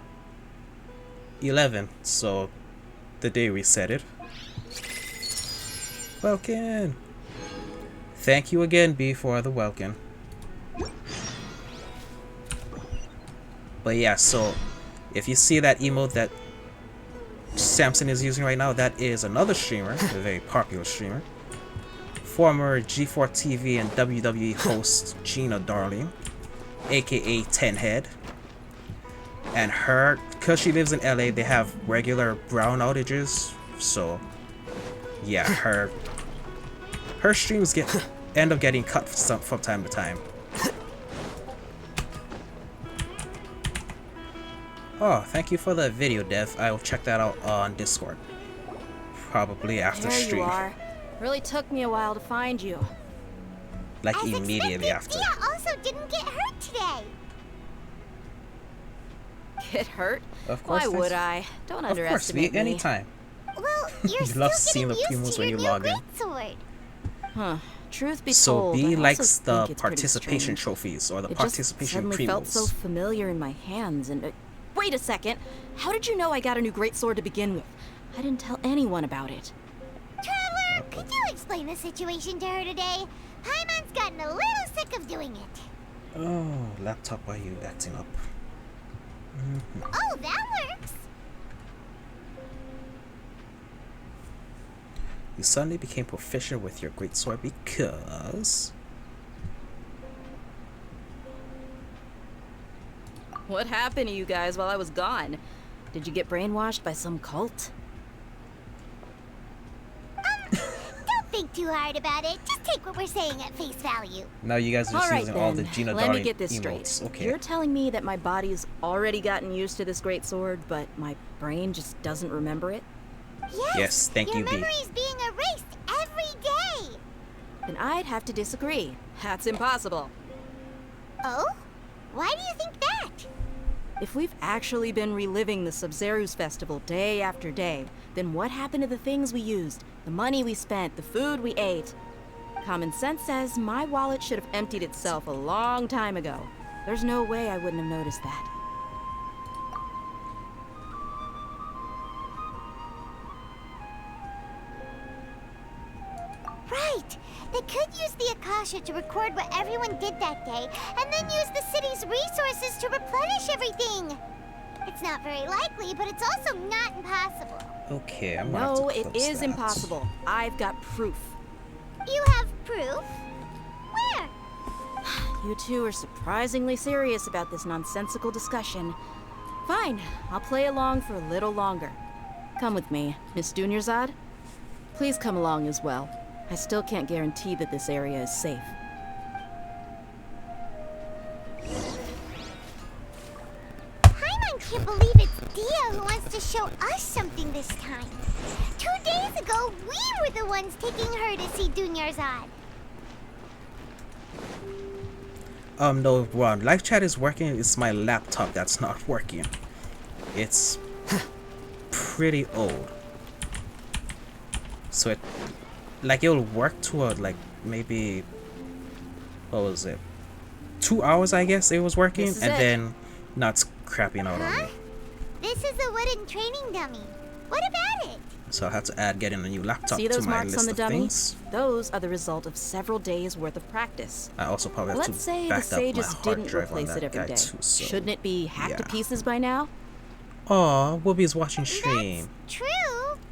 11, so the day we said it. Welkin. Thank you again, B, for the welkin. But yeah, so if you see that emote that Samson is using right now, that is another streamer, a very popular streamer. Former G4 TV and WWE host Gina Darling, aka Tenhead. And her, because she lives in LA, they have regular brown outages, so yeah, her streams end up getting cut from time to time. Oh, thank you for the video, Dev. I will check that out on Discord. Probably after
There
stream.
you are. Really took me a while to find you.
Like
As
immediately after.
expected, Dia also didn't get hurt today.
Get hurt?
Of course.
Why would I? Don't
Of course,
underestimate
be
me.
anytime.
Well, you're
You
still
love
getting
seeing the
used
promos
to
when
your
you
new
log in.
greatsword.
Huh. Truth be
So
told, I
B
also
likes
think
the
it's pretty
participation
strange.
trophies or the
It
participation
just suddenly felt so
primos.
familiar in my hands and wait a second. How did you know I got a new greatsword to begin with? I didn't tell anyone about it.
Traveler, could you explain the situation to her today? Paimon's gotten a little sick of doing it.
Oh, laptop, why are you acting up?
Oh, that works.
You suddenly became proficient with your greatsword because...
What happened to you guys while I was gone? Did you get brainwashed by some cult?
Don't think too hard about it. Just take what we're saying at face value.
Now you guys are just
All right,
using
then.
all the Gina
Let me
Darling
get this
emotes.
straight.
Okay.
You're telling me that my body's already gotten used to this great sword, but my brain just doesn't remember it?
Yes, thank
your
you, B.
memory's being erased every day.
Then I'd have to disagree. That's impossible.
Oh? Why do you think that?
If we've actually been reliving the Sub-Zero's festival day after day, then what happened to the things we used, the money we spent, the food we ate? Common sense says my wallet should have emptied itself a long time ago. There's no way I wouldn't have noticed that.
Right. They could use the Akasha to record what everyone did that day, and then use the city's resources to replenish everything. It's not very likely, but it's also not impossible.
Okay, I'm gonna have
No,
to
it
close
is
that.
impossible. I've got proof.
You have proof? Where?
You two are surprisingly serious about this nonsensical discussion. Fine, I'll play along for a little longer. Come with me, Miss Dunyarzad. Please come along as well. I still can't guarantee that this area is safe.
Paimon can't believe it's Dia who wants to show us something this time. 2 days ago, we were the ones taking her to see Dunyarzad.
No, Ron. Live chat is working. It's my laptop that's not working. It's pretty old. So it, like, it'll work to like maybe, what was it? 2 hours, I guess it was working, and then now it's crapping out on me.
This is a wooden training dummy. What about it?
So I had to add getting a new laptop
See
to
those
my
marks
list
on the
of
dummy?
things.
Those are the result of several days worth of practice.
I also probably have
Let's
to
say the
back up my
sages
hard
didn't
drive on
replace
that
it every
guy
day.
too. So
Shouldn't it be hacked to
yeah.
pieces by now?
Aw, Whoopi's watching stream.
True.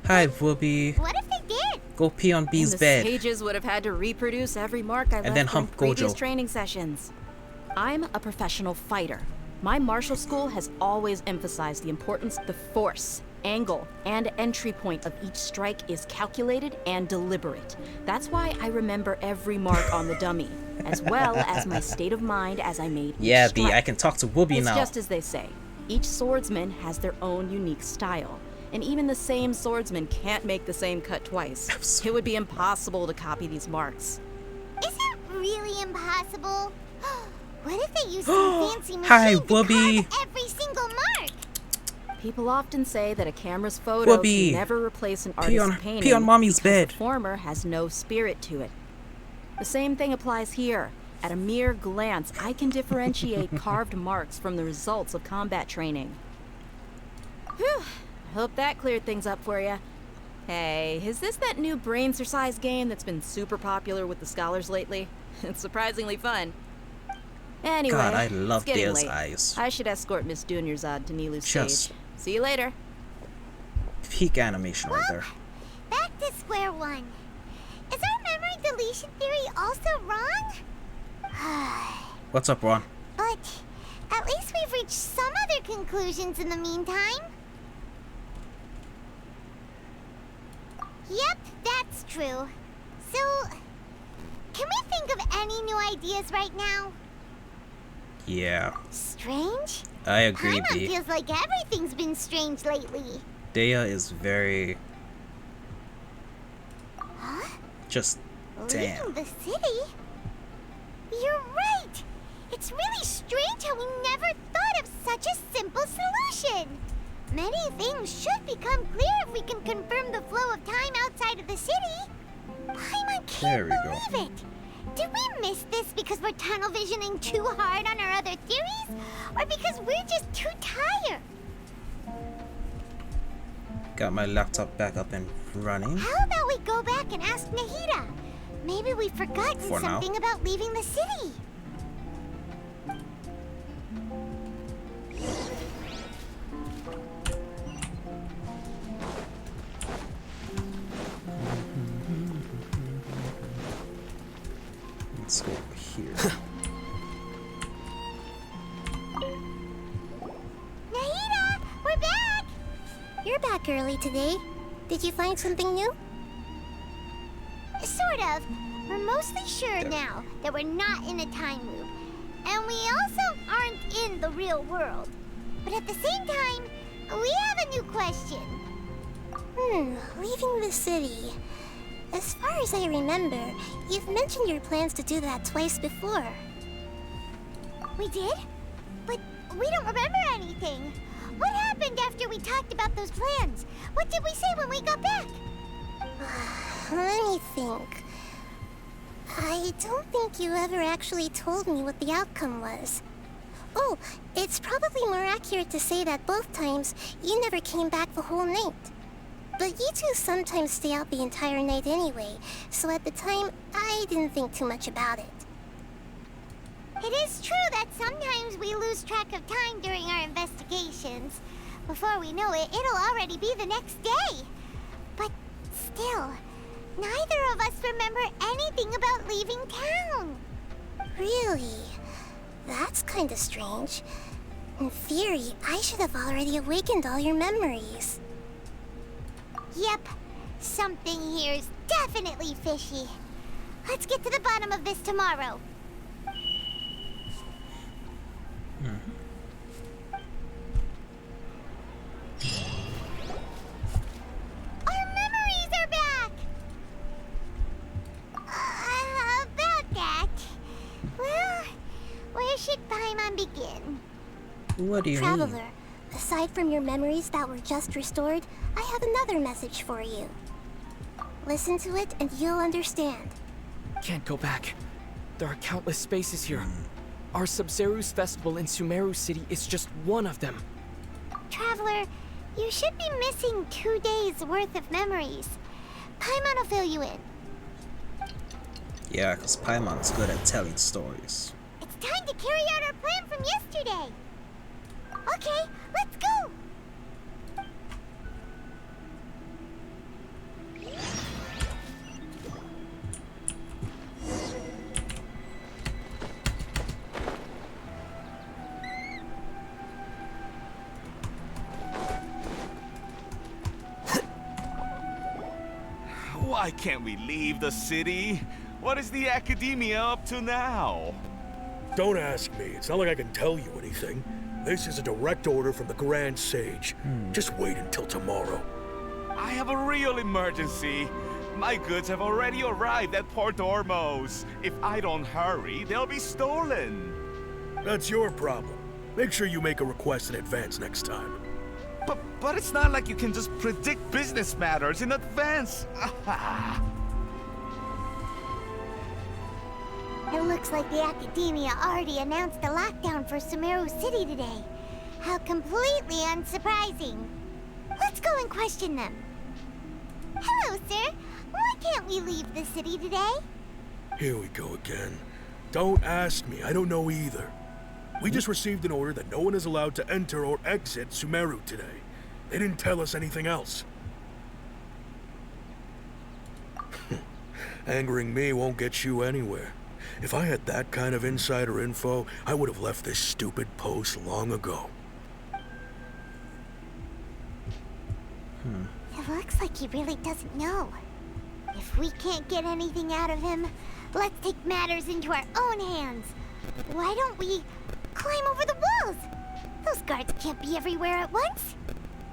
Hi, Whoopi.
What if they did?
Go pee on B's
And the
bed.
sages would have had to reproduce every mark I left
then
from
hump
previous
Gojo.
training sessions. I'm a professional fighter. My martial school has always emphasized the importance of the force, angle, and entry point of each strike is calculated and deliberate. That's why I remember every mark on the dummy, as well as my state of mind as I made
Yeah,
each
B,
strike.
I can talk to Whoopi
It's
now.
just as they say. Each swordsman has their own unique style, and even the same swordsman can't make the same cut twice. It would be impossible to copy these marks.
Is it really impossible? What if they use some fancy machine
Hi,
to
Whoopi.
carve every single mark?
People often say that a camera's photo
Whoopi.
can never replace an
Pee
artist's
on-
painting
pee on mommy's
because
bed.
the former has no spirit to it. The same thing applies here. At a mere glance, I can differentiate carved marks from the results of combat training. Whew. Hope that cleared things up for you. Hey, is this that new brain exercise game that's been super popular with the scholars lately? It's surprisingly fun. Anyway,
God, I love
it's getting
Dea's
late.
eyes.
I should escort Miss Dunyarzad to Nilu's
Just-
stage. See you later.
Peak animation right there.
Back to square one. Is our memory deletion theory also wrong?
What's up, Ron?
But at least we've reached some other conclusions in the meantime. Yep, that's true. So, can we think of any new ideas right now?
Yeah,
Strange?
I agree,
Paimon
B.
feels like everything's been strange lately.
Dea is very...
Huh?
just... damn.
Leaving the city? You're right! It's really strange how we never thought of such a simple solution! Many things should become clear if we can confirm the flow of time outside of the city. Paimon
There
can't
we go.
believe it! Did we miss this because we're tunnel visioning too hard on our other theories? Or because we're just too tired?
Got my laptop back up and running.
How about we go back and ask Nahida? Maybe we've forgotten
For now.
something about leaving the city.
Let's go here.
Nahida, we're back!
You're back early today. Did you find something new?
Sort of. We're mostly sure now that we're not in a time loop. And we also aren't in the real world. But at the same time, we have a new question.
Leaving the city. As far as I remember, you've mentioned your plans to do that twice before.
We did? But we don't remember anything. What happened after we talked about those plans? What did we say when we got back?
Let me think. I don't think you ever actually told me what the outcome was. Oh, it's probably more accurate to say that both times you never came back the whole night. But you two sometimes stay out the entire night anyway, so at the time, I didn't think too much about it.
It is true that sometimes we lose track of time during our investigations. Before we know it, it'll already be the next day. But still, neither of us remember anything about leaving town.
Really? That's kinda strange. In theory, I should have already awakened all your memories.
Yep, something here's definitely fishy. Let's get to the bottom of this tomorrow. Our memories are back! About that. Well, should Paimon begin?
What do you
Traveler,
mean?
aside from your memories that were just restored, I have another message for you. Listen to it and you'll understand.
Can't go back. There are countless spaces here. Our Sub-Zeru's festival in Sumeru City is just one of them.
Traveler, you should be missing 2 days worth of memories. Paimon will fill you in.
Yeah, because Paimon's good at telling stories.
It's time to carry out our plan from yesterday. Okay, let's go.
Why can't we leave the city? What is the academia up to now?
Don't ask me. It's not like I can tell you anything. This is a direct order from the Grand Sage. Just wait until tomorrow.
I have a real emergency. My goods have already arrived at Port Ormos. If I don't hurry, they'll be stolen.
That's your problem. Make sure you make a request in advance next time.
But it's not like you can just predict business matters in advance.
It looks like the Academia already announced a lockdown for Sumeru City today. How completely unsurprising. Let's go and question them. Hello, sir. Why can't we leave the city today?
Here we go again. Don't ask me. I don't know either. We just received an order that no one is allowed to enter or exit Sumeru today. They didn't tell us anything else. Angering me won't get you anywhere. If I had that kind of insider info, I would have left this stupid post long ago.
It looks like he really doesn't know. If we can't get anything out of him, let's take matters into our own hands. Why don't we climb over the walls? Those guards can't be everywhere at once.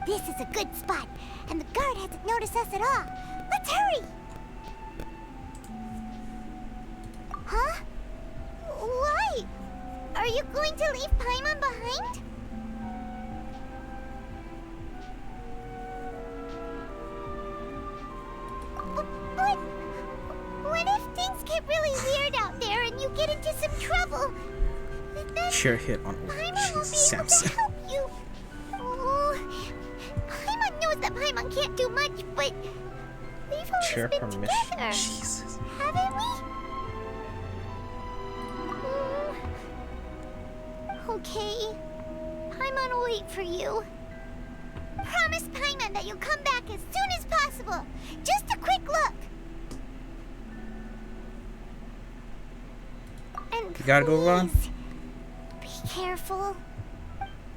This is a good spot, and the guard hasn't noticed us at all. Let's hurry! Huh? Why? Are you going to leave Paimon behind? But what if things get really weird out there and you get into some trouble? Then
Sure hit on
Paimon won't be able
Samson.
to help you. Oh, Paimon knows that Paimon can't do much, but we've always
Share
been
permission.
together,
Jesus.
haven't we? Okay. Paimon will wait for you. Promise Paimon that you'll come back as soon as possible. Just a quick look. And
You gotta go, Ron?
please, be careful.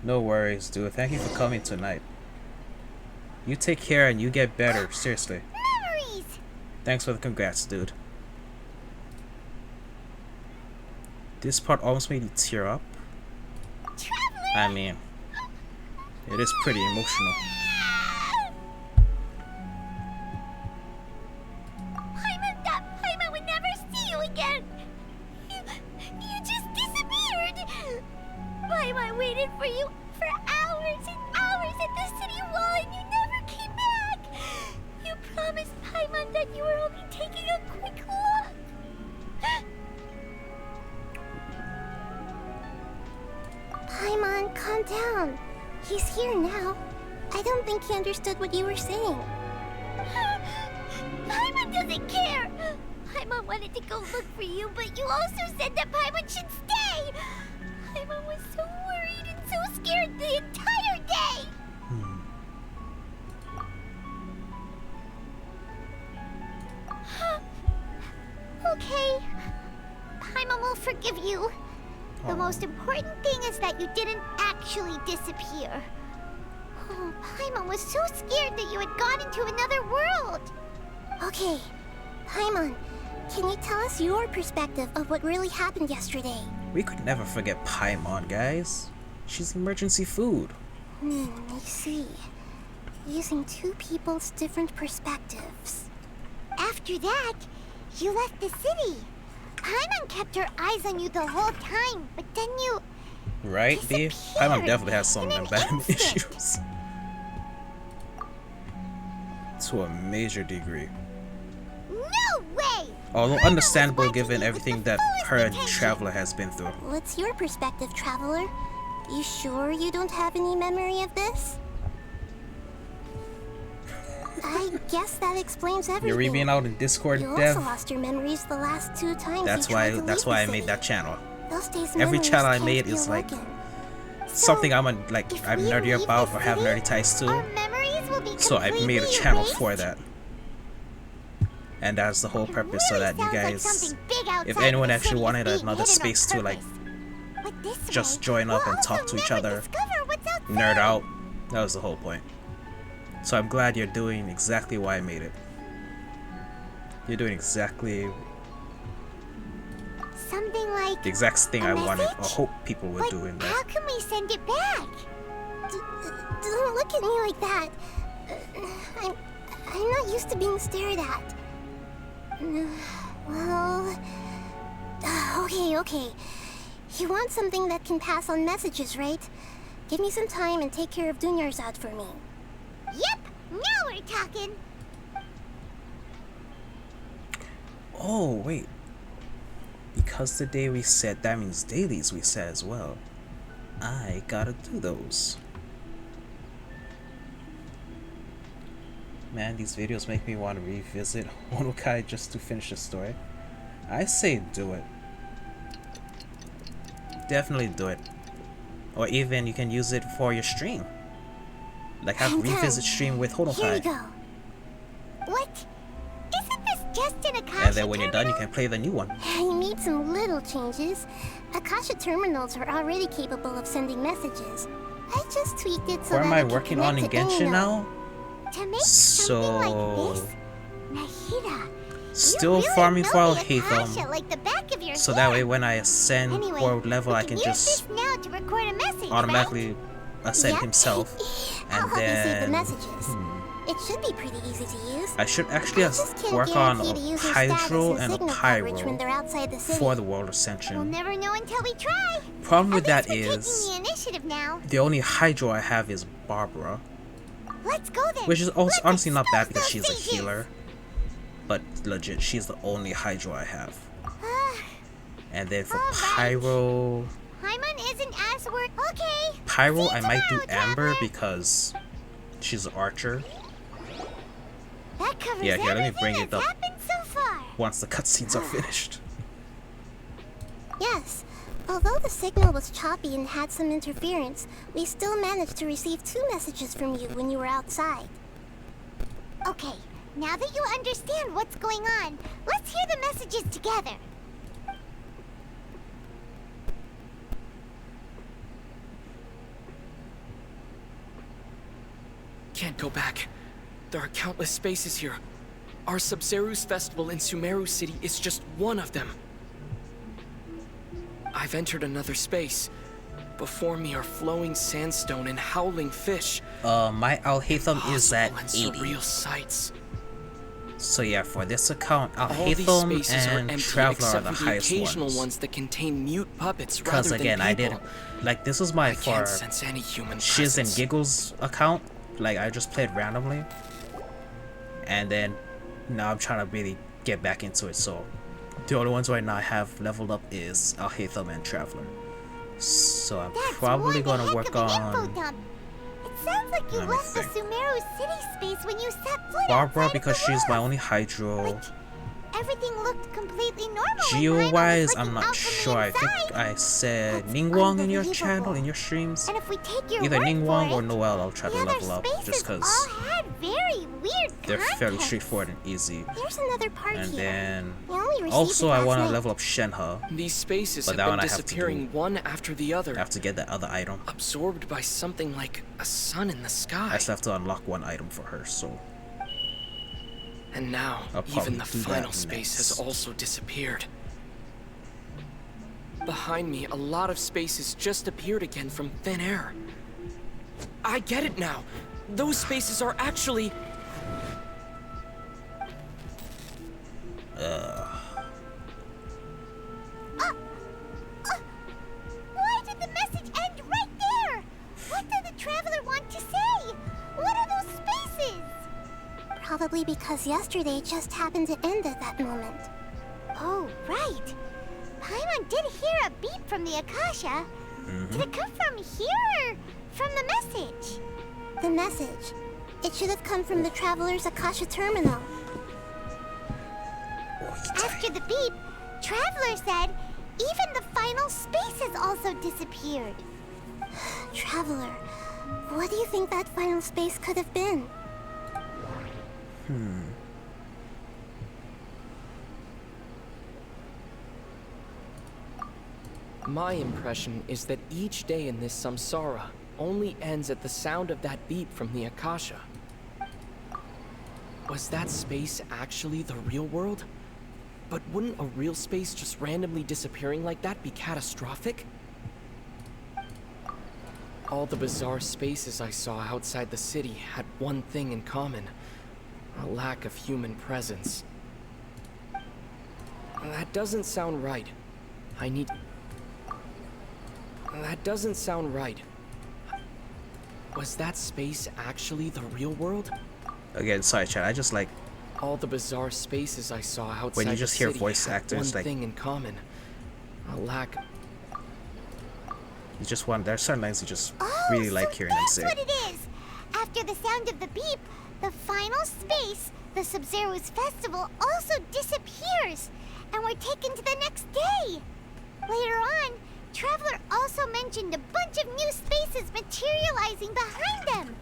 No worries, dude. Thank you for coming tonight. You take care and you get better. Seriously.
Memories.
Thanks for the congrats, dude. This part almost made me tear up. I mean, it is pretty emotional.
Paimon thought Paimon would never see you again. You just disappeared. Paimon waited for you for hours and hours at the city wall and you never came back. You promised Paimon that you were only taking a quick look.
Paimon, calm down. He's here now. I don't think he understood what you were saying.
Paimon doesn't care. Paimon wanted to go look for you, but you also said that Paimon should stay. Paimon was so worried and so scared the entire day. Okay. Paimon will forgive you. The most important thing is that you didn't actually disappear. Oh, Paimon was so scared that you had gone into another world.
Okay, Paimon, can you tell us your perspective of what really happened yesterday?
We could never forget Paimon, guys. She's emergency food.
I see. Using two people's different perspectives.
After that, you left the city. Paimon kept her eyes on you the whole time, but then you...
Right, B? Paimon definitely has some abandonment issues. To a major degree.
No way!
Although understandable given everything that her and Traveler has been through.
What's your perspective, Traveler? You sure you don't have any memory of this? I guess that explains everything.
You're reading out in Discord,
You
Dev.
also lost your memories the last 2 times.
That's why I made that channel. Every
Every
channel I made is like something I'm nerdy about or have nerdy ties to. So I made a channel for that. And that's the whole purpose, so that you guys, if anyone actually wanted another space to like just join up and talk to each other, nerd out, that was the whole point. So I'm glad you're doing exactly why I made it. You're doing exactly
Something like
the exact thing I wanted or hope people would do in
how
that.
can we send it back?
Don't look at me like that. I'm not used to being stared at. Well... Okay. You want something that can pass on messages, right? Give me some time and take care of Dunyarzad for me.
Yep, now we're talking.
Oh, wait. Because the day reset, that means dailies reset as well. I gotta do those. Man, these videos make me want to revisit Honokai just to finish the story. I say do it. Definitely do it. Or even you can use it for your stream. Like have revisit stream with
Here we
Honokai.
go. What? Isn't this just an Akasha
And then when you're done, you can play the new one.
I made some little changes. Akasha terminals are already capable of sending messages. I just tweaked it so
What am
that
I
it can
working on in
connect to
Genshin
any
now?
node.
To make
So
Nahida,
still
really
farming
know
for
the
Alhaitham.
Akasha like the back of your
So that way
hand.
when I ascend
Anyway,
world level,
we
I can
use
just
this now to record a message,
automatically ascend
Yep.
himself.
I'll
And
help you save the
then
messages. It should be pretty easy to use.
I should actually
just can't
work on
guarantee
a
the user's status
Hydro
and
and a
signal coverage when
Pyro
they're outside the city.
for the world
We'll
ascension.
never know until we try.
Problem with
At
that
least we're
is
taking the initiative now.
the only Hydro I have is Barbara,
Let's go then.
which is also
Let's
honestly not bad
expose
because she's a
those stages.
healer. But legit, she's the only Hydro I have. And then for Pyro,
Paimon isn't as worth. Okay.
Pyro
See
I
you
might do
tomorrow,
Amber
traveler.
because she's an archer.
That covers
Yeah, here, let me
everything
bring it
that's
up
happened so far.
once the cutscenes are finished.
Yes. Although the signal was choppy and had some interference, we still managed to receive 2 messages from you when you were outside.
Okay, now that you understand what's going on, let's hear the messages together.
Can't go back. There are countless spaces here. Our Sub-Zeru's festival in Sumeru City is just one of them. I've entered another space. Before me are flowing sandstone and howling fish.
My Alhaitham is at
Impossible and
80.
surreal sights.
So yeah, for this account,
All these
Alhaitham
spaces are
and
empty
Traveler are
except
the
for the
highest
occasional
ones.
ones that contain mute puppets
Because
rather
again,
than
I
people.
didn't like this is my for
can't sense any human
Shiz and
presence.
Giggles account. Like I just played randomly, and then now I'm trying to really get back into it. So the only ones right now I have leveled up is Alhaitham and Traveler. So I'm probably
one
gonna
heck
work
of an info
on
dump. It sounds like you
Let me
left the
think.
Sumeru City space when you set foot
Barbara
outside
because
of the
she's my
wall.
only Hydro.
Everything looked completely normal.
Geo wise, I'm not sure. I think I said Ningguang in your channel, in your streams.
And if we take your
Either
word
Ningguang
for
or
it,
Noelle I'll try to
the other
level up just
spaces
because
all had very weird
they're fairly
context.
straightforward and easy.
There's another part
And
here.
then
We only received
also
it
I
last
want to
night.
level up Shenhe.
These spaces
But
have
that
been
one I have to
disappearing one after the other.
I have to get that other item.
Absorbed by something like a sun in the sky.
I still have to unlock one item for her, so
And now,
I'll probably
even the
do that
final space has
next.
also disappeared. Behind me, a lot of spaces just appeared again from thin air. I get it now. Those spaces are actually...
probably because yesterday just happened to end at that moment.
Oh, right. Paimon did hear a beep from the Akasha. Did it come from here or from the message?
The message. It should have come from the Traveler's Akasha terminal.
After the beep, Traveler said even the final spaces also disappeared.
Traveler, what do you think that final space could have been?
My impression is that each day in this samsara only ends at the sound of that beep from the Akasha. Was that space actually the real world? But wouldn't a real space just randomly disappearing like that be catastrophic? All the bizarre spaces I saw outside the city had one thing in common: a lack of human presence. That doesn't sound right. That doesn't sound right. Was that space actually the real world?
Again, sorry, chat. I just like
all the bizarre spaces I saw outside
when you just
the
hear
city
voice
had
actors
one
like
thing in common: a lack.
You just want. There's certain lines you just really like hearing them say.
That's what it is. After the sound of the beep, the final space, the Sub-Zero's festival, also disappears, and we're taken to the next day. Later on, Traveler also mentioned a bunch of new spaces materializing behind them.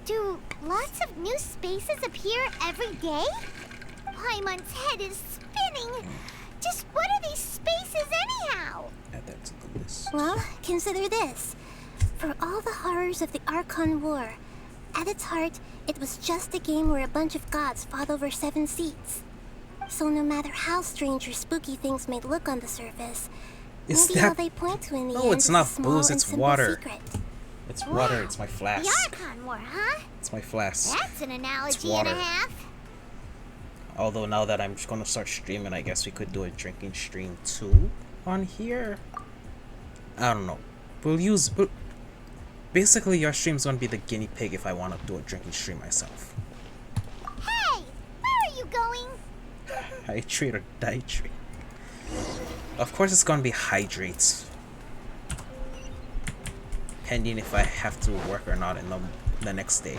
Do lots of new spaces appear every day? Paimon's head is spinning. Just what are these spaces anyhow?
Add that to the list.
Well, consider this. For all the horrors of the Archon War, at its heart, it was just a game where a bunch of gods fought over 7 seats. So no matter how strange or spooky things may look on the surface, maybe all they point to in the end
it's
is
not
a small
booze,
and
it's
simple
water.
secret.
It's water, it's my flask.
The Archon War, huh?
It's my flask.
That's an analogy
water.
and a half.
Although now that I'm just gonna start streaming, I guess we could do a drinking stream too on here. I don't know. Basically, your stream's gonna be the guinea pig if I want to do a drinking stream myself.
Hey, where are you going?
Hydrate or dihydrate? Of course, it's gonna be hydrates. Pending if I have to work or not in the next day.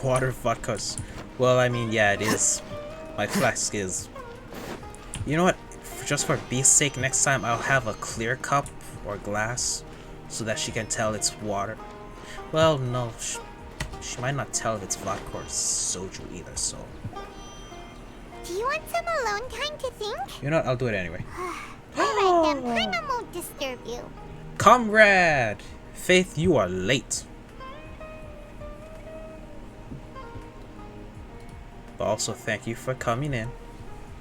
Water vodkas. Well, I mean, yeah, it is. My flask is. You know what? Just for Beast's sake, next time I'll have a clear cup or glass so that she can tell it's water. Well, no. She might not tell if it's vodka or soju either, so.
Do you want some alone time to think?
You know what? I'll do it anyway.
Alright then, Paimon won't disturb you.
Comrade! Faith, you are late. But also, thank you for coming in.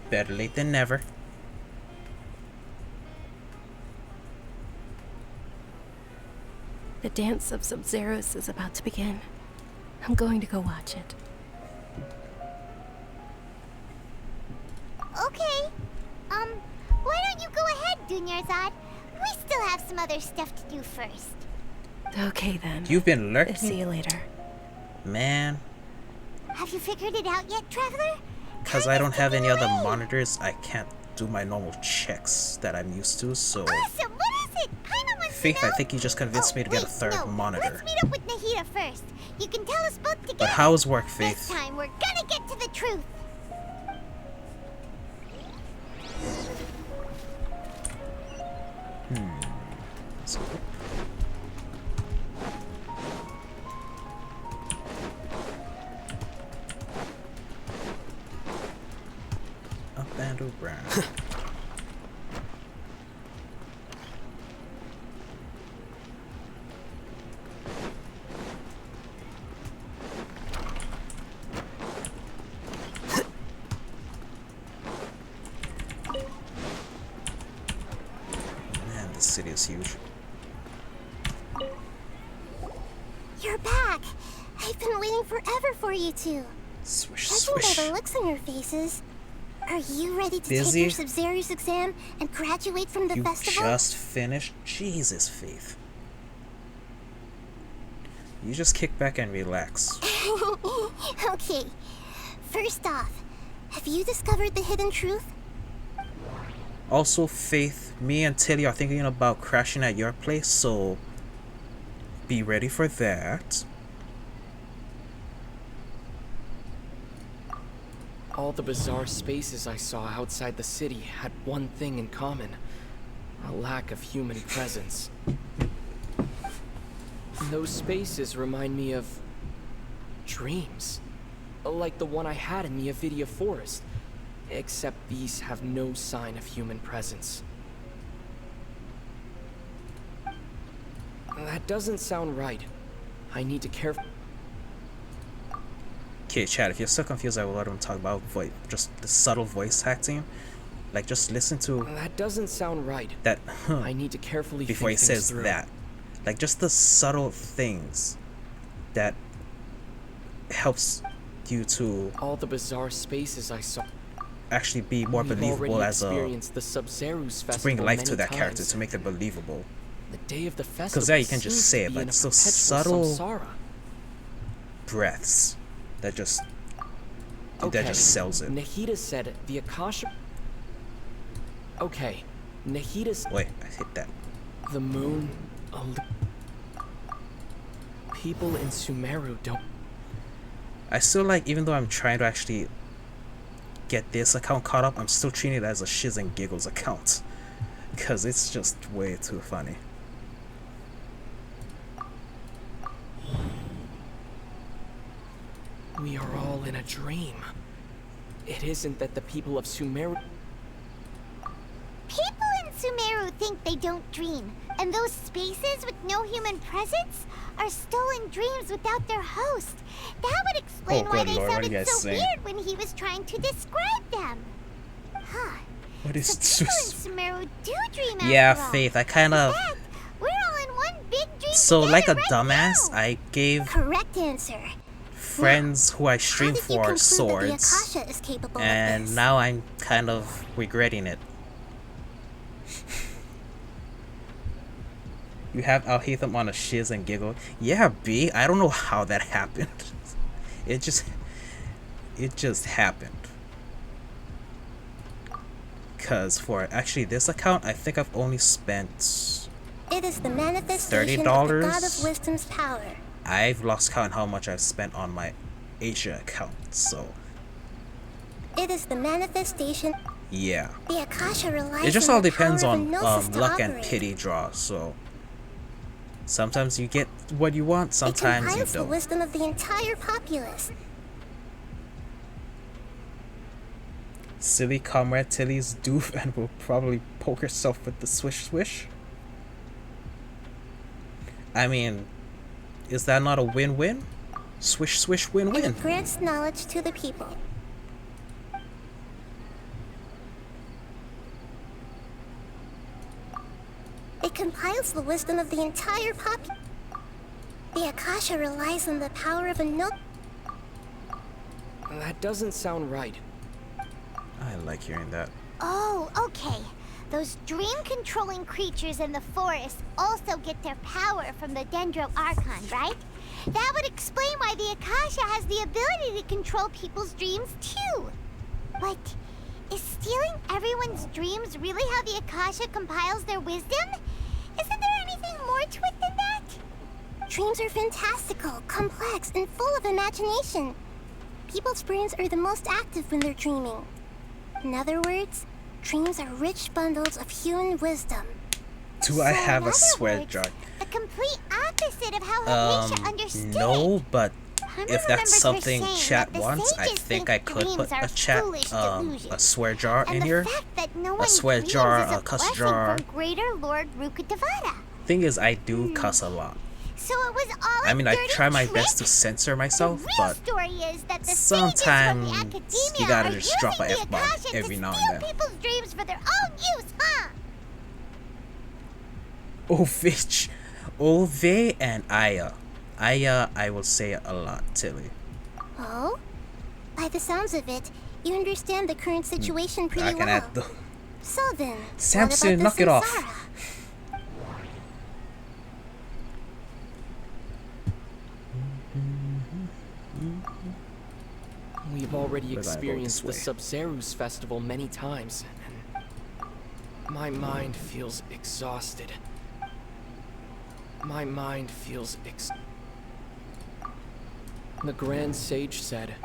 Better late than never.
The dance of Sub-Zeros is about to begin. I'm going to go watch it.
Okay. Why don't you go ahead, Dunyarzad? We still have some other stuff to do first.
Okay then.
You've been lurking.
See you later.
Man.
Have you figured it out yet, Traveler?
Because I don't have any other monitors, I can't do my normal checks that I'm used to, so...
Awesome! What is it? Paimon wants
Faith,
to know.
I think you just convinced me to get a third monitor.
Let's meet up with Nahida first. You can tell us both together.
But how's work, Faith?
This time, we're gonna get to the truth.
So, up and around. Man, this city is huge.
You're back. I've been waiting forever for you two.
Swish,
Judging
swish.
by the looks on your faces, are you ready to
Busy?
take your Sub-Zero's exam and graduate from the
You
festival?
just finished? Jesus, Faith. You just kick back and relax.
Okay. First off, have you discovered the hidden truth?
Also, Faith, me and Tilly are thinking about crashing at your place, so be ready for that.
All the bizarre spaces I saw outside the city had one thing in common: a lack of human presence. Those spaces remind me of dreams, like the one I had in the Avidia Forest, except these have no sign of human presence. That doesn't sound right. I need to care.
Okay, Chad, if you're still confused, I will let him talk about just the subtle voice acting. Like, just listen to
That doesn't sound right.
that
I need to carefully
before he
think things
says
through.
that. Like, just the subtle things that helps you to
All the bizarre spaces I saw.
actually be more
We've
believable
already
as a
experienced the Sub-Zero's
to
festival
bring life to
many
that character,
times.
to make it believable.
The day of the festival.
Because yeah, you can just
seems
say
to
it,
be
but
in a
it's those
perpetual
subtle
samsara.
breaths that just
Okay.
that just sells it.
Nahida said the Akasha. Okay, Nahida's.
Wait, I hit that.
The moon. People in Sumeru don't.
I still like, even though I'm trying to actually get this account caught up, I'm still treating it as a shiz and giggles account. Because it's just way too funny.
We are all in a dream. It isn't that the people of Sumeru.
People in Sumeru think they don't dream, and those spaces with no human presence are stolen dreams without their host. That would explain
Oh,
why
good
they
lord, what are you
sounded
guys
so
saying?
weird when he was trying to describe them. Huh.
What is
So people in Sumeru do dream after
Yeah,
all.
Faith, I kind of.
In fact, we're all in one big dream
So,
together
like a
right
dumbass,
now.
I gave
Correct answer.
friends who I stream
did you
for
conclude that the
swords,
Akasha is capable of
and
this?
now I'm kind of regretting it. You have Alhaitham on a shiz and giggle. Yeah, B, I don't know how that happened. It just happened. Cause for actually this account, I think I've only spent
It is the manifestation of the
$30.
God of Wisdom's power.
I've lost count how much I've spent on my Asia account, so
It is the manifestation.
yeah.
The Akasha relies
It just
on
all
the
depends
power of
on
Gnosis to
luck and
operate.
pity draw, so sometimes you get what you want, sometimes you
It compiles the
don't.
wisdom of the entire populace.
Silly comrade Tilly's doof and will probably poke herself with the swish swish. I mean, is that not a win-win? Swish swish
And
win-win.
it grants knowledge to the people. It compiles the wisdom of the entire populace. The Akasha relies on the power of a no.
That doesn't sound right.
I like hearing that.
Oh, okay. Those dream-controlling creatures in the forest also get their power from the Dendro Archon, right? That would explain why the Akasha has the ability to control people's dreams, too. But is stealing everyone's dreams really how the Akasha compiles their wisdom? Isn't there anything more to it than that?
Dreams are fantastical, complex, and full of imagination. People's brains are the most active when they're dreaming. In other words, dreams are rich bundles of human wisdom.
Do I have
in
a
other
swear
words,
jar?
The complete opposite of how Alicia understood
No,
it.
but
Paimon
if that's
remembered her
something
saying
chat
that the
wants, I
sages
think I could
dreams
put
are
a chat,
foolish
a
delusions.
swear jar
And
in
the
here.
fact that no
A
one
swear
dreams
jar,
is
a cuss
blessing
jar.
from Greater Lord Rukkhadevata.
Thing is, I do cuss a lot.
So it was all a
I mean, I
dirty
try my
trick?
best to censor myself,
The real
but
story is that the
sometimes
sages from the academia
you gotta
are
just drop a
using the
F-bomb
Akasha
every
to
now and
steal
then.
people's dreams for their own use, huh?
Ovich, Ove and Aya. Aya, I will say a lot, Tilly.
Oh? By the sounds of it, you understand the current situation pretty
I can
well.
add the...
So then,
Samson,
what about
knock
the
it off.
samsara?
We've already
We're gonna go
experienced the
this way.
Sub-Zeru's festival many times, and my mind feels exhausted. My mind feels The Grand Sage said,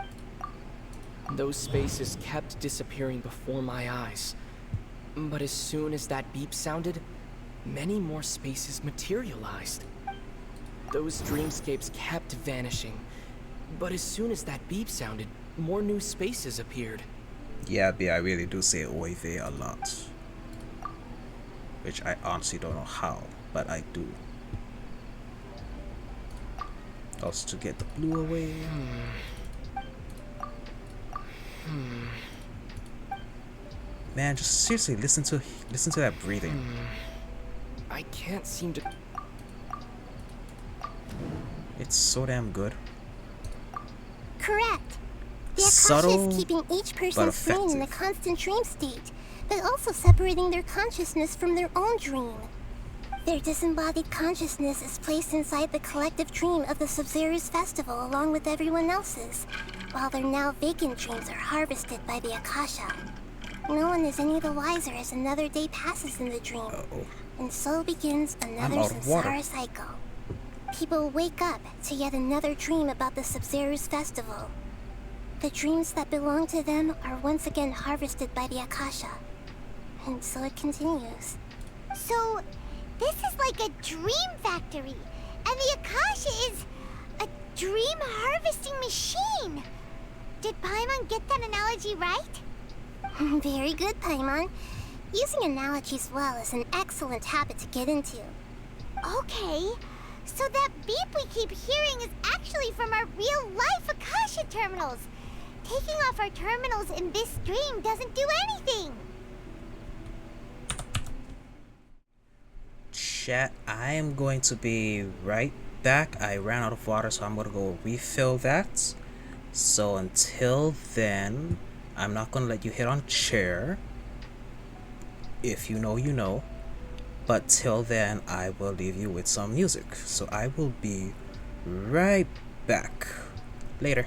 those spaces kept disappearing before my eyes. But as soon as that beep sounded, many more spaces materialized. Those dreamscapes kept vanishing. But as soon as that beep sounded, more new spaces appeared.
Yeah, I really do say oy vey a lot. Which I honestly don't know how, but I do. Also to get the blue away. Man, just seriously listen to that breathing.
I can't seem to...
It's so damn good.
Correct. The Akasha
Subtle,
is keeping each
but
person's brain in a
effective.
constant dream state, but also separating their consciousness from their own dream. Their disembodied consciousness is placed inside the collective dream of the Sub-Zeru's festival along with everyone else's, while their now vacant dreams are harvested by the Akasha. No one is any the wiser as another day passes in the dream, and so begins another
out of water.
samsara cycle. People wake up to yet another dream about the Sub-Zeru's festival. The dreams that belong to them are once again harvested by the Akasha, and so it continues.
So, this is like a dream factory, and the Akasha is a dream harvesting machine. Did Paimon get that analogy right?
Very good, Paimon. Using analogies well is an excellent habit to get into.
Okay, so that beep we keep hearing is actually from our real-life Akasha terminals. Taking off our terminals in this dream doesn't do anything.
Chat, I am going to be right back. I ran out of water, so I'm going to go refill that. So until then, I'm not going to let you hit on chair. If you know, you know. But till then, I will leave you with some music. So I will be right back. Later.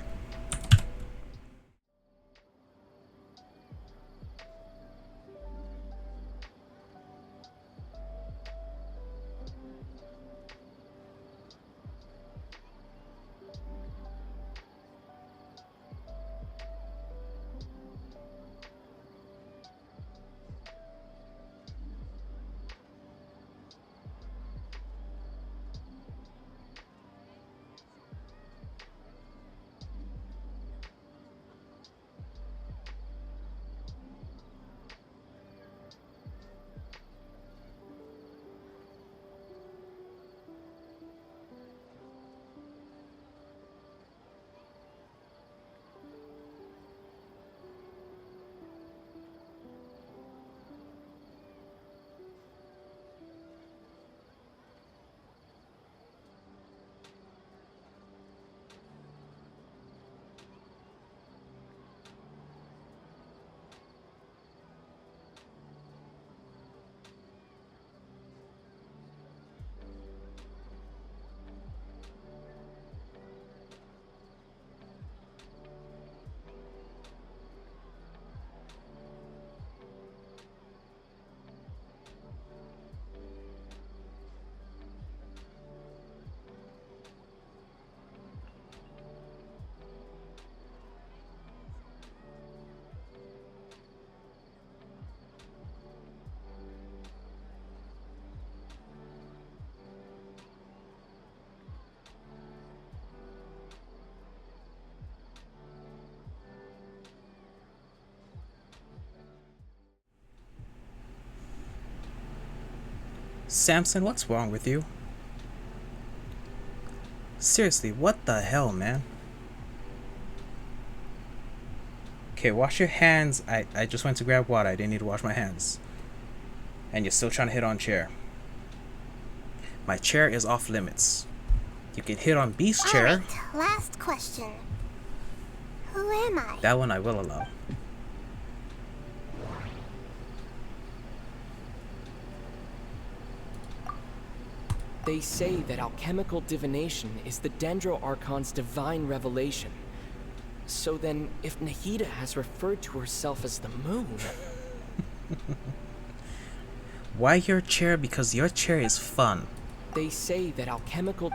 Samson, what's wrong with you? Seriously, what the hell, man? Okay, wash your hands. I just went to grab water. I didn't need to wash my hands. And you're still trying to hit on chair. My chair is off limits. You can hit on Beast's chair.
Alright, last question. Who am I?
That one I will allow.
They say that alchemical divination is the Dendro Archon's divine revelation. So then, if Nahida has referred to herself as the moon...
Why your chair? Because your chair is fun.
They say that alchemical...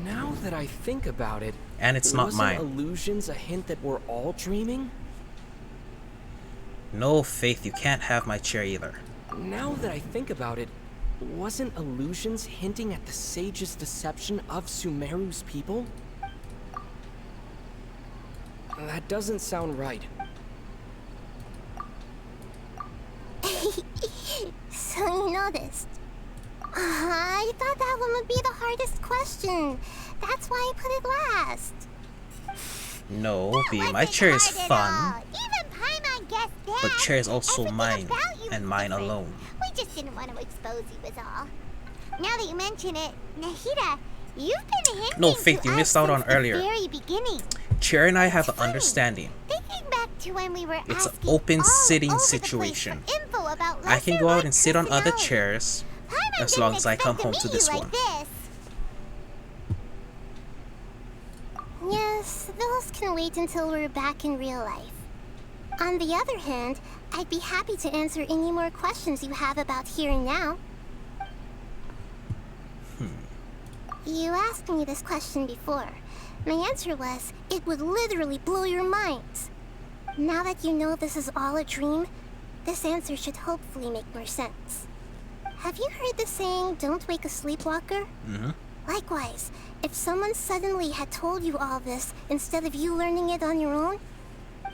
Now that I think about it...
And it's not mine.
Wasn't illusions a hint that we're all dreaming?
No, Faith, you can't have my chair either.
Now that I think about it, wasn't illusions hinting at the sage's deception of Sumeru's people? That doesn't sound right.
So you noticed. I thought that one would be the hardest question. That's why I put it last.
No, B, my chair is fun.
Even Paimon guessed that.
But chair is also
Everything
mine,
about you
and
was
mine
different.
alone.
We just didn't want to expose you, was all. Now that you mention it, Nahida, you've been hinting
No, Faith,
to
you
us
missed out on
since the
earlier.
very beginning.
Chair and I have an understanding.
Thinking back to when we were
It's an
asking
open
all
sitting
over the
situation.
place for info about
I can go
lesser
out and sit on other
personalities.
chairs
Paimon
as long
didn't
as I come
expect
home
meet
to
you
this
like
one.
this.
Yes, those can wait until we're back in real life. On the other hand, I'd be happy to answer any more questions you have about here and now. You asked me this question before. My answer was, it would literally blow your minds. Now that you know this is all a dream, this answer should hopefully make more sense. Have you heard the saying, don't wake a sleepwalker?
Mm-hmm.
Likewise, if someone suddenly had told you all this instead of you learning it on your own,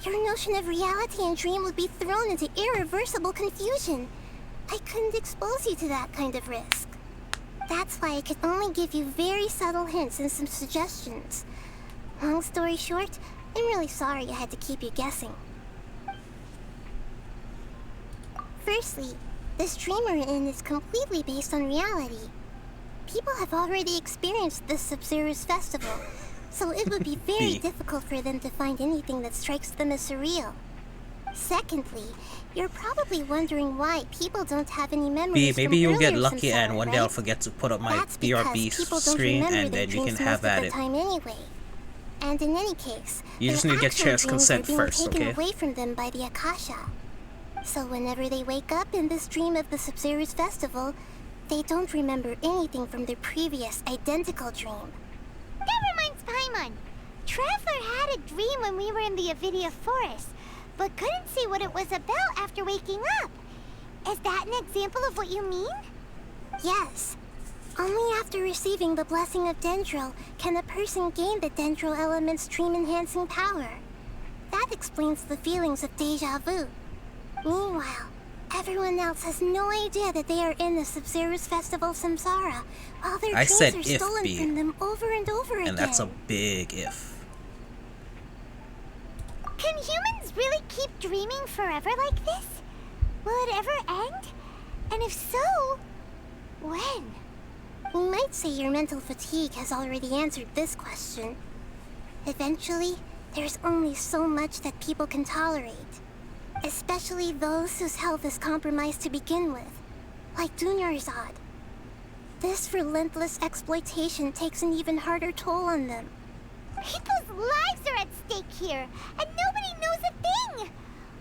your notion of reality and dream would be thrown into irreversible confusion. I couldn't expose you to that kind of risk. That's why I could only give you very subtle hints and some suggestions. Long story short, I'm really sorry I had to keep you guessing. Firstly, this dream we're in is completely based on reality. People have already experienced this Sub-Zero's festival, so it would be very difficult for them to find anything that strikes them as surreal. Secondly, you're probably wondering why people don't have any memories.
B, maybe you'll get
from
lucky
Samsara,
and one day I'll
right?
forget to put up my
That's because
BRB
people don't
screen
remember
and
their
then you can
dreams
have
most of
at
the
it.
time anyway. And in any case,
You just
their
need to get
actual
Chair's
dreams
consent
are being
first,
taken
okay?
away from them by the Akasha. So whenever they wake up in this dream of the Sub-Zero's festival, they don't remember anything from their previous identical dream.
That reminds Paimon. Traveler had a dream when we were in the Avidia forest, but couldn't see what it was about after waking up. Is that an example of what you mean?
Yes. Only after receiving the blessing of Dendro can a person gain the Dendro element's dream-enhancing power. That explains the feelings of deja vu. Meanwhile, everyone else has no idea that they are in the Sub-Zero's festival Samsara, while their
I
dreams
said
are
if,
stolen
B.
from them over and over again.
And that's a big if.
Can humans really keep dreaming forever like this? Will it ever end? And if so, when?
We might say your mental fatigue has already answered this question. Eventually, there's only so much that people can tolerate. Especially those whose health is compromised to begin with, like Dunyarzad. This relentless exploitation takes an even harder toll on them.
People's lives are at stake here, and nobody knows a thing!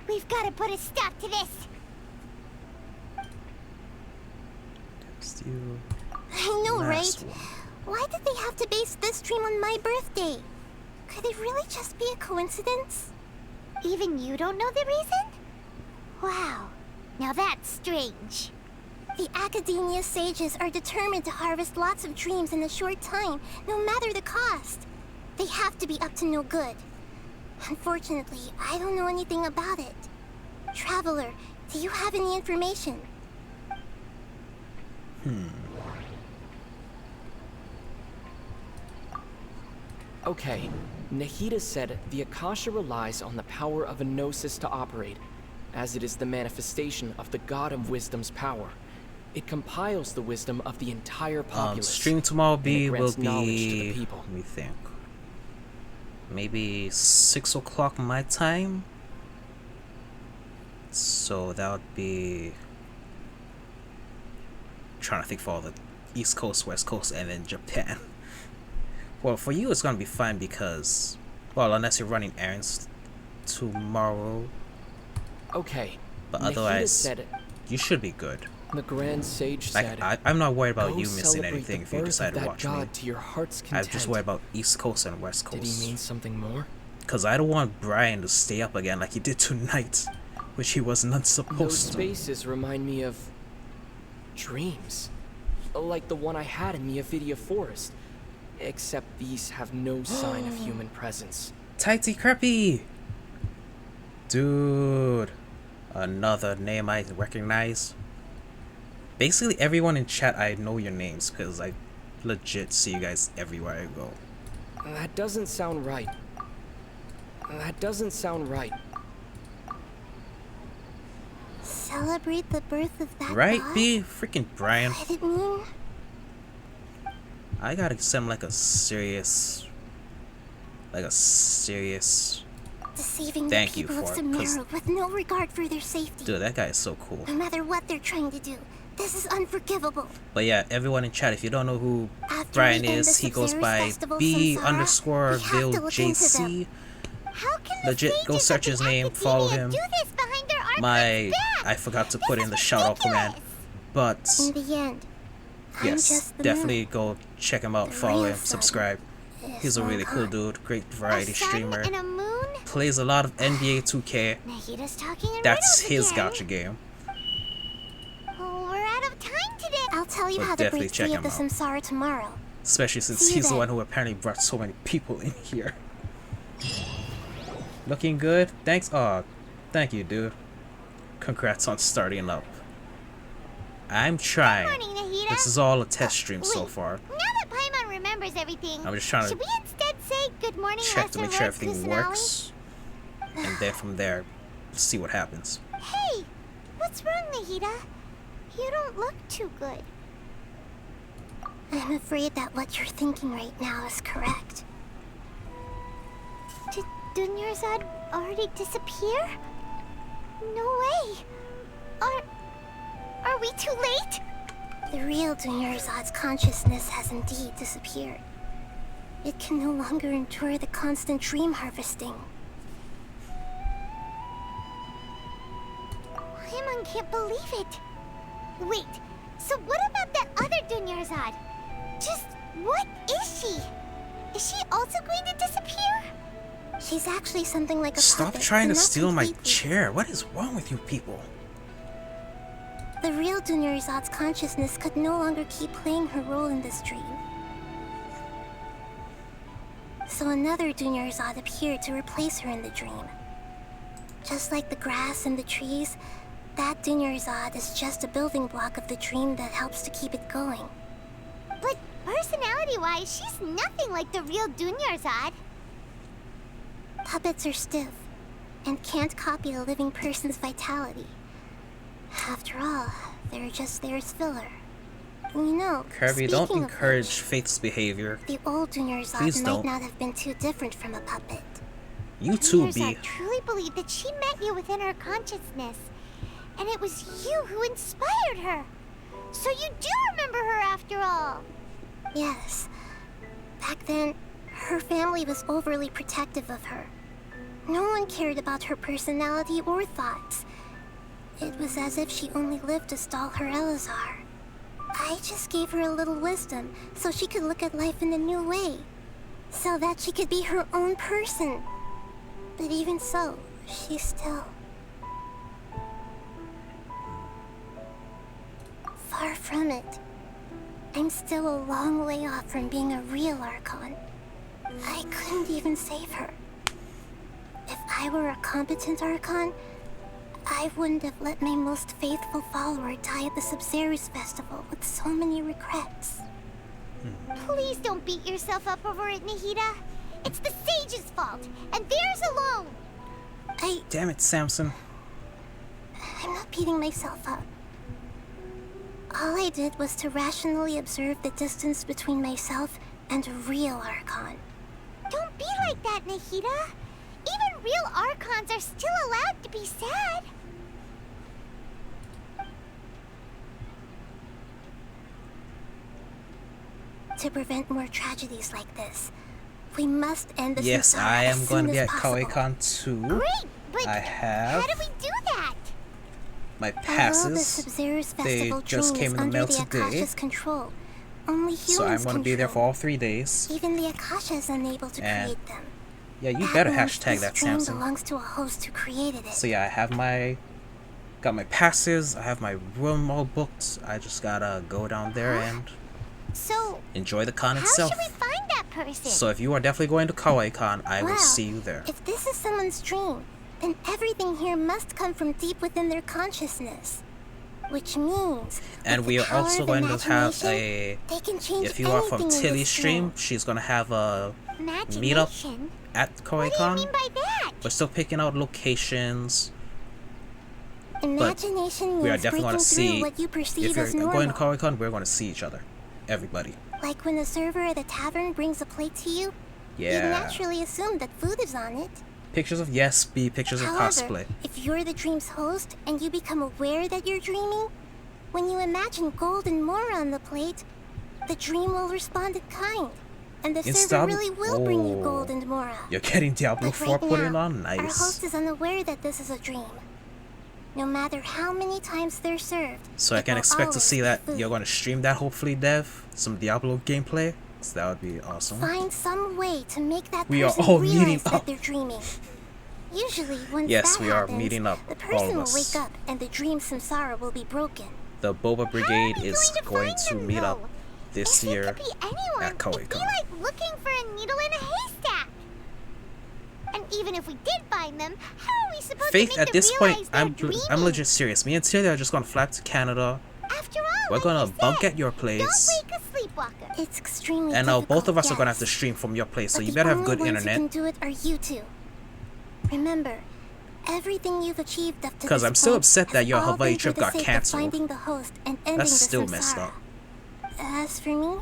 We've got to put a stop to this!
I know, right?
Last one.
Why did they have to base this dream on my birthday? Could it really just be a coincidence?
Even you don't know the reason? Wow, now that's strange.
The Academia sages are determined to harvest lots of dreams in a short time, no matter the cost. They have to be up to no good. Unfortunately, I don't know anything about it. Traveler, do you have any information?
Okay, Nahida said the Akasha relies on the power of a gnosis to operate, as it is the manifestation of the God of Wisdom's power. It compiles the wisdom of the entire populace.
Stream tomorrow
and
B
it
will
grants knowledge to
be.
the people.
Let me think. maybe 6 o'clock my time. So that would be, trying to think for all the East Coast, West Coast, and then Japan. Well, for you it's gonna be fine because, well, unless you're running errands tomorrow.
Okay.
But
Nahida
otherwise,
said it.
You should be good.
The Grand Sage
Like,
said,
I'm not worried about
"Go
you missing
celebrate
anything
the
if you
birth
decide
of
to
that
watch me.
god to your heart's
I'm
content."
just worried about East Coast and West Coast.
Did he mean something more?
Because I don't want Brian to stay up again like he did tonight, which he was not
Those
supposed to.
spaces remind me of dreams. Like the one I had in the Avidia Forest. Except these have no sign of human presence.
Tighty Crappy! Dude. Another name I recognize. Basically everyone in chat, I know your names because I legit see you guys everywhere I go.
That doesn't sound right. That doesn't sound right.
Celebrate the birth of that
Right,
god?
B? Freaking Brian.
I didn't mean...
I gotta send like a serious
Deceiving
thank
the
you
people of
for it, 'cause,
Sumeru with no regard for their safety.
dude, that guy is so cool.
No matter what they're trying to do, this is unforgivable.
But yeah, everyone in chat, if you don't know who
After
Brian
we end
is,
the
he goes
Sub-Zerus
by
Festival,
B_Veil
Samsara, we have to look into
JC.
them. How can the
Legit, go
sages
search
of
his
the
name, follow
Academia
him.
do this behind their
My,
back?
I forgot to put in the shout out command, but
In the end, I'm
yes,
just the
definitely go check him out,
The
follow
real
him,
sun
subscribe. He's a
so
really cool
hot.
dude, great variety
A sun
streamer.
and a moon?
Plays a lot of NBA 2K.
Nahida's talking in
That's
riddles
his
again.
gotcha game.
Oh, we're out of time today. I'll tell you
But
how to
definitely
break
check
free of
him
the
out.
Samsara tomorrow.
Especially since
See you
he's the
then.
one who apparently brought so many people in here. Looking good? Thanks. Oh, thank you, dude. Congrats on starting up. I'm trying.
Good morning, Nahida.
This is all a test stream so
wait.
far.
Now that Paimon remembers everything,
I'm just trying to
should we instead say good morning,
check
Lesser
to make sure
Lord
everything
Kusanali?
works. And then from there, see what happens.
Hey, what's wrong, Nahida? You don't look too good.
I'm afraid that what you're thinking right now is correct.
Did Dunyarzad already disappear? No way. Are we too late?
The real Dunyarzad's consciousness has indeed disappeared. It can no longer endure the constant dream harvesting.
Paimon can't believe it. Wait, so what about that other Dunyarzad? Just what is she? Is she also going to disappear?
She's actually something like a
Stop
puppet,
trying
but
to
not
steal my
completely.
chair. What is wrong with you people?
The real Dunyarzad's consciousness could no longer keep playing her role in this dream. So another Dunyarzad appeared to replace her in the dream. Just like the grass and the trees, that Dunyarzad is just a building block of the dream that helps to keep it going.
But personality-wise, she's nothing like the real Dunyarzad.
Puppets are stiff and can't copy a living person's vitality. After all, they're just there as filler. You know,
Kirby, don't
speaking of
encourage Faith's behavior.
the old Dunyarzad
Please
might
don't.
not have been too different from a puppet.
You too,
Dunyarzad
B.
truly believed that she met you within her consciousness. And it was you who inspired her. So you do remember her after all.
Yes. Back then, her family was overly protective of her. No one cared about her personality or thoughts. It was as if she only lived to stall her Elazar. I just gave her a little wisdom so she could look at life in a new way. So that she could be her own person. But even so, she still... Far from it. I'm still a long way off from being a real Archon. I couldn't even save her. If I were a competent Archon, I wouldn't have let my most faithful follower die at the Sub-Zerus Festival with so many regrets.
Please don't beat yourself up over it, Nahida. It's the sage's fault, and theirs alone.
Damn it, Samson.
I'm not beating myself up. All I did was to rationally observe the distance between myself and a real Archon.
Don't
be like that, Nahida. Even real Archons are still allowed to be sad.
To prevent more tragedies like this, we must end the
Yes,
samsara
I
as
am going
soon
to be
as
at
possible.
Kawaii-Con too.
Great, but
I have
how do we do that?
my
Although the
passes.
Sub-Zero's
They
festival
just
dream
came
is
in the
under
mail
the
today.
Akasha's control, only humans
So I'm going to be there for
control.
all 3 days.
Even the Akasha is unable to
And
create them.
yeah, you
That
better
means
hashtag
this
that,
dream
Samson.
belongs to a host who created it.
So yeah, I have got my passes. I have my room all booked. I just gotta go down there and
So,
enjoy the con
how
itself.
should we find that person?
So if you are definitely going to Kawaii-Con, I will
Well,
see you there.
If this is someone's dream, then everything here must come from deep within their consciousness. Which means,
And
with
we
the
are
power
also
of
going to have
imagination,
a.
they can change
If you are from
anything in
Tilly's
this
stream,
dream.
she's gonna have a meetup
Imagination?
at Kawaii-Con.
By that?
We're still picking out locations.
Imagination
We are
means
definitely going
breaking
to
through
see.
what you perceive
If you're
as normal.
going to Kawaii-Con, we're going to see each other. Everybody.
Like when the server at the tavern brings a plate to you, you
Yeah.
naturally assume that food is on it.
Pictures of yes, be pictures of
However,
cosplay.
if you're the dream's host and you become aware that you're dreaming, when you imagine gold and more on the plate, the dream will respond in kind. And the server
Instead-
really will bring you
Oh.
gold and more.
You're getting Diablo
But
4
right
put in
now,
on?
Our
Nice.
host is unaware that this is a dream. No matter how many times they're served,
So I
it
can
will
expect to
always
see
be
that
food.
you're going to stream that, hopefully, Dev. Some Diablo gameplay. So that would be awesome.
Find some way to make that
We are
person
all
realize
meeting
that
up.
they're dreaming. Usually, once
Yes,
that
we are
happens,
meeting up,
the
all of
person will
us.
wake up and the dream samsara will be broken.
The Boba Brigade is going to meet up this year
Could be anyone.
at
It'd be
Kawaii-Con.
like looking for a needle in a haystack. And even if we did find them, how are we supposed
Faith,
to make
at this
them
point,
realize they're
I'm
dreaming?
legit serious. Me and Tilly are just going to fly to Canada.
After all,
We're
like
going
you
to bunk
said,
at your place.
Don't wake a sleepwalker.
It's extremely
And now
difficult,
both of us are going to have
yes.
to stream from your place. So
But
you
the
better have
only
good
ones
internet.
who can do it are you two. Remember, everything you've achieved up to
Because
this
I'm still
point
upset that
has
your
all
Hawaii
been for
trip
the
got
sake of
cancelled.
finding the host and ending
That's
the
still
samsara.
messed up.
As for me,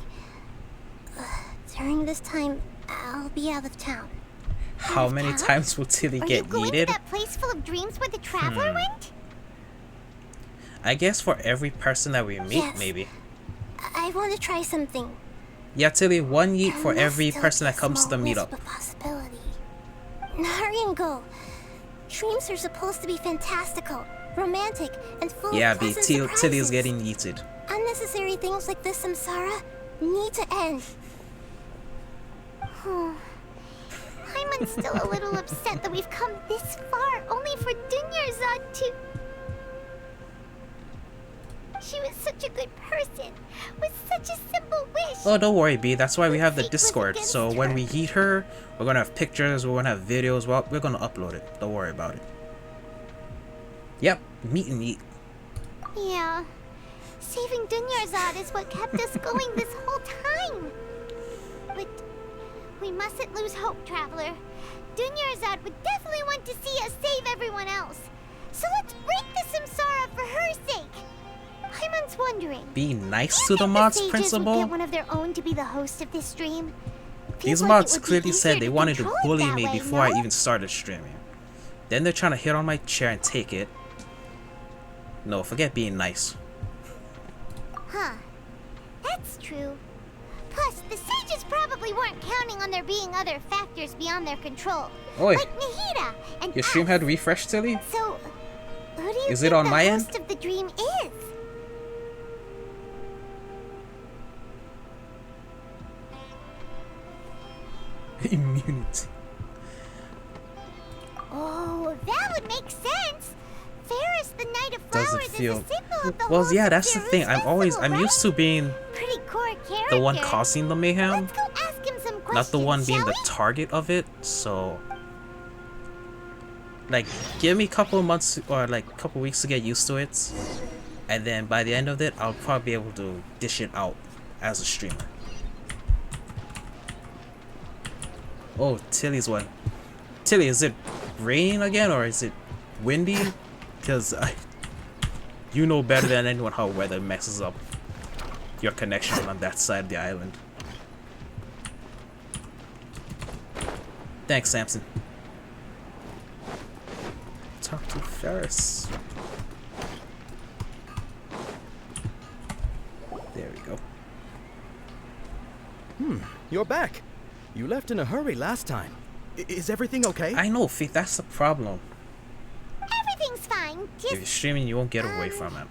during this time, I'll be out of town.
How many times will Tilly
Are
get
you going
yeeted?
to that place full of dreams where the traveler went?
I guess for every person that we meet,
Yes.
maybe.
I want to try something.
Yeah, Tilly, one yeet for
There
every
must still
person
be
that
a
comes to the
small
meetup.
wisp of possibility. Naringo, dreams are supposed to be fantastical, romantic, and full
Yeah,
of
B,
pleasant
Tilly is
surprises.
getting yeeted.
Unnecessary things like this samsara need to end.
I'm still a little upset that we've come this far only for Dunyarzad to... She was such a good person, with such a simple wish.
Oh, don't worry, B. That's why we have the Discord. So when we meet her, we're gonna have pictures, we're gonna have videos. Well, we're gonna upload it. Don't worry about it. Yep, meet and eat.
Yeah. Saving Dunyarzad is what kept us going this whole time. But we mustn't lose hope, Traveler. Dunyarzad would definitely want to see us save everyone else. So let's break the samsara for her sake. Hyman's wondering.
Be nice to the mods,
Sages would
principal.
get one of their own to be the host of this stream.
These
Feels like it
mods
would be
clearly
easier
said they wanted to
control it
bully
that
me
way,
before I
no?
even started streaming. Then they're trying to hit on my chair and take it. No, forget being nice.
Huh. That's true. Plus, the sages probably weren't counting on there being other factors beyond their control.
Oi.
Like Nahida and
Your stream had refreshed, Tilly?
So, who do you
Is
think
it on
the
my
host
end?
of the dream is?
Immunity.
Oh, that would make sense. Ferris, the Knight of
Does
Flowers,
it feel?
is a symbol of the
Well,
host
yeah,
of
that's the thing. I'm used to being
Pretty core character.
the one causing the mayhem,
Let's go ask him some questions,
not the one being
shall
the
we?
target of it. So, like, give me a couple months or like a couple weeks to get used to it, and then by the end of it, I'll probably be able to dish it out as a streamer. Oh, Tilly's one. Tilly, is it raining again or is it windy? Because you know better than anyone how weather messes up your connection on that side of the island. Thanks, Samson. Talk to Ferris. There we go.
You're back. You left in a hurry last time. Is everything okay?
I know, Faith, that's the problem.
Everything's fine.
If you're streaming, you won't get away from it.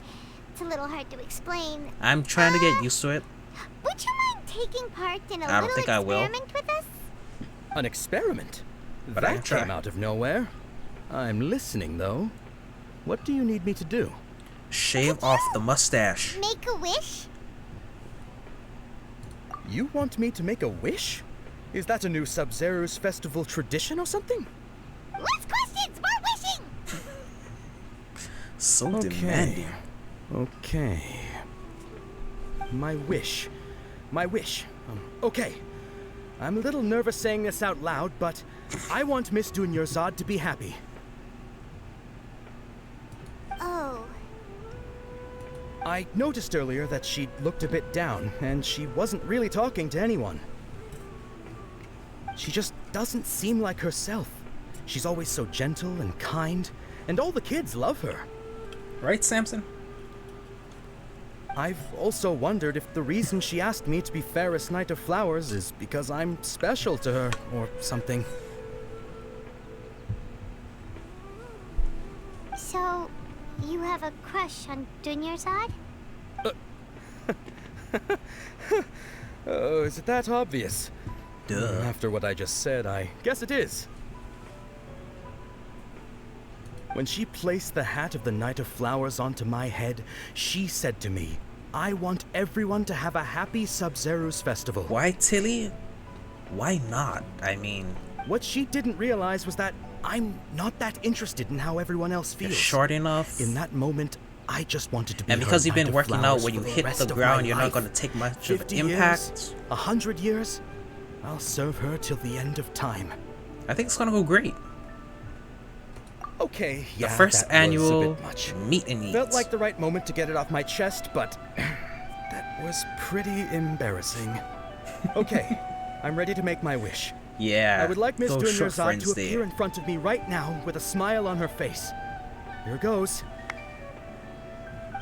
It's a little hard to explain.
I'm trying to get used to it.
Would you mind taking part in a
I don't
little
think I will.
experiment with us?
An experiment?
But I can
That
try.
came out of nowhere. I'm listening, though. What do you need me to do?
Shave off the mustache.
Make a wish?
You want me to make a wish? Is that a new Sub-Zero's festival tradition or something?
Less questions, more wishing!
So demanding.
Okay. My wish. Okay. I'm a little nervous saying this out loud, but I want Miss Dunyarzad to be happy.
Oh.
I noticed earlier that she looked a bit down, and she wasn't really talking to anyone. She just doesn't seem like herself. She's always so gentle and kind, and all the kids love her.
Right, Samson?
I've also wondered if the reason she asked me to be Fairest Knight of Flowers is because I'm special to her, or something.
So, you have a crush on Dunyarzad?
Oh, is it that obvious?
Duh.
After what I just said, I guess it is. When she placed the hat of the Knight of Flowers onto my head, she said to me, I want everyone to have a happy Sub-Zero's festival.
Why, Tilly? Why not? I mean...
What she didn't realize was that I'm not that interested in how everyone else feels.
You're short enough.
In that moment, I just wanted to be
And because
her
you've
Knight
been
of
working out
Flowers
when you
for the
hit
rest
the
of my
ground, you're not
life.
going to take much of
50
an impact.
Years, 100 years, I'll serve her till the end of time.
I think it's going to go great.
Okay, yeah,
The first
that was a
annual
bit much.
meet and eat.
Felt like the right moment to get it off my chest, but that was pretty embarrassing. Okay, I'm ready to make my wish.
Yeah,
I would like Miss
those short
Dunyarzad
friends
to
there.
appear in front of me right now with a smile on her face. Here goes.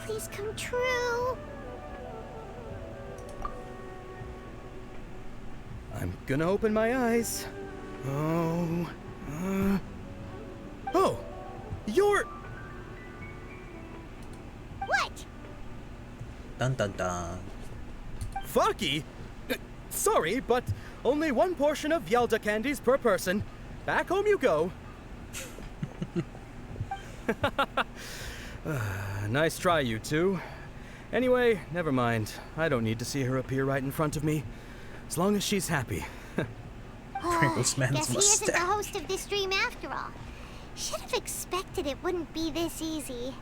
Please come true.
I'm gonna open my eyes. Oh, you're...
What?
Dun dun dun.
Fucky? Sorry, but only one portion of Yalda candies per person. Back home you go. Nice try, you two. Anyway, never mind. I don't need to see her appear right in front of me. As long as she's happy.
Pringles man's
Guess he isn't the
mustache.
host of this stream after all. Should have expected it wouldn't be this easy.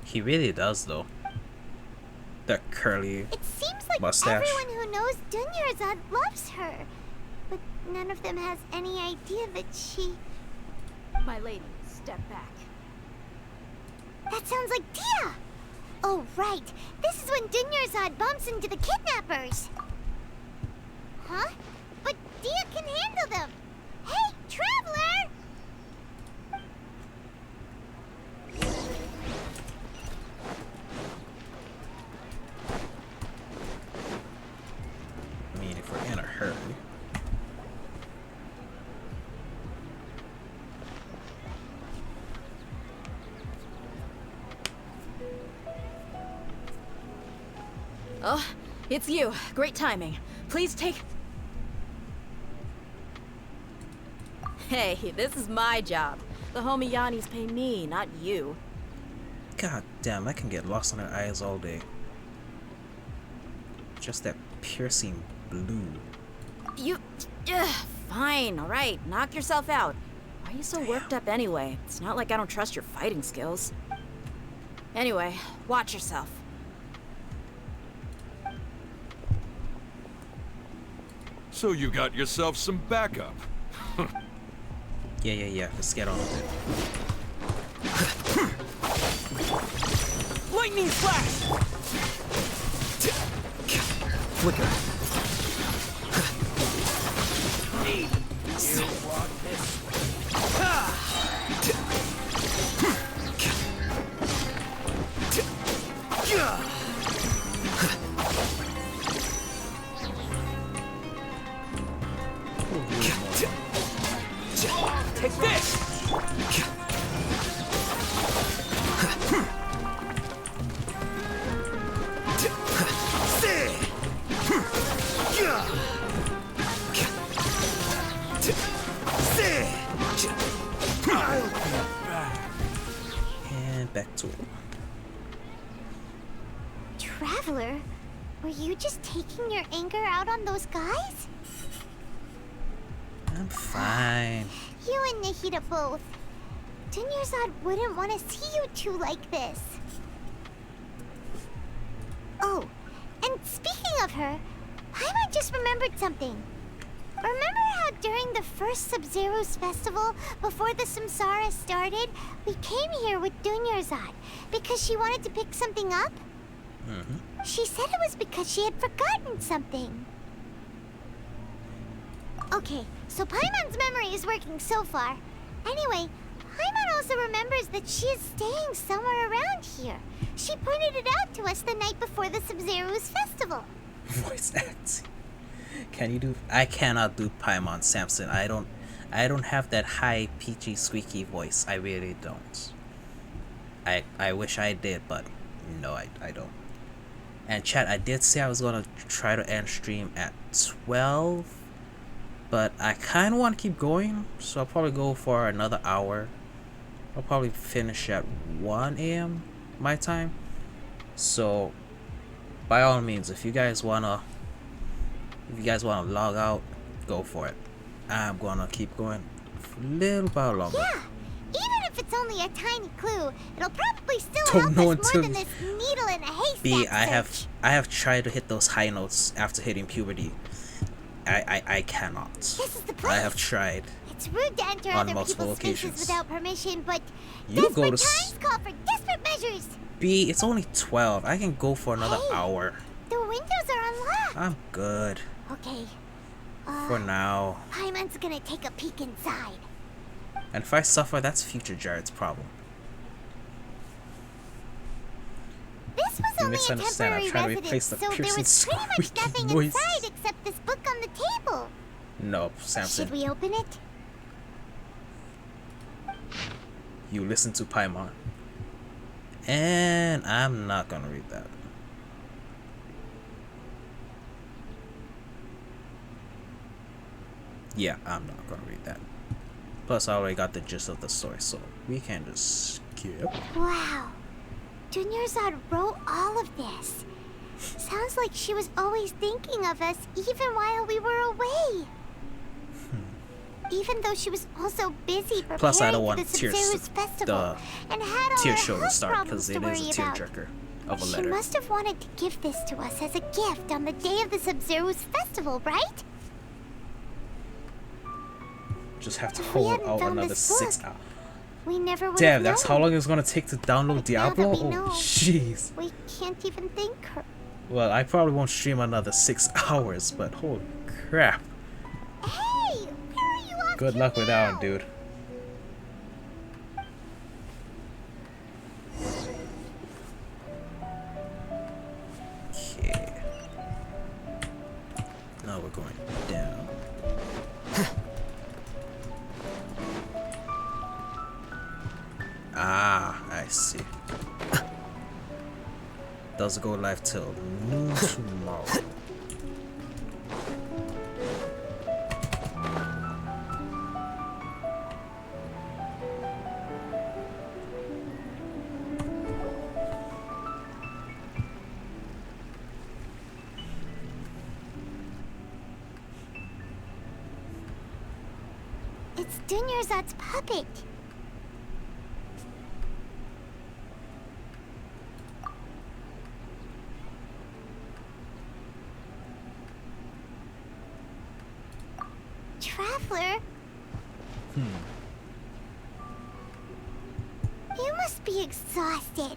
He really does, though. That curly
It seems like
mustache.
everyone who knows Dunyarzad loves her. But none of them has any idea that she...
My lady, step back.
That sounds like Dia! Oh, right. This is when Dunyarzad bumps into the kidnappers. Huh? But Dia can handle them. Hey, Traveler!
I mean, if we're in a hurry.
Oh, it's you. Great timing. Please take... Hey, this is my job. The homie Yanni's pay me, not you.
God damn, I can get lost in her eyes all day. Just that piercing blue.
You... fine, alright. Knock yourself out. Why are you so worked up anyway? It's not like I don't trust your fighting skills. Anyway, watch yourself.
So you got yourself some backup.
Yeah. Let's get on with it.
Lightning flash!
Flicker.
Take this!
And back to it.
Traveler, were you just taking your anger out on those guys?
I'm fine.
You and Nahida both. Dunyarzad wouldn't want to see you two like this. Oh, and speaking of her, Paimon just remembered something. Remember how during the first Sub-Zero's festival, before the Samsara started, we came here with Dunyarzad because she wanted to pick something up? She said it was because she had forgotten something. Okay, so Paimon's memory is working so far. Anyway, Paimon also remembers that she is staying somewhere around here. She pointed it out to us the night before the Sub-Zero's festival.
Voice acting. Can you do? I cannot do Paimon Samson. I don't have that high peachy squeaky voice. I really don't. I wish I did, but no, I don't. And chat, I did say I was gonna try to end stream at 12, but I kind of want to keep going, so I'll probably go for another hour. I'll probably finish at 1 a.m. my time. So by all means, if you guys wanna log out, go for it. I'm gonna keep going for a little while longer.
Yeah, even if it's only a tiny clue, it'll probably still
Don't
help
know
us
until
more than this needle in a haystack
B,
search.
I have tried to hit those high notes after hitting puberty. I cannot.
This is the place.
I have tried.
It's rude to enter
on
other
multiple
people's spaces
occasions.
without permission, but
You go
desperate
to
times call for desperate measures.
B, it's only 12. I can go for another hour.
The windows are unlocked.
I'm good.
Okay.
For now.
Paimon's gonna take a peek inside.
And if I suffer, that's future Jared's problem.
This was
You
only a
misunderstand. I'm
temporary
trying to
residence,
replace the
so there
piercing
was pretty much
squeaky
nothing
voice.
inside except this book on the table.
No, Samson.
Should we open it?
You listen to Paimon. And I'm not gonna read that. Yeah, I'm not gonna read that. Plus, I already got the gist of the story, so we can just skip.
Wow. Dunyarzad wrote all of this. Sounds like she was always thinking of us even while we were away. Even though she was also busy preparing
Plus, I don't
for
want
the Sub-Zero's festival and had all
tear
her
show to
health
start
problems
because
to
it
worry
is a
about.
tearjerker of a
She
letter.
must have wanted to give this to us as a gift on the day of the Sub-Zero's festival, right?
Just have to
If we
hold
hadn't
out
found
another
this
6
book,
hours.
We never would
Damn,
have
that's
known.
how long it's gonna take to download Diablo?
we
Oh,
know,
jeez.
We can't even thank her.
Well, I probably won't stream another 6 hours, but holy crap.
Hey, where are you off
Good
to
luck with that one,
now?
dude. Okay. Now we're going down. Ah, I see. Doesn't go live till noon tomorrow.
It's Dunyarzad's puppet. Traveler? You must be exhausted.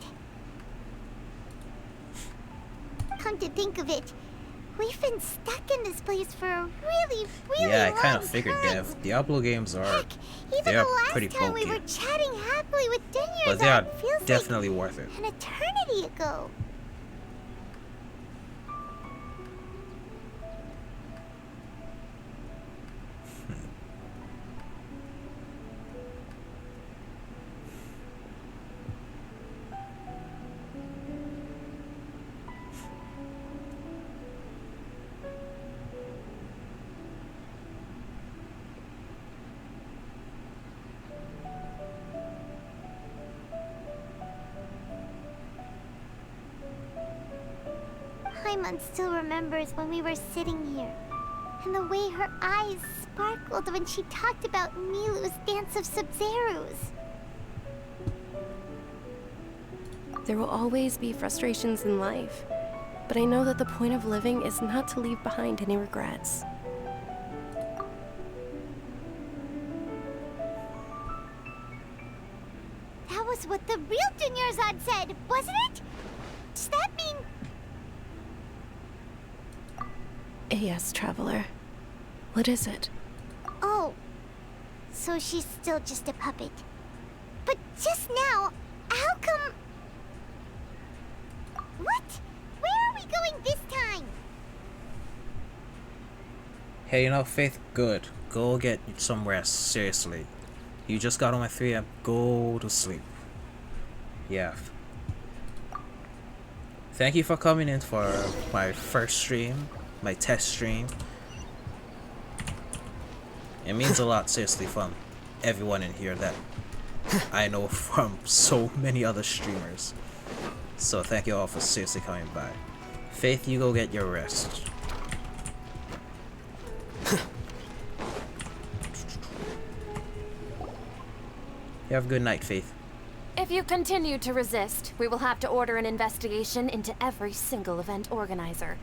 Come to think of it, We've been stuck in this place for a really
Yeah, I
long
kind of figured
time.
that. Diablo games are
Even
they are
the last
pretty
time
bulky,
we were chatting happily with
but they are
Dinyarzad feels
definitely worth it.
like an eternity ago. Paimon still remembers when we were sitting here, and the way her eyes sparkled when she talked about Milu's Dance of Sub-Zerus.
There will always be frustrations in life, but I know that the point of living is not to leave behind any regrets.
That was what the real Dinyarzad said, wasn't it? Does that mean...
Yes, Traveler. What is it?
Oh, so she's still just a puppet. But just now, how come... What? Where are we going this time?
Hey, you know, Faith, good. Go get some rest, seriously. You just got home at 3 a.m. Go to sleep. Yeah. Thank you for coming in for my first stream, my test stream. It means a lot, seriously, from everyone in here that I know from so many other streamers. So thank you all for seriously coming by. Faith, you go get your rest. You have a good night, Faith.
If you continue to resist, we will have to order an investigation into every single event organizer.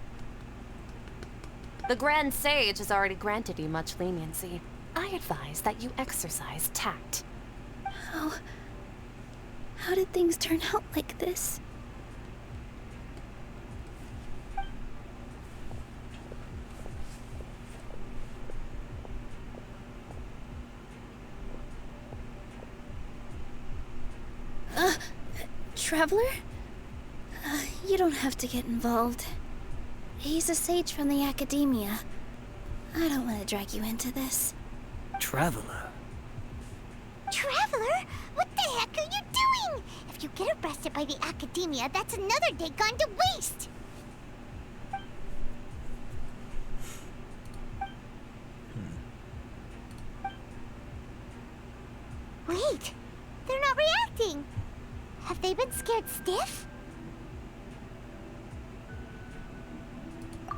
The Grand Sage has already granted you much leniency. I advise that you exercise tact.
How did things turn out like this? Traveler? You don't have to get involved. He's a sage from the academia. I don't want to drag you into this.
Traveler?
Traveler? What the heck are you doing? If you get arrested by the academia, that's another day gone to waste. Wait, they're not reacting. Have they been scared stiff?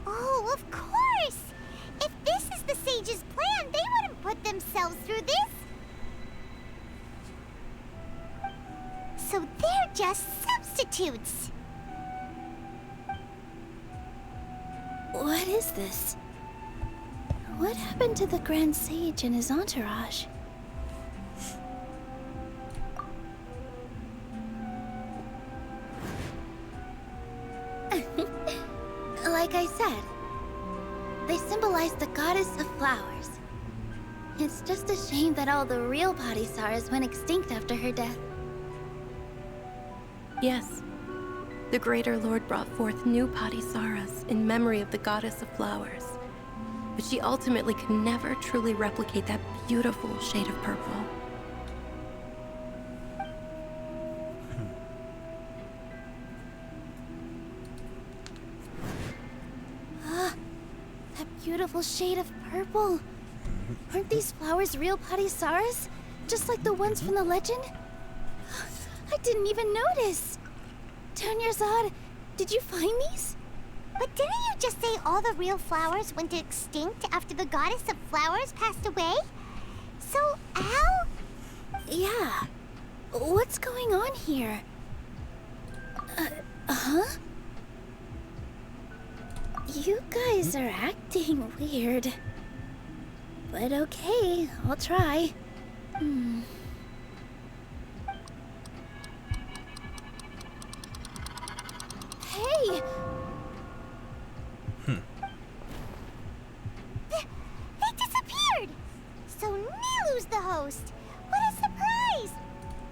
Oh, of course! If this is the sage's plan, they wouldn't put themselves through this. So they're just substitutes.
What is this? What happened to the Grand Sage and his entourage? Like I said, they symbolize the goddess of flowers. It's just a shame that all the real Padisaras went extinct after her death.
Yes. The Greater Lord brought forth new Padisaras in memory of the goddess of flowers. But she ultimately could never truly replicate that beautiful shade of purple.
That beautiful shade of purple. Aren't these flowers real Padisaras? Just like the ones from the legend? I didn't even notice. Dinyarzad, did you find these?
But didn't you just say all the real flowers went extinct after the goddess of flowers passed away? So, how?
Yeah. What's going on here? Huh? You guys are acting weird. But okay, I'll try. Hey!
host. What a surprise!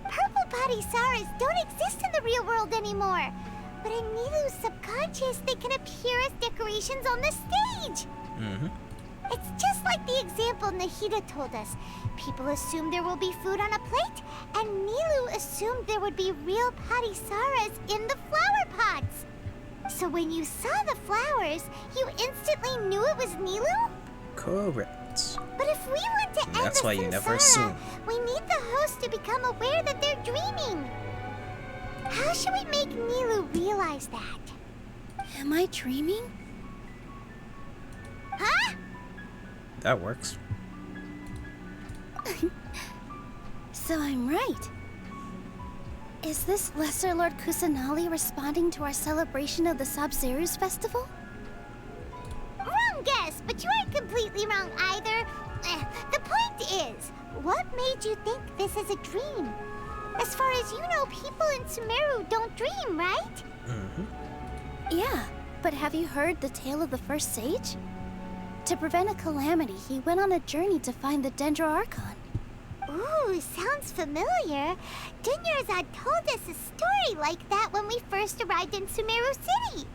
Purple Parisaras don't exist in the real world anymore. But in Nilu's subconscious, they can appear as decorations on the stage.
Mm-hmm.
It's just like the example Nahida told us. People assumed there will be food on a plate, and Nilu assumed there would be real Parisaras in the flower pots. So when you saw the flowers, you instantly knew it was Nilu?
Correct.
But if we want to end
That's
the
why you never
samsara,
assume.
we need the host to become aware that they're dreaming. How should we make Nilu realize that?
Am I dreaming?
Huh?
That works.
So I'm right. Is this Lesser Lord Kusanali responding to our celebration of the Sabzeruz festival?
Wrong guess, but you aren't completely wrong either. The point is, what made you think this is a dream? As far as you know, people in Sumeru don't dream, right?
Mm-hmm.
Yeah, but have you heard the tale of the first sage? To prevent a calamity, he went on a journey to find the Dendro Archon.
Ooh, sounds familiar. Dunyarzad told us a story like that when we first arrived in Sumeru City.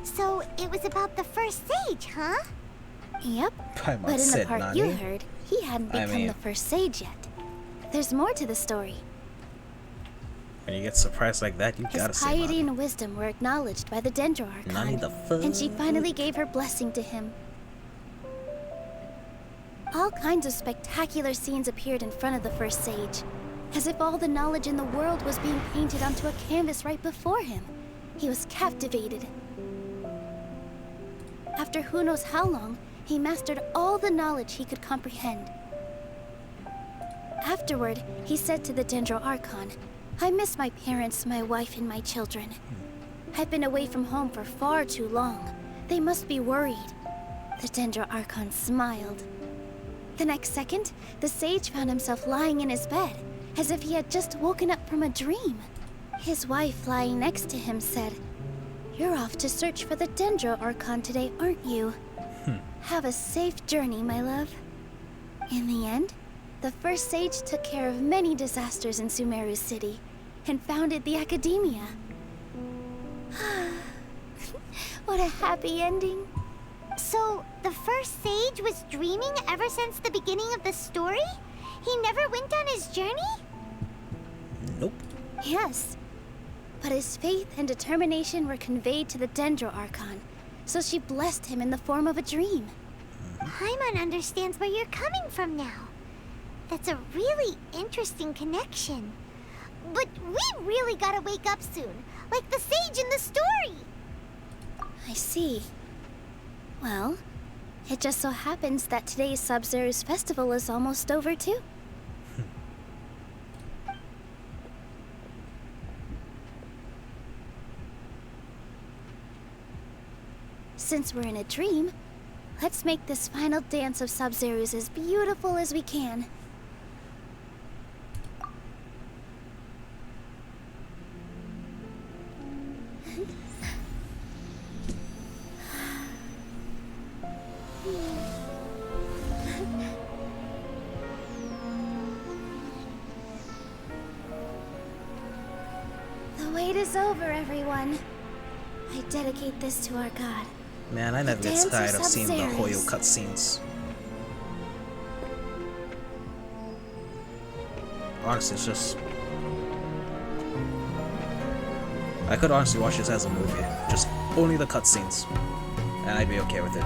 So it was about the first sage, huh?
Yep. But in the part you heard, he hadn't become the first sage yet. There's more to the story.
When you get surprised like that, you gotta
His
say
piety and wisdom were acknowledged by the Dendro Archon,
Nani the fuck?
and she finally gave her blessing to him. All kinds of spectacular scenes appeared in front of the first sage, as if all the knowledge in the world was being painted onto a canvas right before him. He was captivated. After who knows how long, he mastered all the knowledge he could comprehend. Afterward, he said to the Dendro Archon, "I miss my parents, my wife, and my children. I've been away from home for far too long. They must be worried." The Dendro Archon smiled. The next second, the sage found himself lying in his bed, as if he had just woken up from a dream. His wife, lying next to him, said, "You're off to search for the Dendro Archon today, aren't you? Have a safe journey, my love." In the end, the first sage took care of many disasters in Sumeru City, and founded the Academia. What a happy ending.
So, the first sage was dreaming ever since the beginning of the story? He never went on his journey?
Nope.
Yes. But his faith and determination were conveyed to the Dendro Archon, so she blessed him in the form of a dream.
Paimon understands where you're coming from now. That's a really interesting connection. But we really gotta wake up soon, like the sage in the story.
I see. Well, it just so happens that today's Sabzeruz festival is almost over too. Since we're in a dream, let's make this final dance of Sabzeruz as beautiful as we can. The wait is over, everyone. I dedicate this to our god.
Man, I never get tired of seeing the Hoyo cutscenes. Honestly, it's just... I could honestly watch this as a movie. Just only the cutscenes. And I'd be okay with it.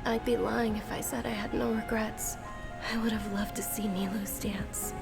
I'd be lying if I said I had no regrets. I would have loved to see Nilu's dance.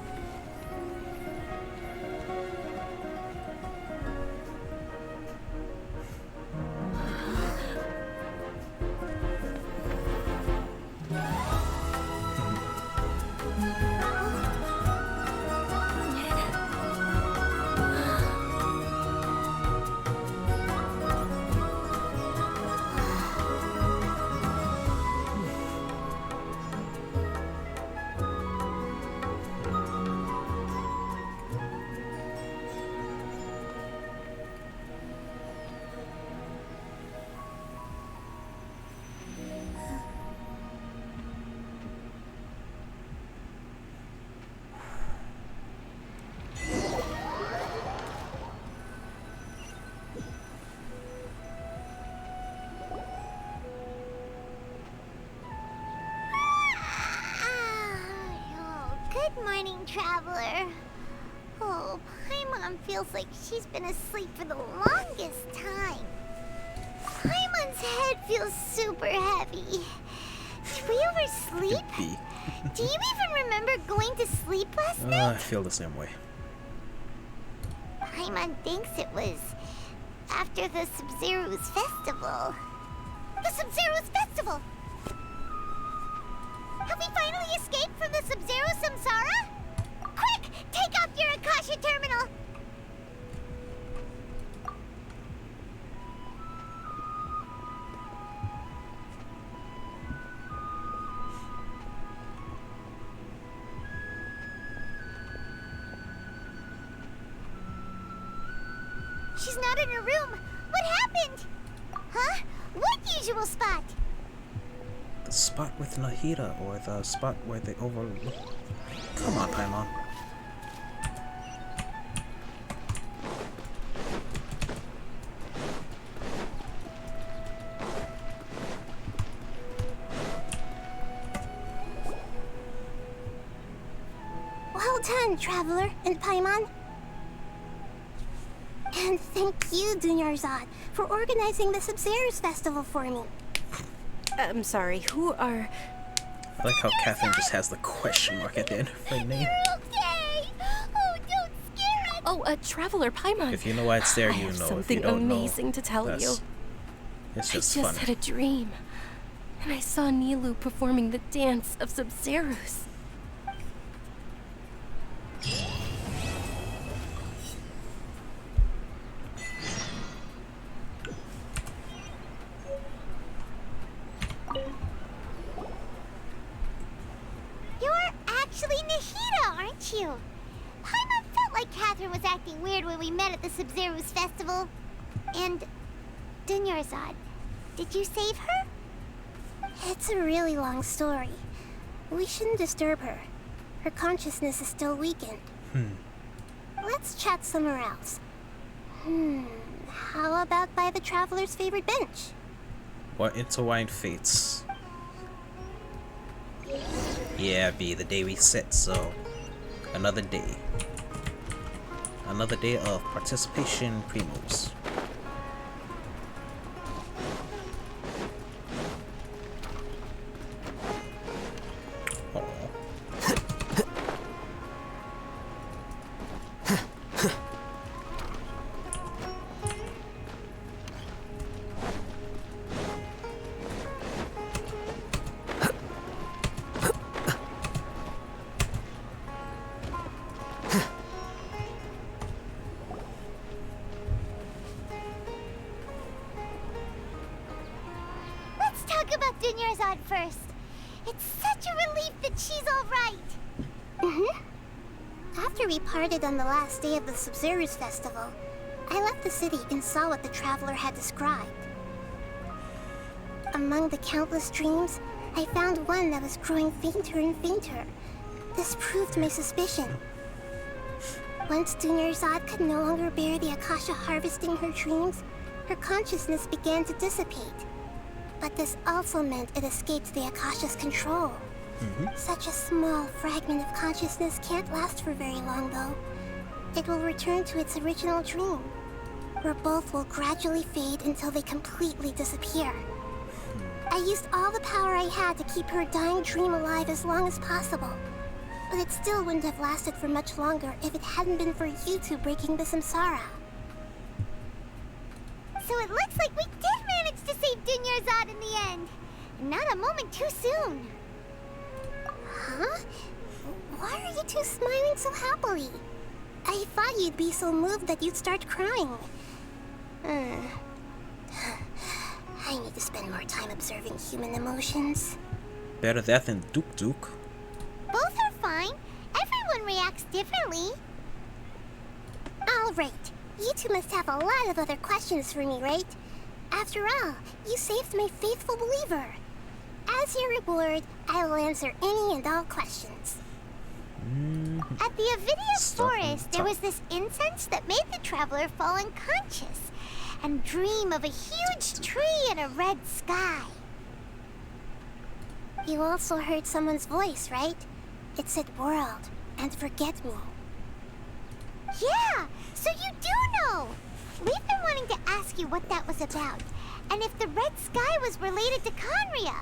Traveler. Oh, Paimon feels like she's been asleep for the longest time. Paimon's head feels super heavy. Did we oversleep? Do you even remember going to sleep last night?
I feel the same way.
Paimon thinks it was after the Sub-Zero's festival. The Sub-Zero's festival! Have we finally escaped from the Sub-Zero samsara? Quick! Take off your Akasha terminal! She's not in her room. What happened? Huh? What usual spot?
The spot with Nahida, or the spot where they overlook. Come on, Paimon.
Well done, Traveler and Paimon. And thank you, Dunyarzad, for organizing the Sub-Zero's festival for me.
I'm sorry, who are...
I like how Catherine just has the question mark at the end of her name.
Okay! Oh, don't scare us!
Oh, Traveler Paimon.
If you know why it's there, you know. If you
Something
don't
amazing
know,
to tell you.
It's just
I
fun.
just had a dream, and I saw Nilou performing the dance of Sub-Zeros.
You're actually Nahida, aren't you? Paimon felt like Catherine was acting weird when we met at the Sub-Zero's festival. And Dunyarzad, did you save her?
It's a really long story. We shouldn't disturb her. Her consciousness is still weakened. Let's chat somewhere else. How about by the Traveler's favorite bench?
What intertwined fates? Yeah, B, the day we set, so another day. Another day of participation, primos.
Let's talk about Dunyarzad first. It's such a relief that she's alright.
After we parted on the last day of the Sub-Zero's festival, I left the city and saw what the Traveler had described. Among the countless dreams, I found one that was growing fainter and fainter. This proved my suspicion. Once Dunyarzad could no longer bear the Akasha harvesting her dreams, her consciousness began to dissipate. But this also meant it escaped the Akasha's control. Such a small fragment of consciousness can't last for very long, though. It will return to its original dream, where both will gradually fade until they completely disappear. I used all the power I had to keep her dying dream alive as long as possible. But it still wouldn't have lasted for much longer if it hadn't been for you two breaking the samsara.
So it looks like we did manage to save Dunyarzad in the end. Not a moment too soon.
Huh? Why are you two smiling so happily? I thought you'd be so moved that you'd start crying. I need to spend more time observing human emotions.
Better that than Duke Duke.
Both are fine. Everyone reacts differently.
All right. You two must have a lot of other questions for me, right? After all, you saved my faithful believer. As your reward, I will answer any and all questions.
At the Avidia forest, there was this incense that made the Traveler fall unconscious and dream of a huge tree and a red sky.
You also heard someone's voice, right? It said world and forget me.
Yeah, so you do know! We've been wanting to ask you what that was about, and if the red sky was related to Conria.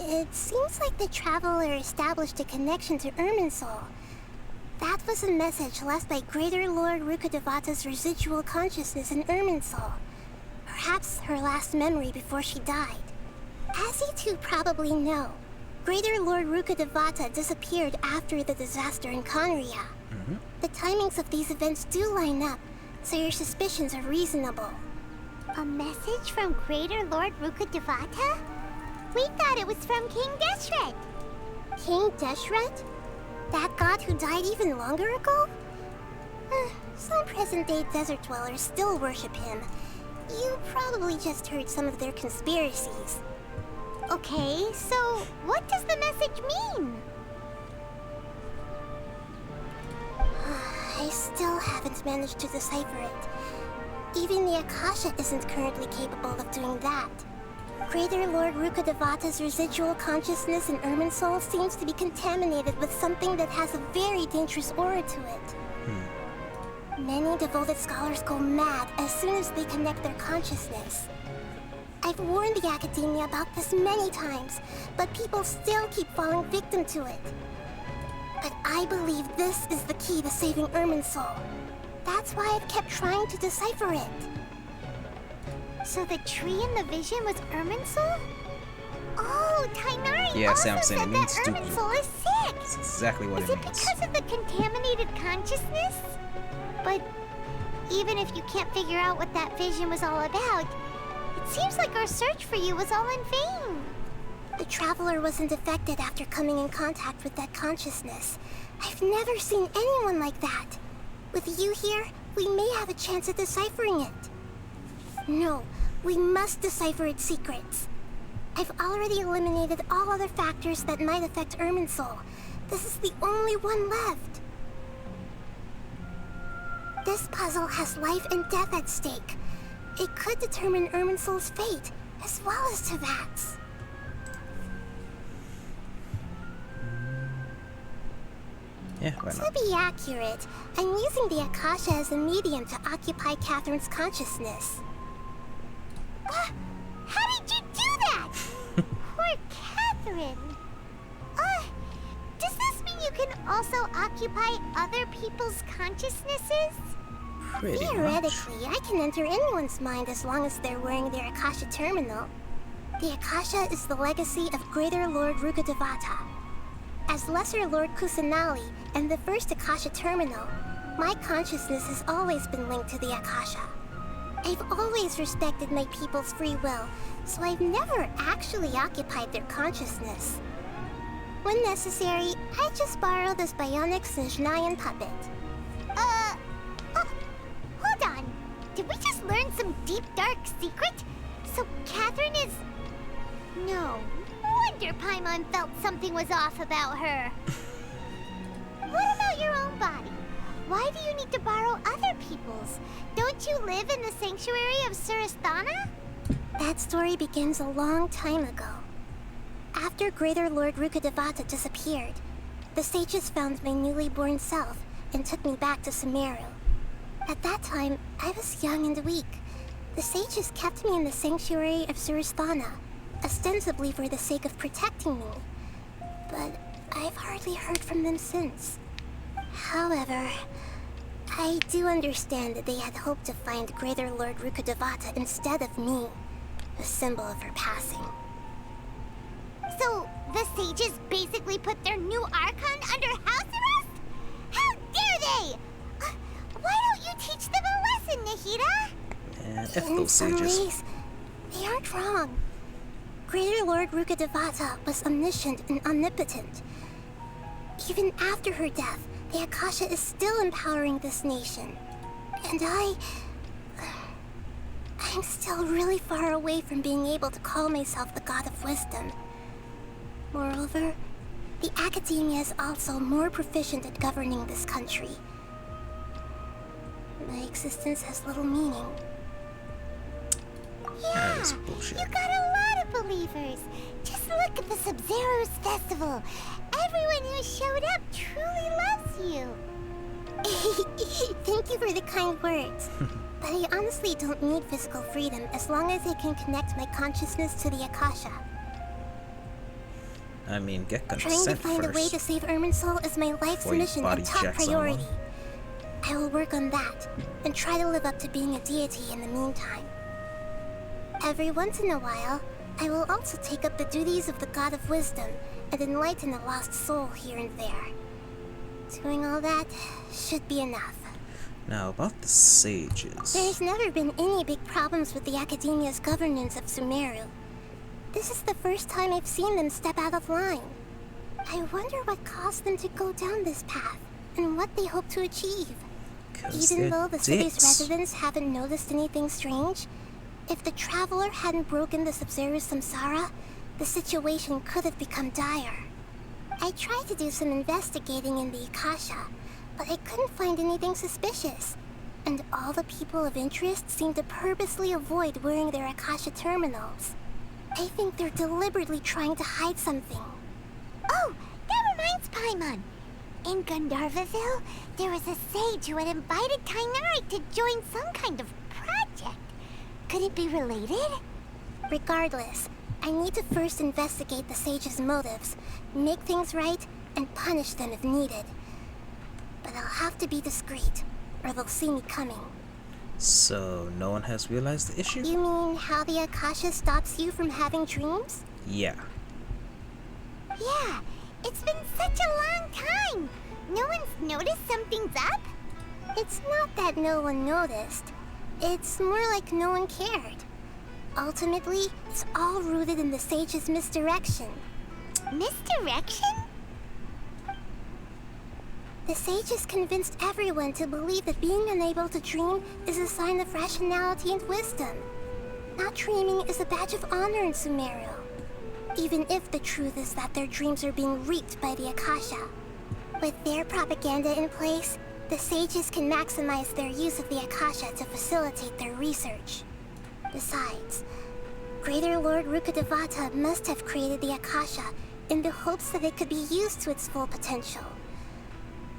It seems like the traveler established a connection to Irminsul. That was a message left by Greater Lord Rukkhadevata's residual consciousness in Irminsul. Perhaps her last memory before she died. As you two probably know, Greater Lord Rukkhadevata disappeared after the disaster in Conria. The timings of these events do line up, so your suspicions are reasonable.
A message from Greater Lord Rukkhadevata? We thought it was from King Deshret.
King Deshret? That god who died even longer ago? Some present-day desert dwellers still worship him. You probably just heard some of their conspiracies.
Okay, so what does the message mean?
I still haven't managed to decipher it. Even the Akasha isn't currently capable of doing that. Greater Lord Rukkhadevata's residual consciousness in Irminsul seems to be contaminated with something that has a very dangerous aura to it. Many devoted scholars go mad as soon as they connect their consciousness. I've warned the Academia about this many times, but people still keep falling victim to it. But I believe this is the key to saving Irminsul. That's why I've kept trying to decipher it.
So the tree in the vision was Irminsul? Oh, Tainari
Yeah,
also
Sam saying
said
it
that
means stupid.
Irminsul is sick!
That's exactly what
Is
it
it
means.
because of the contaminated consciousness? But even if you can't figure out what that vision was all about, it seems like our search for you was all in vain.
The Traveler wasn't affected after coming in contact with that consciousness. I've never seen anyone like that. With you here, we may have a chance at deciphering it. No, we must decipher its secrets. I've already eliminated all other factors that might affect Irminsul. This is the only one left. This puzzle has life and death at stake. It could determine Irminsul's fate, as well as Tevat's.
Yeah, why
To
not?
be accurate, I'm using the Akasha as a medium to occupy Catherine's consciousness.
How did you do that? Poor Catherine. Does this mean you can also occupy other people's consciousnesses?
Pretty much.
Theoretically, I can enter anyone's mind as long as they're wearing their Akasha terminal. The Akasha is the legacy of Greater Lord Rukkhadevata. As Lesser Lord Kusanali and the first Akasha terminal, my consciousness has always been linked to the Akasha. I've always respected my people's free will, so I've never actually occupied their consciousness. When necessary, I just borrow this bionic Snezhnayan puppet.
Hold on. Did we just learn some deep, dark secret? So Catherine is... No wonder Paimon felt something was off about her. What about your own body? Why do you need to borrow other people's? Don't you live in the sanctuary of Surasthana?
That story begins a long time ago. After Greater Lord Rukkhadevata disappeared, the sages found my newly born self and took me back to Sumeru. At that time, I was young and weak. The sages kept me in the sanctuary of Surasthana, ostensibly for the sake of protecting me. But I've hardly heard from them since. However, I do understand that they had hoped to find Greater Lord Rukkhadevata instead of me, a symbol of her passing.
So, the sages basically put their new Archon under house arrest? How dare they! Why don't you teach them a lesson, Nahida?
Man, F
In
those
some
sages.
ways, they aren't wrong. Greater Lord Rukkhadevata was omniscient and omnipotent. Even after her death, the Akasha is still empowering this nation. And I'm still really far away from being able to call myself the God of Wisdom. Moreover, the Academia is also more proficient at governing this country. My existence has little meaning.
Yeah,
That is bullshit.
you got a lot of believers. Just look at the Sub-Zero's festival. Everyone who showed up truly loves you. Thank you for the kind words. But I honestly don't need physical freedom as long as I can connect my consciousness to the Akasha.
I mean, get
Trying to
consent
find a way
first.
to save Irminsul is my life's
before you
mission
body
and top
check
priority.
someone.
I will work on that, and try to live up to being a deity in the meantime. Every once in a while, I will also take up the duties of the God of Wisdom and enlighten a lost soul here and there. Doing all that should be enough.
Now, about the sages.
There's never been any big problems with the Academia's governance of Sumeru. This is the first time I've seen them step out of line. I wonder what caused them to go down this path, and what they hope to achieve. Even though the city's residents haven't noticed anything strange, if the Traveler hadn't broken the Sub-Zero Samsara, the situation could have become dire. I tried to do some investigating in the Akasha, but I couldn't find anything suspicious. And all the people of interest seem to purposely avoid wearing their Akasha terminals. I think they're deliberately trying to hide something.
Oh, that reminds Paimon. In Gandharvaville, there was a sage who had invited Kainari to join some kind of project. Could it be related?
Regardless, I need to first investigate the sage's motives, make things right, and punish them if needed. But I'll have to be discreet, or they'll see me coming.
So, no one has realized the issue?
You mean how the Akasha stops you from having dreams?
Yeah.
Yeah, it's been such a long time. No one's noticed something's up?
It's not that no one noticed. It's more like no one cared. Ultimately, it's all rooted in the sage's misdirection.
Misdirection?
The sages convinced everyone to believe that being unable to dream is a sign of rationality and wisdom. Not dreaming is a badge of honor in Sumeru, even if the truth is that their dreams are being reaped by the Akasha. With their propaganda in place, the sages can maximize their use of the Akasha to facilitate their research. Besides, Greater Lord Rukkhadevata must have created the Akasha in the hopes that it could be used to its full potential.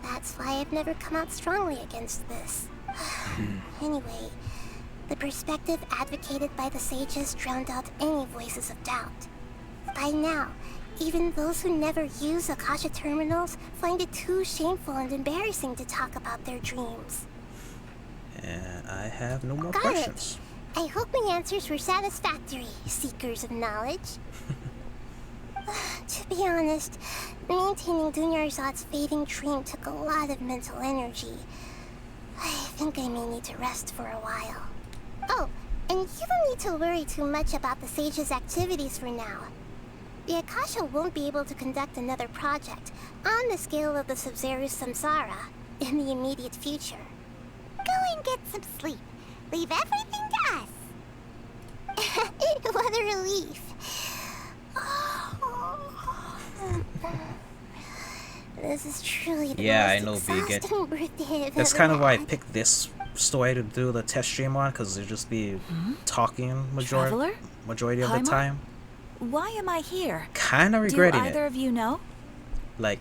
That's why I've never come out strongly against this. Anyway, the perspective advocated by the sages drowned out any voices of doubt. By now, even those who never use Akasha terminals find it too shameful and embarrassing to talk about their dreams.
And I have no more
Got
questions.
It. I hope my answers were satisfactory, seekers of knowledge. To be honest, maintaining Dunyarzad's fading dream took a lot of mental energy. I think I may need to rest for a while. Oh, and you don't need to worry too much about the sage's activities for now. The Akasha won't be able to conduct another project on the scale of the Sub-Zero Samsara in the immediate future.
Go and get some sleep. Leave everything to us.
What a relief. This is truly the most exhausting birthday I've
That's
ever
kind of why I
had.
picked this story to do the test stream on, because it'll just be talking majority of the time.
Why am I here?
Kind of regretting
Do either of you know?
Like,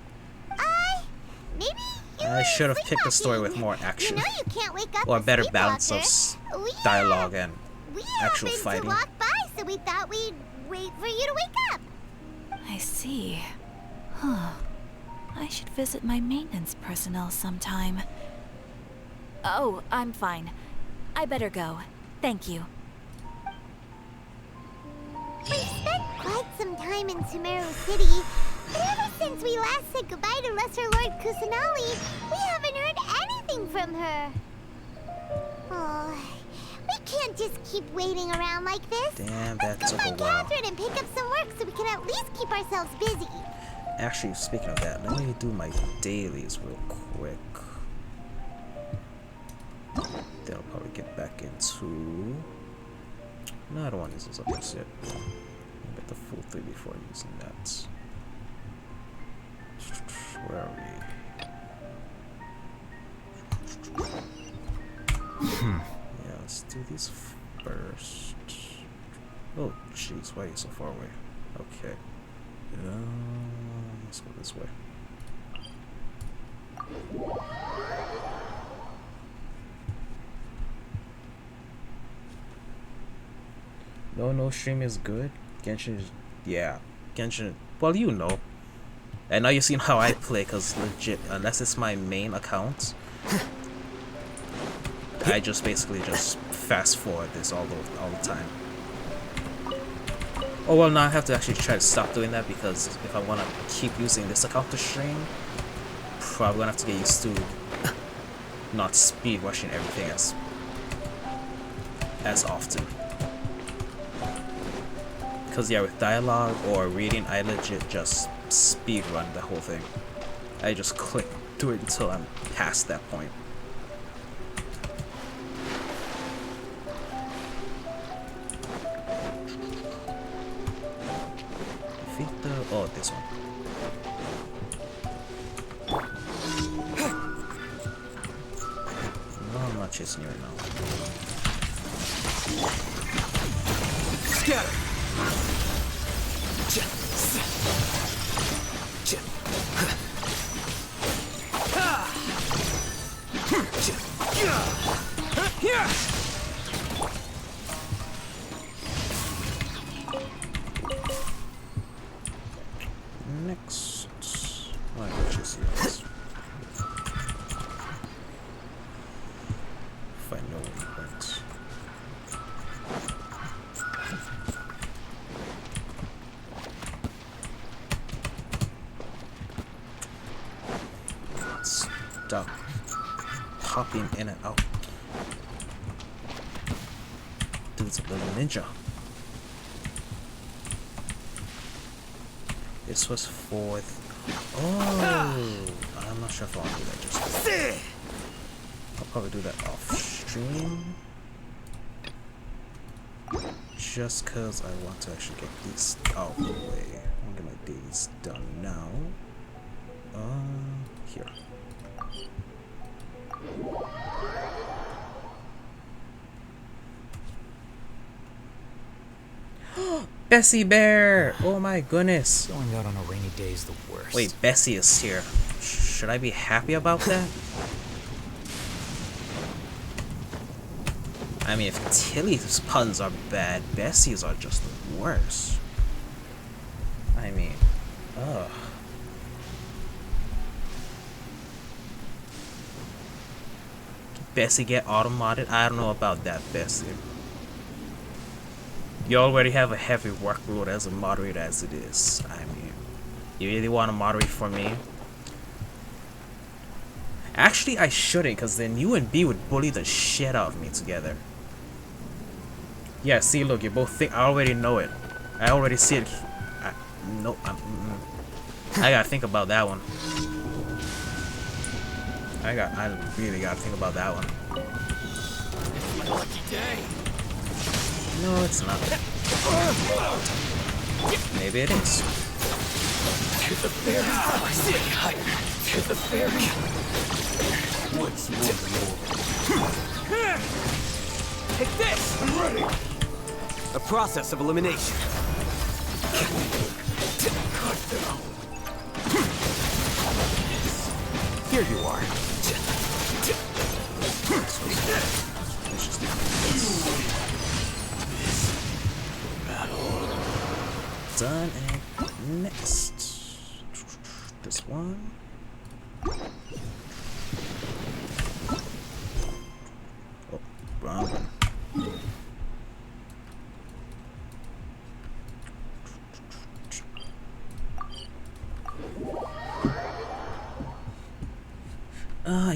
Maybe
I should have picked a story with more action.
you know you can't wake up
or a
a
better balance of
sleepwalker.
dialogue and
We
actual
happened
fighting.
to walk by, so we thought we'd wait for you to wake up.
I see. Huh. I should visit my maintenance personnel sometime. Oh, I'm fine. I better go. Thank you.
We've spent quite some time in Sumeru City, but ever since we last said goodbye to Lesser Lord Kusanali, we haven't heard anything from her. Oh, we can't just keep waiting around like this.
Damn, that
Let's go
took a
find
while.
Catherine and pick up some work so we can at least keep ourselves busy.
Actually, speaking of that, let me do my dailies real quick. Then I'll probably get back into... No, I don't want to use this up just yet. I'll get the full 3 before using that. Where are we? Yeah, let's do these first. Oh, jeez, why are you so far away? Okay. Let's go this way. No stream is good. Genshin is, yeah. Genshin, well, you know. And now you've seen how I play, because legit, unless it's my main account, I just basically just fast forward this all the time. Oh well, now I have to actually try to stop doing that, because if I want to keep using this account to stream, probably gonna have to get used to not speed rushing everything as often. Because yeah, with dialogue or reading, I legit just speed run the whole thing. I just click through it until I'm past that point. Defeat the, oh, this one. No, I'm not chasing you right now.
Scatter!
Next, oh, I got you see this. If I know where it went. Stop popping in and out. Dude's a little ninja. This was fourth. Oh, I'm not sure if I want to do that just yet. I'll probably do that off stream. Just because I want to actually get these out of the way. I'm gonna get my dailies done now. Here. Bessie Bear! Oh my goodness.
Going out on a rainy day is the worst.
Wait, Bessie is here. Should I be happy about that? I mean, if Tilly's puns are bad, Bessie's are just the worst. I mean, ugh. Bessie get auto-modded? I don't know about that, Bessie. You already have a heavy workload as a moderator as it is. I mean, you really want to moderate for me? Actually, I shouldn't, because then you and B would bully the shit out of me together. Yeah, see, look, you both think I already know it. I already see it. No, I gotta think about that one. I really gotta think about that one.
It's my lucky day.
No, it's not. Maybe it is.
To the berry. To the berry. Once more. Take this! I'm ready! A process of elimination. Here you are.
Done, and next. This one. Oh, wrong one.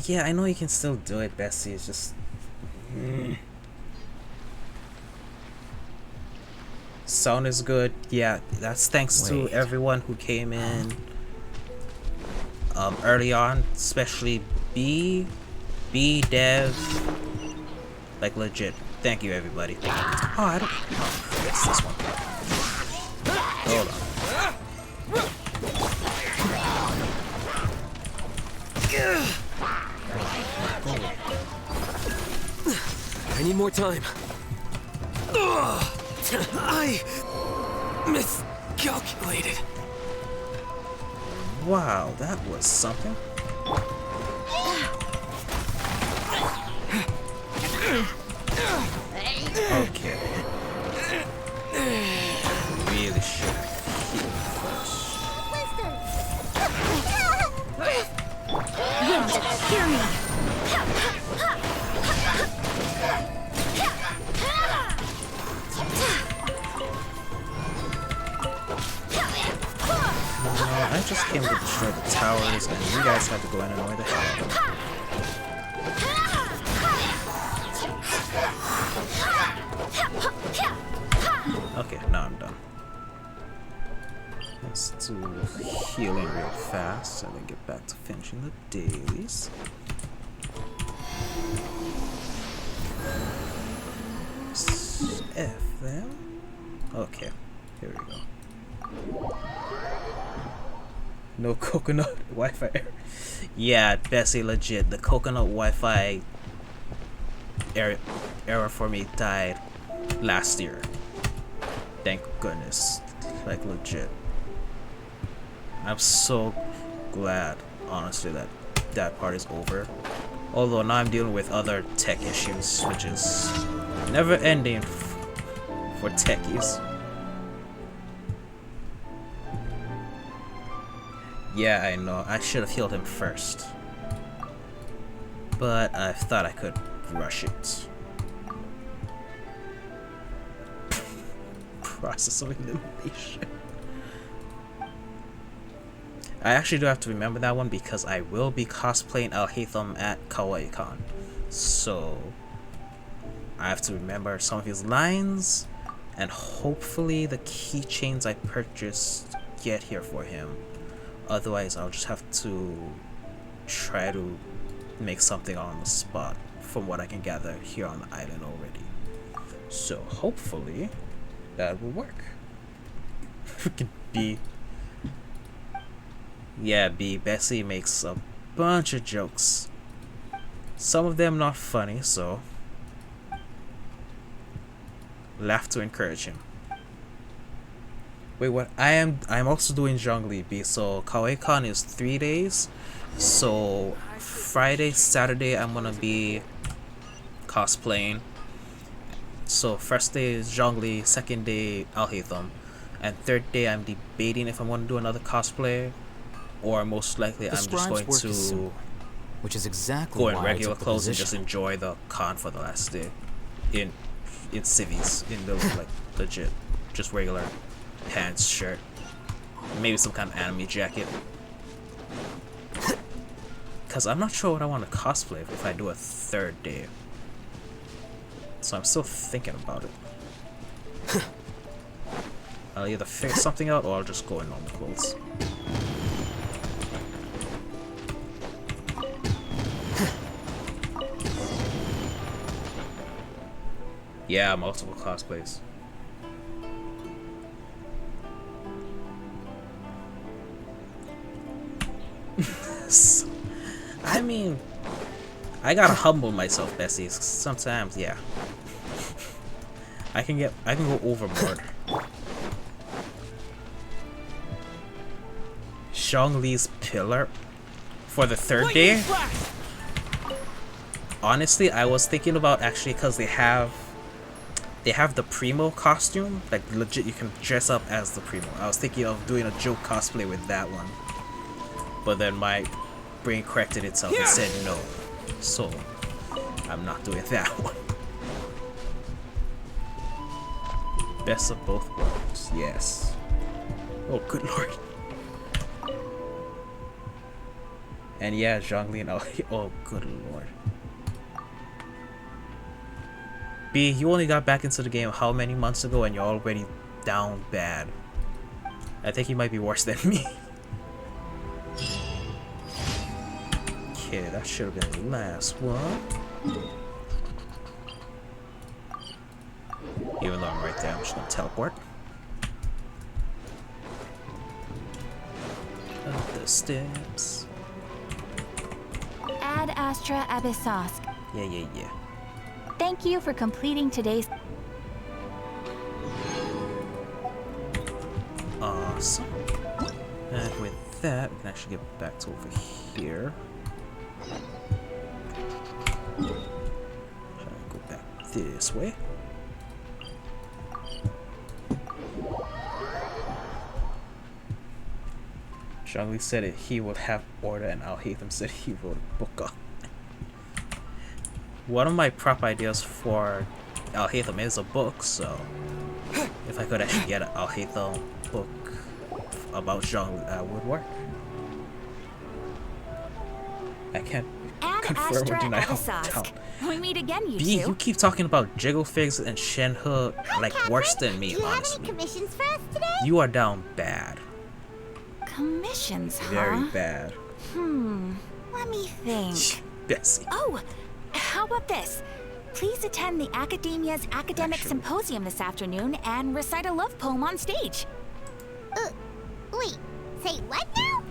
Yeah, I know you can still do it, Bessie. It's just... Sound is good. Yeah, that's thanks to everyone who came in early on, especially B, Dev. Like, legit. Thank you, everybody. Oh, I don't... Oh, yes, this one. Hold on.
I need more time. I miscalculated.
Wow, that was something. Okay. Really should heal first.
Wind, hear me.
I just came to destroy the towers, and you guys had to go in and annoy the hell out of them. Okay, now I'm done. Let's do healing real fast, and then get back to finishing the dailies. F them. Okay, here we go. No coconut Wi-Fi error. Yeah, Bessie, legit. The coconut Wi-Fi error for me died last year. Thank goodness. Like, legit. I'm so glad, honestly, that that part is over. Although now I'm dealing with other tech issues, which is never ending for techies. Yeah, I know. I should have healed him first. But I thought I could rush it. Process of elimination. I actually do have to remember that one because I will be cosplaying Alhaitham at KawaiiCon. So I have to remember some of his lines, and hopefully the keychains I purchased get here for him. Otherwise, I'll just have to try to make something on the spot from what I can gather here on the island already. So hopefully that will work. Freaking B. Yeah, B. Bessie makes a bunch of jokes. Some of them not funny, so laugh to encourage him. Wait, what? I'm also doing Zhongli B. So KawaiiCon is 3 days. So Friday, Saturday I'm gonna be cosplaying. So first day is Zhongli, second day Alhaitham, and third day I'm debating if I'm gonna do another cosplay, or most likely I'm just going to
which is exactly
go in
why
regular
I took the
clothes and
position.
just enjoy the con for the last day. In civvies, in the like legit, just regular pants, shirt, maybe some kind of anime jacket. Cause I'm not sure what I want to cosplay if I do a third day. So I'm still thinking about it. I'll either figure something out or I'll just go in normal clothes. Yeah, multiple cosplays. I mean, I gotta humble myself, Bessie. Sometimes, yeah. I can go overboard. Zhongli's pillar for the third day. Honestly, I was thinking about actually because they have the Primo costume, like legit you can dress up as the Primo. I was thinking of doing a joke cosplay with that one, but then my brain corrected itself and said no, so I'm not doing that one. Best of both worlds, yes. Oh good lord. And yeah, Zhongli and oh good lord. B, you only got back into the game how many months ago and you're already down bad. I think you might be worse than me. Okay, that should have been the last one. Even though I'm right there, I'm just gonna teleport. Up the steps.
Ad Astra Abyssosk.
Yeah.
Thank you for completing today's.
Awesome. And with that, we can actually get back to over here. Try to go This way. Zhongli said it, he would have order, and Alhaitham said he wrote a book on. One of my prop ideas for Alhaitham is a book, so if I could actually get an Alhaitham book about Zhongli, that would work. I can't confirm or deny how
We meet again, you
B,
two.
you keep talking about Jiggle Figs and Shenhe like
Catherine,
worse than me,
do you
honestly.
have any commissions for us today?
You are down bad.
Commissions, huh?
Very bad.
Let me think.
Bessie.
Oh, how about this? Please attend the Academia's Academic Symposium this afternoon and recite a love poem on stage.
Wait, say what now?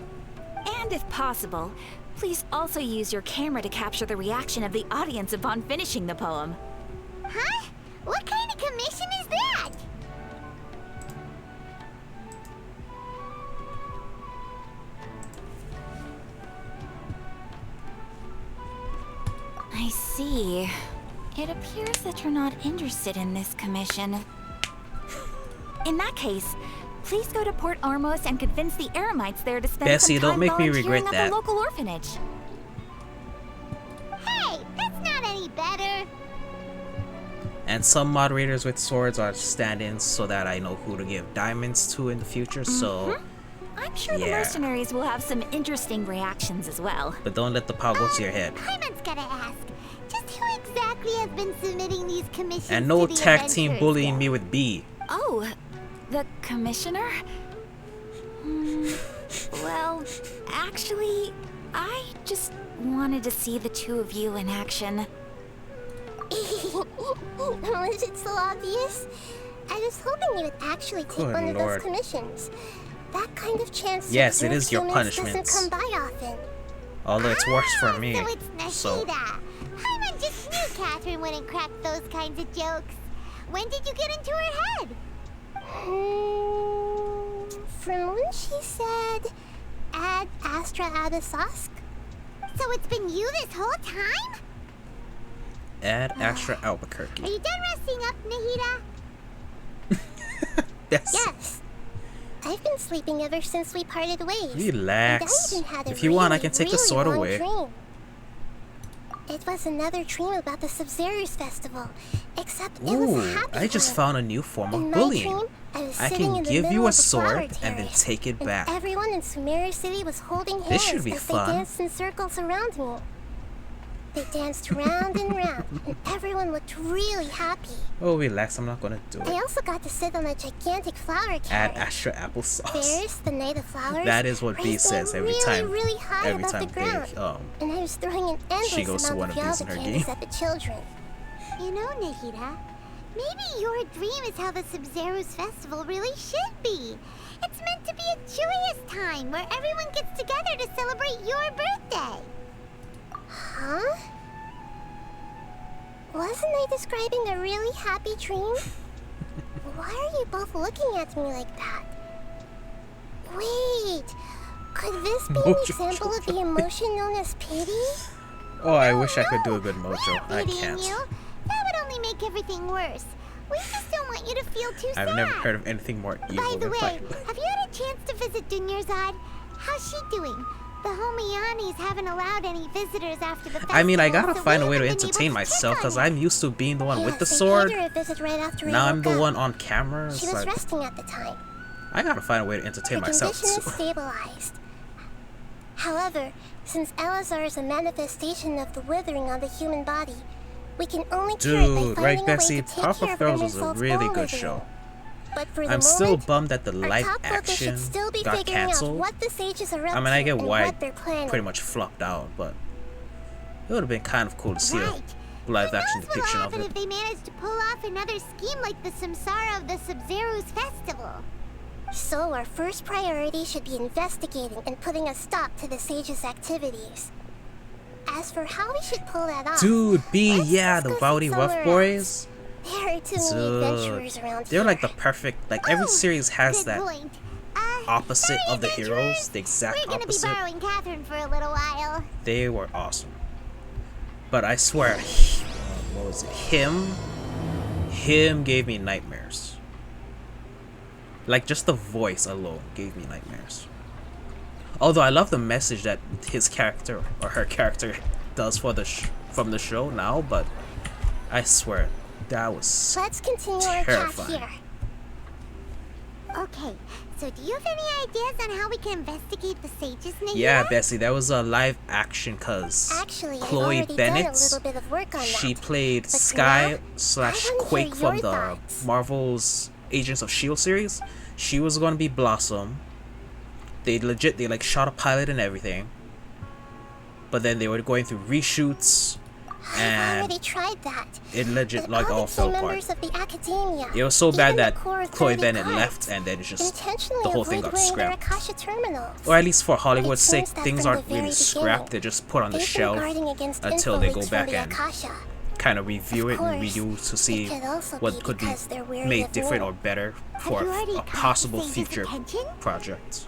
And if possible, please also use your camera to capture the reaction of the audience upon finishing the poem.
Huh? What kind of commission is that?
I see. It appears that you're not interested in this commission. In that case, please go to Port Ormos and convince the Eremites there to spend
Bessie,
some time
don't make me
volunteering
regret
at
that.
the local orphanage.
Hey, that's not any better.
And some moderators with swords are stand-ins so that I know who to give diamonds to in the future, so
I'm sure the mercenaries will have some interesting reactions as well.
But don't let the power go to your head.
Paimon's gotta ask, just who exactly has been submitting these commissions
And no
to the
tag team
adventurers
bullying
yet?
me with B.
Oh, the commissioner? Well, actually, I just wanted to see the two of you in action.
Was it so obvious? I was hoping you would actually take
Good
one of
Lord.
those commissions. That kind of chance to
Yes, it
observe
is your
humans
punishments.
doesn't come by often.
Although it's worse for me.
So it's Nahida.
So,
Paimon just knew Catherine wouldn't crack those kinds of jokes. When did you get into her head?
From when she said, Ad Astra Adasask?
So it's been you this whole time?
add extra Albuquerque.
Are you done resting up, Nahida?
Yes. I've been sleeping ever since we parted ways.
Relax.
And I even had a
If you want, I
really,
can take the
really
sword
long
away.
Dream. It was another dream about the Sub-Zero's festival, except it was a
Ooh,
happy
I just
one.
found a new form
In
of
my
bullying.
dream, I was
I
sitting
can
in the
give
middle
you a
of the flower
sword and then
terrace,
take it
and
back.
everyone in Sumeru City was holding hands
This should be
as
fun.
they danced in circles around me. They danced round and round, and everyone looked really happy.
Oh, relax, I'm not gonna do
I
it.
also got to sit on a gigantic flower
Add
carrot.
extra applesauce.
Ferris, the Knight of Flowers,
That is what B
raised me
says every
really,
time.
really high
Every
above
time
the ground,
they
and I was throwing an endless
she goes to
amount
one
of
of these in
Yalda
her
candies
game.
at the children.
You know, Nahida, maybe your dream is how the Sub-Zero's festival really should be. It's meant to be a joyous time where everyone gets together to celebrate your birthday.
Huh? Wasn't I describing a really happy dream? Why are you both looking at me like that? Wait, could this be an
Mojo
example of the emotion known as pity?
Oh, I wish I could do a good mojo. I
Pitying
can't.
you? That would only make everything worse. We just don't want you to feel too sad.
I've never heard of anything more evil
By the
than
way,
fight.
have you had a chance to visit Dunyarzad? How's she doing? The Homianis haven't allowed any visitors after the festival.
I mean, I gotta
so
find a
we
way to
haven't been able
entertain
check
myself
on
because
you.
I'm used to being the one with the
Yes, I
sword.
paid her a visit right after I
Now I'm
woke
the
up.
one on camera.
She
It's
was
like,
resting at the time.
I gotta find a way to entertain
Her
myself
condition
too.
is stabilized. However, since Elazar is a manifestation of the withering on the human body, we can only cure it by
Dude,
finding
right,
a way
Bessie?
to take
Powerpuff
care of
Girls was a
Emerald's
really
own
good
withering.
show.
But for the
I'm
moment,
still bummed that the
our
live
top focus
action
should still be
got
figuring out
canceled.
what the sages are up
I mean, I
to
get
and
why
what they're planning.
it pretty much flopped out, but it would have been kind of cool to see
Right.
a live action
Who knows
depiction
what'll
of
happen
it.
if they manage to pull off another scheme like the Samsara of the Sub-Zero's festival?
So our first priority should be investigating and putting a stop to the sages' activities. As for how we should pull that off,
Dude, B, yeah, the
discuss
Rowdy
it
Rough
somewhere
Boys.
there are too many adventurers around
They're
here.
like the perfect, like every series has
Good
that
point.
opposite of the heroes, the exact
We're gonna
opposite.
be borrowing Catherine for a little while.
They were awesome. But I swear, what was it? Him, him gave me nightmares. Like, just the voice alone gave me nightmares. Although I love the message that his character or her character does for the from the show now, but I swear that was
Let's continue our chat
terrifying.
here. Okay, so do you have any ideas on how we can investigate the sages, Nahida?
Yeah, Bessie, that was a live action cause
Actually, I've
Chloe
already
Bennett,
done a little bit of work on
she
that.
played
But for
Sky
now,
slash
I wanna
Quake
hear
from
your
the
thoughts.
Marvel's Agents of S.H.I.E.L.D. series. She was gonna be Blossom. They like shot a pilot and everything. But then they were going through reshoots
I've
and
already tried that.
it legit
But
like all
all the
fell
key
apart.
members of the academia,
It was so bad
even the
that
core
Chloe
30
Bennett
cards,
left and then it's just
intentionally
the whole thing
avoid
got
wearing their
scrapped.
Akasha terminals.
Or at least for Hollywood's
It
sake,
seems that
things
from
aren't
the
really
very
scrapped. They're
beginning,
just put on the
they've been
shelf
guarding against
until
info
they go
leaks from
back
the
and
Akasha.
kind of review
Of
it and
course,
redo to see
it could also
what
be
could be
because they're wary
made
of
different
me.
or better for
you already
a
caught the
possible
sage's
future
attention?
project.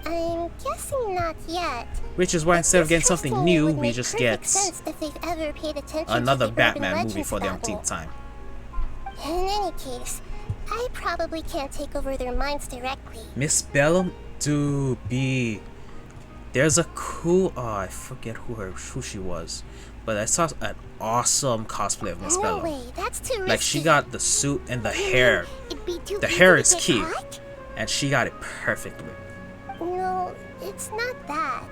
I'm guessing not yet.
Which is why instead of getting
Trusting
something
me
new,
would
we
make
just
perfect
get
sense if they've ever paid attention
another
to the urban
Batman movie
legends
for the
about me.
umpteenth time.
In any case, I probably can't take over their minds directly.
Miss Bellum do be there's a cool I forget who she was, but I saw an awesome cosplay of Miss
No
Bellum.
way, that's too risky.
Like she got the suit and the hair.
It'd be too
The
easy
hair
to
is
get
key,
caught?
and she got it perfectly.
No, it's not that.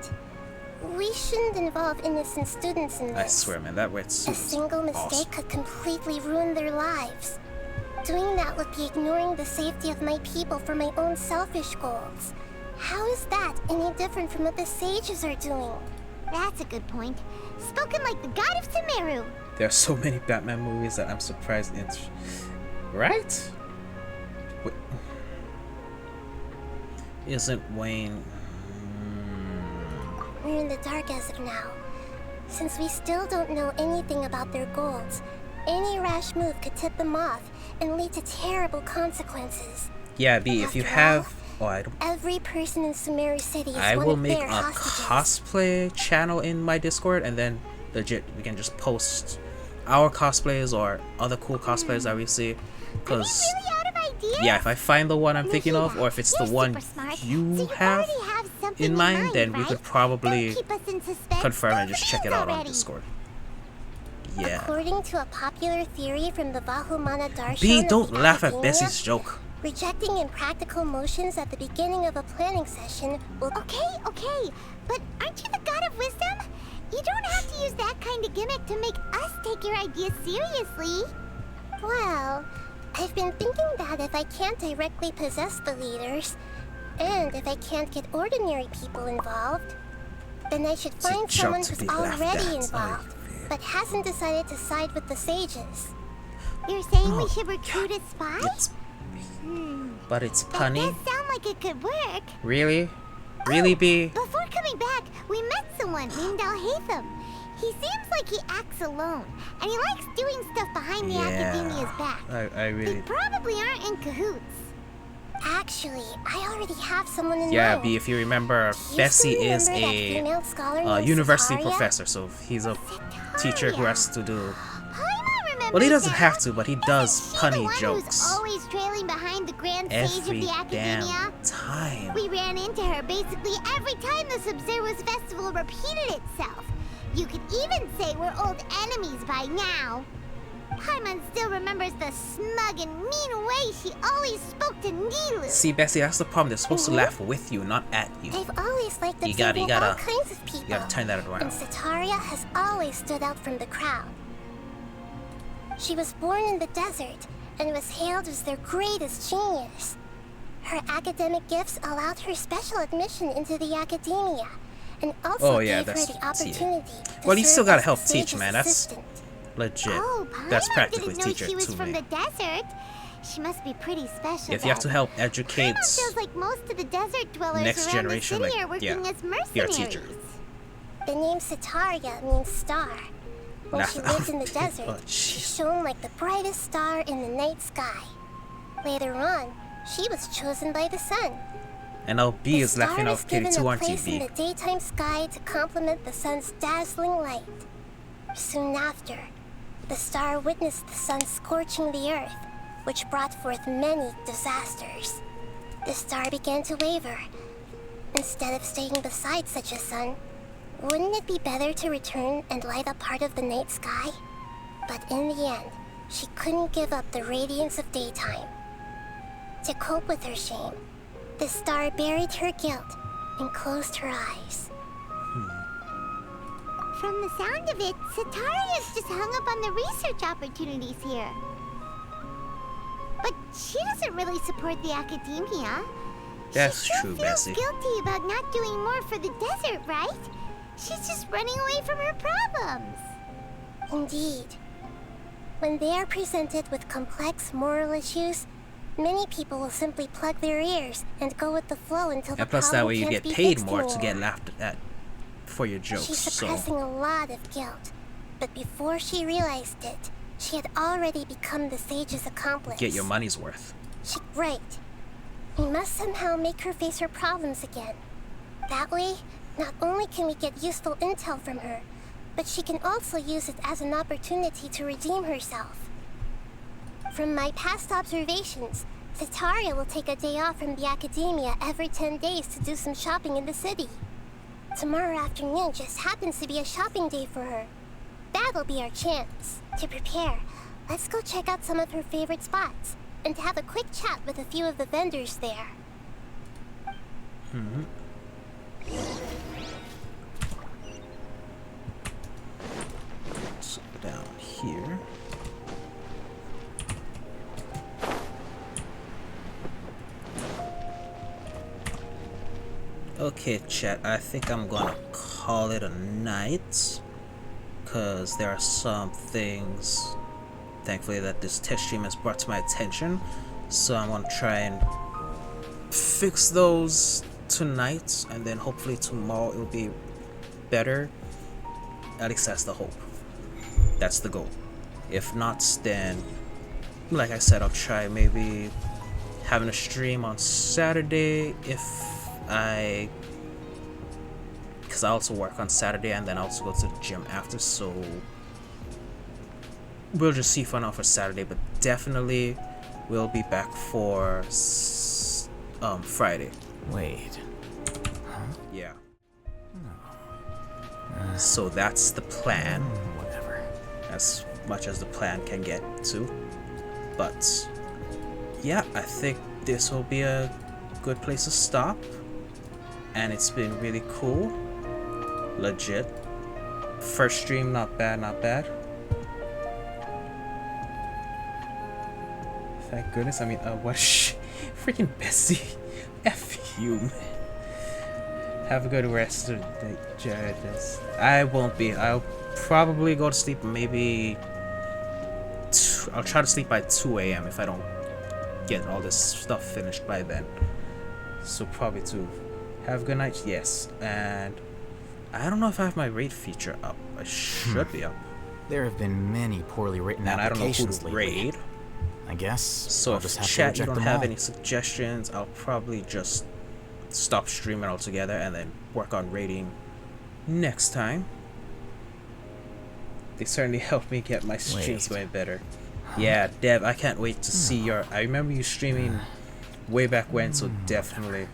We shouldn't involve innocent students in this.
I swear, man, that wet suit
A
was
single mistake
awesome.
could completely ruin their lives. Doing that would be ignoring the safety of my people for my own selfish goals. How is that any different from what the sages are doing? That's a good point. Spoken like the god of Sumeru.
There are so many Batman movies that I'm surprised in. Right? Wait. Isn't Wayne?
We're in the dark as of now. Since we still don't know anything about their goals, any rash move could tip them off and lead to terrible consequences.
Yeah, B. If you have, I don't.
Every person in Sumeru City is
I
one
will
of
make
their
a
hostages.
cosplay channel in my Discord, and then legit we can just post our cosplays or other cool cosplays that we see. Cause yeah, if I find the one I'm thinking of, or if it's the one you have in mind, then we could probably confirm and just check it out on Discord. Yeah.
According to a popular theory from the Vahumana Darshan
B,
of
don't
the
laugh at
academia,
Bessie's joke.
rejecting impractical motions at the beginning of a planning session will... Okay, but aren't you the god of wisdom? You don't have to use that kind of gimmick to make us take your ideas seriously. Well, I've been thinking that if I can't directly possess the leaders, and if I can't get ordinary people involved, then I should find
joke
someone
to
who's
be laughed
already
at.
involved, but hasn't decided to side with the sages. You're saying we should recruit a spy?
But it's
That
punny.
does sound like it could work.
Really? Really, B?
Before coming back, we met someone named Alhaitham. He seems like he acts alone, and he likes doing stuff behind the academia's back.
I really.
They probably aren't in cahoots. Actually, I already have someone in
Yeah,
mind.
B. If you remember,
Do you
Bessie
still
is
remember that
a
female scholar named
university
Sataria?
professor, so he's a teacher who has to do.
Paimon
Well, he
remembers
doesn't
that.
have to, but he does
She the
punny
one
jokes
who's always trailing behind the grand sage of
every
the
damn
academia.
time.
We ran into her basically every time the Sub-Zero's festival repeated itself. You could even say we're old enemies by now. Paimon still remembers the smug and mean way she always spoke to Nilu.
See, Bessie, that's the problem. They're supposed to laugh with you, not at you.
I've always liked
You
observing
gotta-
all kinds of people.
You gotta turn that
And
around.
Sataria has always stood out from the crowd. She was born in the desert and was hailed as their greatest genius. Her academic gifts allowed her special admission into the academia, and also
Oh, yeah,
gave her
that's-
the opportunity to
Well, you
serve
still gotta
as
help
the
teach,
sage's
man. That's
assistant.
legit.
Oh,
That's
Paimon
practically
didn't know
teacher
she was
to
from
me.
the desert. She must be pretty special.
If you have to
then.
help educate
Paimon feels like most of the desert dwellers
next
around
generation,
the city
like,
are working
yeah,
as
you're a
mercenaries.
teacher.
The name Sataria means star. When she
Nah.
lived in the desert,
Oh,
she shone like the brightest star in the night sky. Later on, she was chosen by the sun.
And now B
The
is laughing
star
off
is
Kitty
given
too,
a
aren't you,
place in
B?
the daytime sky to complement the sun's dazzling light. Soon after,
the star witnessed the sun scorching the earth, which brought forth many disasters. The star began to waver. Instead of staying beside such a sun, wouldn't it be better to return and light up part of the night sky? But in the end, she couldn't give up the radiance of daytime. To cope with her shame, the star buried her guilt and closed her eyes.
From the sound of it, Sataria's just hung up on the research opportunities here. But she doesn't really support the academia.
That's
she still
true,
feels
Bessie.
guilty about not doing more for the desert, right? She's just running away from her problems.
Indeed. When they are presented with complex moral issues, many people will simply plug their ears and go with the flow until the
And plus, that
problem
way you
can't
get
be
paid
fixed
more to
anymore.
get laughed at for your jokes.
She's
So
suppressing a lot of guilt, but before she realized it, she had already become the sage's accomplice.
get your money's worth.
Right. We must somehow make her face her problems again. That way, not only can we get useful intel from her, but she can also use it as an opportunity to redeem herself. From my past observations, Sataria will take a day off from the academia every 10 days to do some shopping in the city. Tomorrow afternoon just happens to be a shopping day for her. That'll be our chance. To prepare, let's go check out some of her favorite spots and have a quick chat with a few of the vendors there.
So down here. Okay, chat, I think I'm gonna call it a night, because there are some things, thankfully, that this test stream has brought to my attention, so I'm gonna try and fix those tonight, and then hopefully tomorrow it'll be better. At least that's the hope. That's the goal. If not, then, like I said, I'll try maybe having a stream on Saturday because I also work on Saturday and then I also go to the gym after, so we'll just see for now for Saturday, but definitely we'll be back for Friday.
Wait. Huh?
Yeah. So that's the plan.
Whatever.
As much as the plan can get to. But yeah, I think this will be a good place to stop. And it's been really cool. Legit. First stream, not bad, not bad. Thank goodness. I mean, what freaking Bessie. F you, man. Have a good rest of the day, Jared. I won't be. I'll probably go to sleep maybe... I'll try to sleep by 2 a.m. if I don't get all this stuff finished by then. So probably 2. Have a good night. Yes. And I don't know if I have my raid feature up. I should be up.
There have been many poorly written
And I don't know who
applications
to
lately.
raid.
I guess
So
I'll
if
just have to
chat you
reject
don't
them
have
all.
any suggestions, I'll probably just stop streaming altogether and then work on raiding next time. They certainly helped me get my streams going better. Yeah, Dev, I can't wait to see your... I remember you streaming way back when, so definitely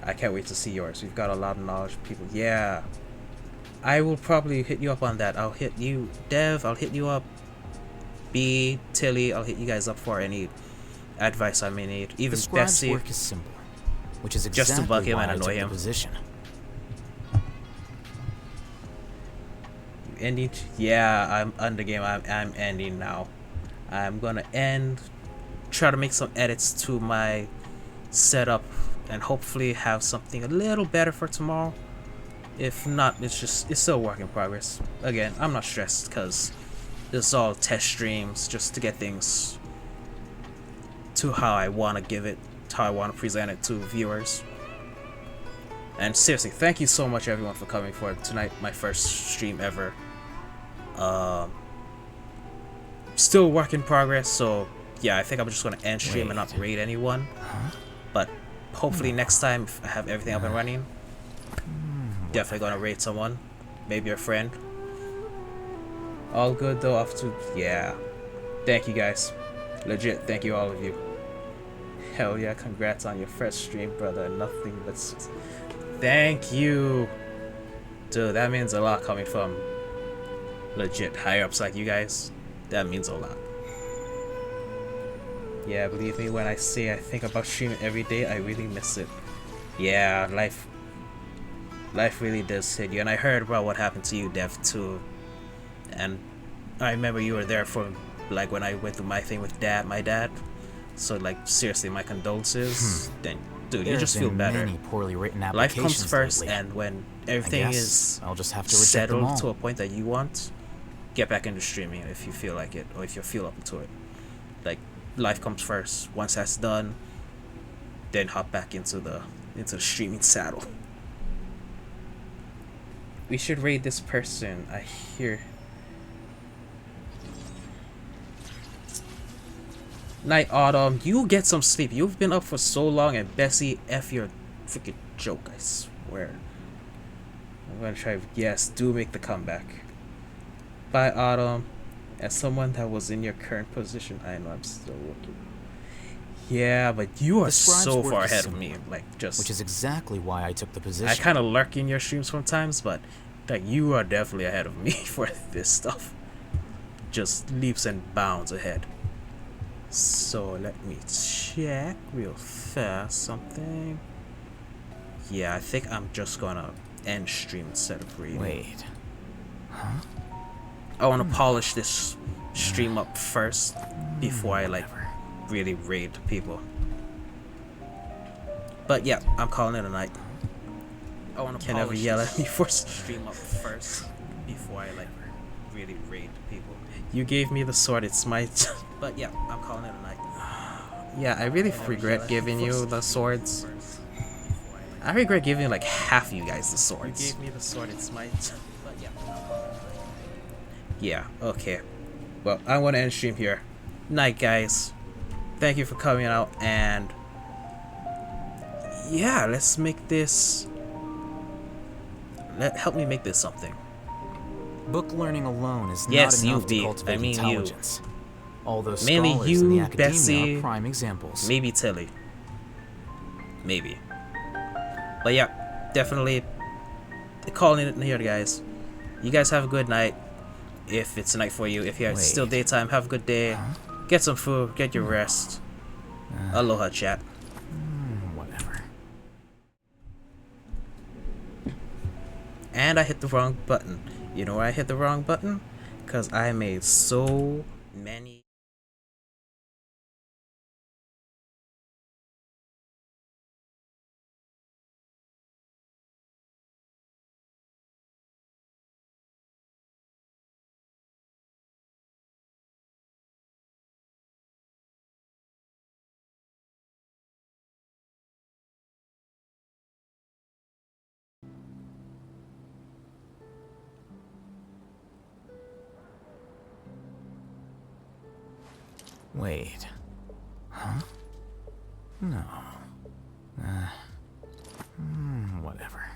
I can't wait to see yours. We've got a lot of knowledge people. Yeah, I will probably hit you up on that. I'll hit you, Dev, I'll hit you up. B, Tilly, I'll hit you guys up for any advice I may need. Even
The scribe's
Bessie.
work is simple, which is
Just
exactly
to bug him
why
and
I
annoy
took the
him.
position.
Ending? Yeah, I'm on the game. I'm ending now. I'm gonna end. Try to make some edits to my setup and hopefully have something a little better for tomorrow. If not, it's still a work in progress. Again, I'm not stressed because this is all test streams just to get things to how I want to give it, how I want to present it to viewers. And seriously, thank you so much everyone for coming for tonight, my first stream ever. Still work in progress, so yeah, I think I'm just gonna end stream and not raid anyone. But hopefully next time, if I have everything up and running, definitely gonna raid someone, maybe a friend. All good though up to, yeah. Thank you guys. Legit, thank you all of you. Hell yeah, congrats on your first stream, brother. Nothing but thank you. Dude, that means a lot coming from legit higher ups like you guys. That means a lot. Yeah, believe me when I say I think about streaming every day, I really miss it. Yeah, life really does hit you. And I heard about what happened to you, Dev, too. And I remember you were there for like when I went through my thing with my dad. So like seriously, my condolences. Then dude, you just feel better.
Many poorly written
Life comes
applications
first,
lately.
and when everything is
I'll just have to reject them all.
settled to a point that you want, get back into streaming if you feel like it, or if you feel up to it. Like life comes first. Once that's done, then hop back into the streaming saddle. We should raid this person. I hear. Night Autumn, you get some sleep. You've been up for so long, and Bessie, F your freaking joke, I swear. I'm gonna try. Yes, do make the comeback. Bye, Autumn. As someone that was in your current position, I know I'm still looking. Yeah, but you are so far ahead of me. Like, just.
Which is exactly why I took the position.
I kind of lurk in your streams sometimes, but like you are definitely ahead of me for this stuff. Just leaps and bounds ahead. So let me check real fast something. Yeah, I think I'm just gonna end stream instead of reading.
Wait. Huh?
I want to polish this stream up first before I like really raid people. But yeah, I'm calling it a night. I want to can never yell at me for stream up first before I like really raid people. You gave me the sword, it's my but yeah, I'm calling it a night. Yeah, I really regret giving you the swords. I regret giving like half you guys the swords. You gave me the sword, it's my but yeah. Yeah, okay. Well, I want to end stream here. Night, guys. Thank you for coming out, and yeah, let's make this. Help me make this something.
Book learning alone is
yes,
not enough
you
to cultivate intelligence.
You.
All those
mainly
scholars
you,
in the academia
Bessie,
are prime examples.
Maybe Tilly. Maybe. But yeah, definitely calling it here, guys. You guys have a good night. If it's night for you, if you're still daytime, have a good day. Huh? Get some food, get your rest. Aloha, chat.
Whatever.
And I hit the wrong button. You know why I hit the wrong button? Because I made so many.
Wait. Huh? No. Whatever.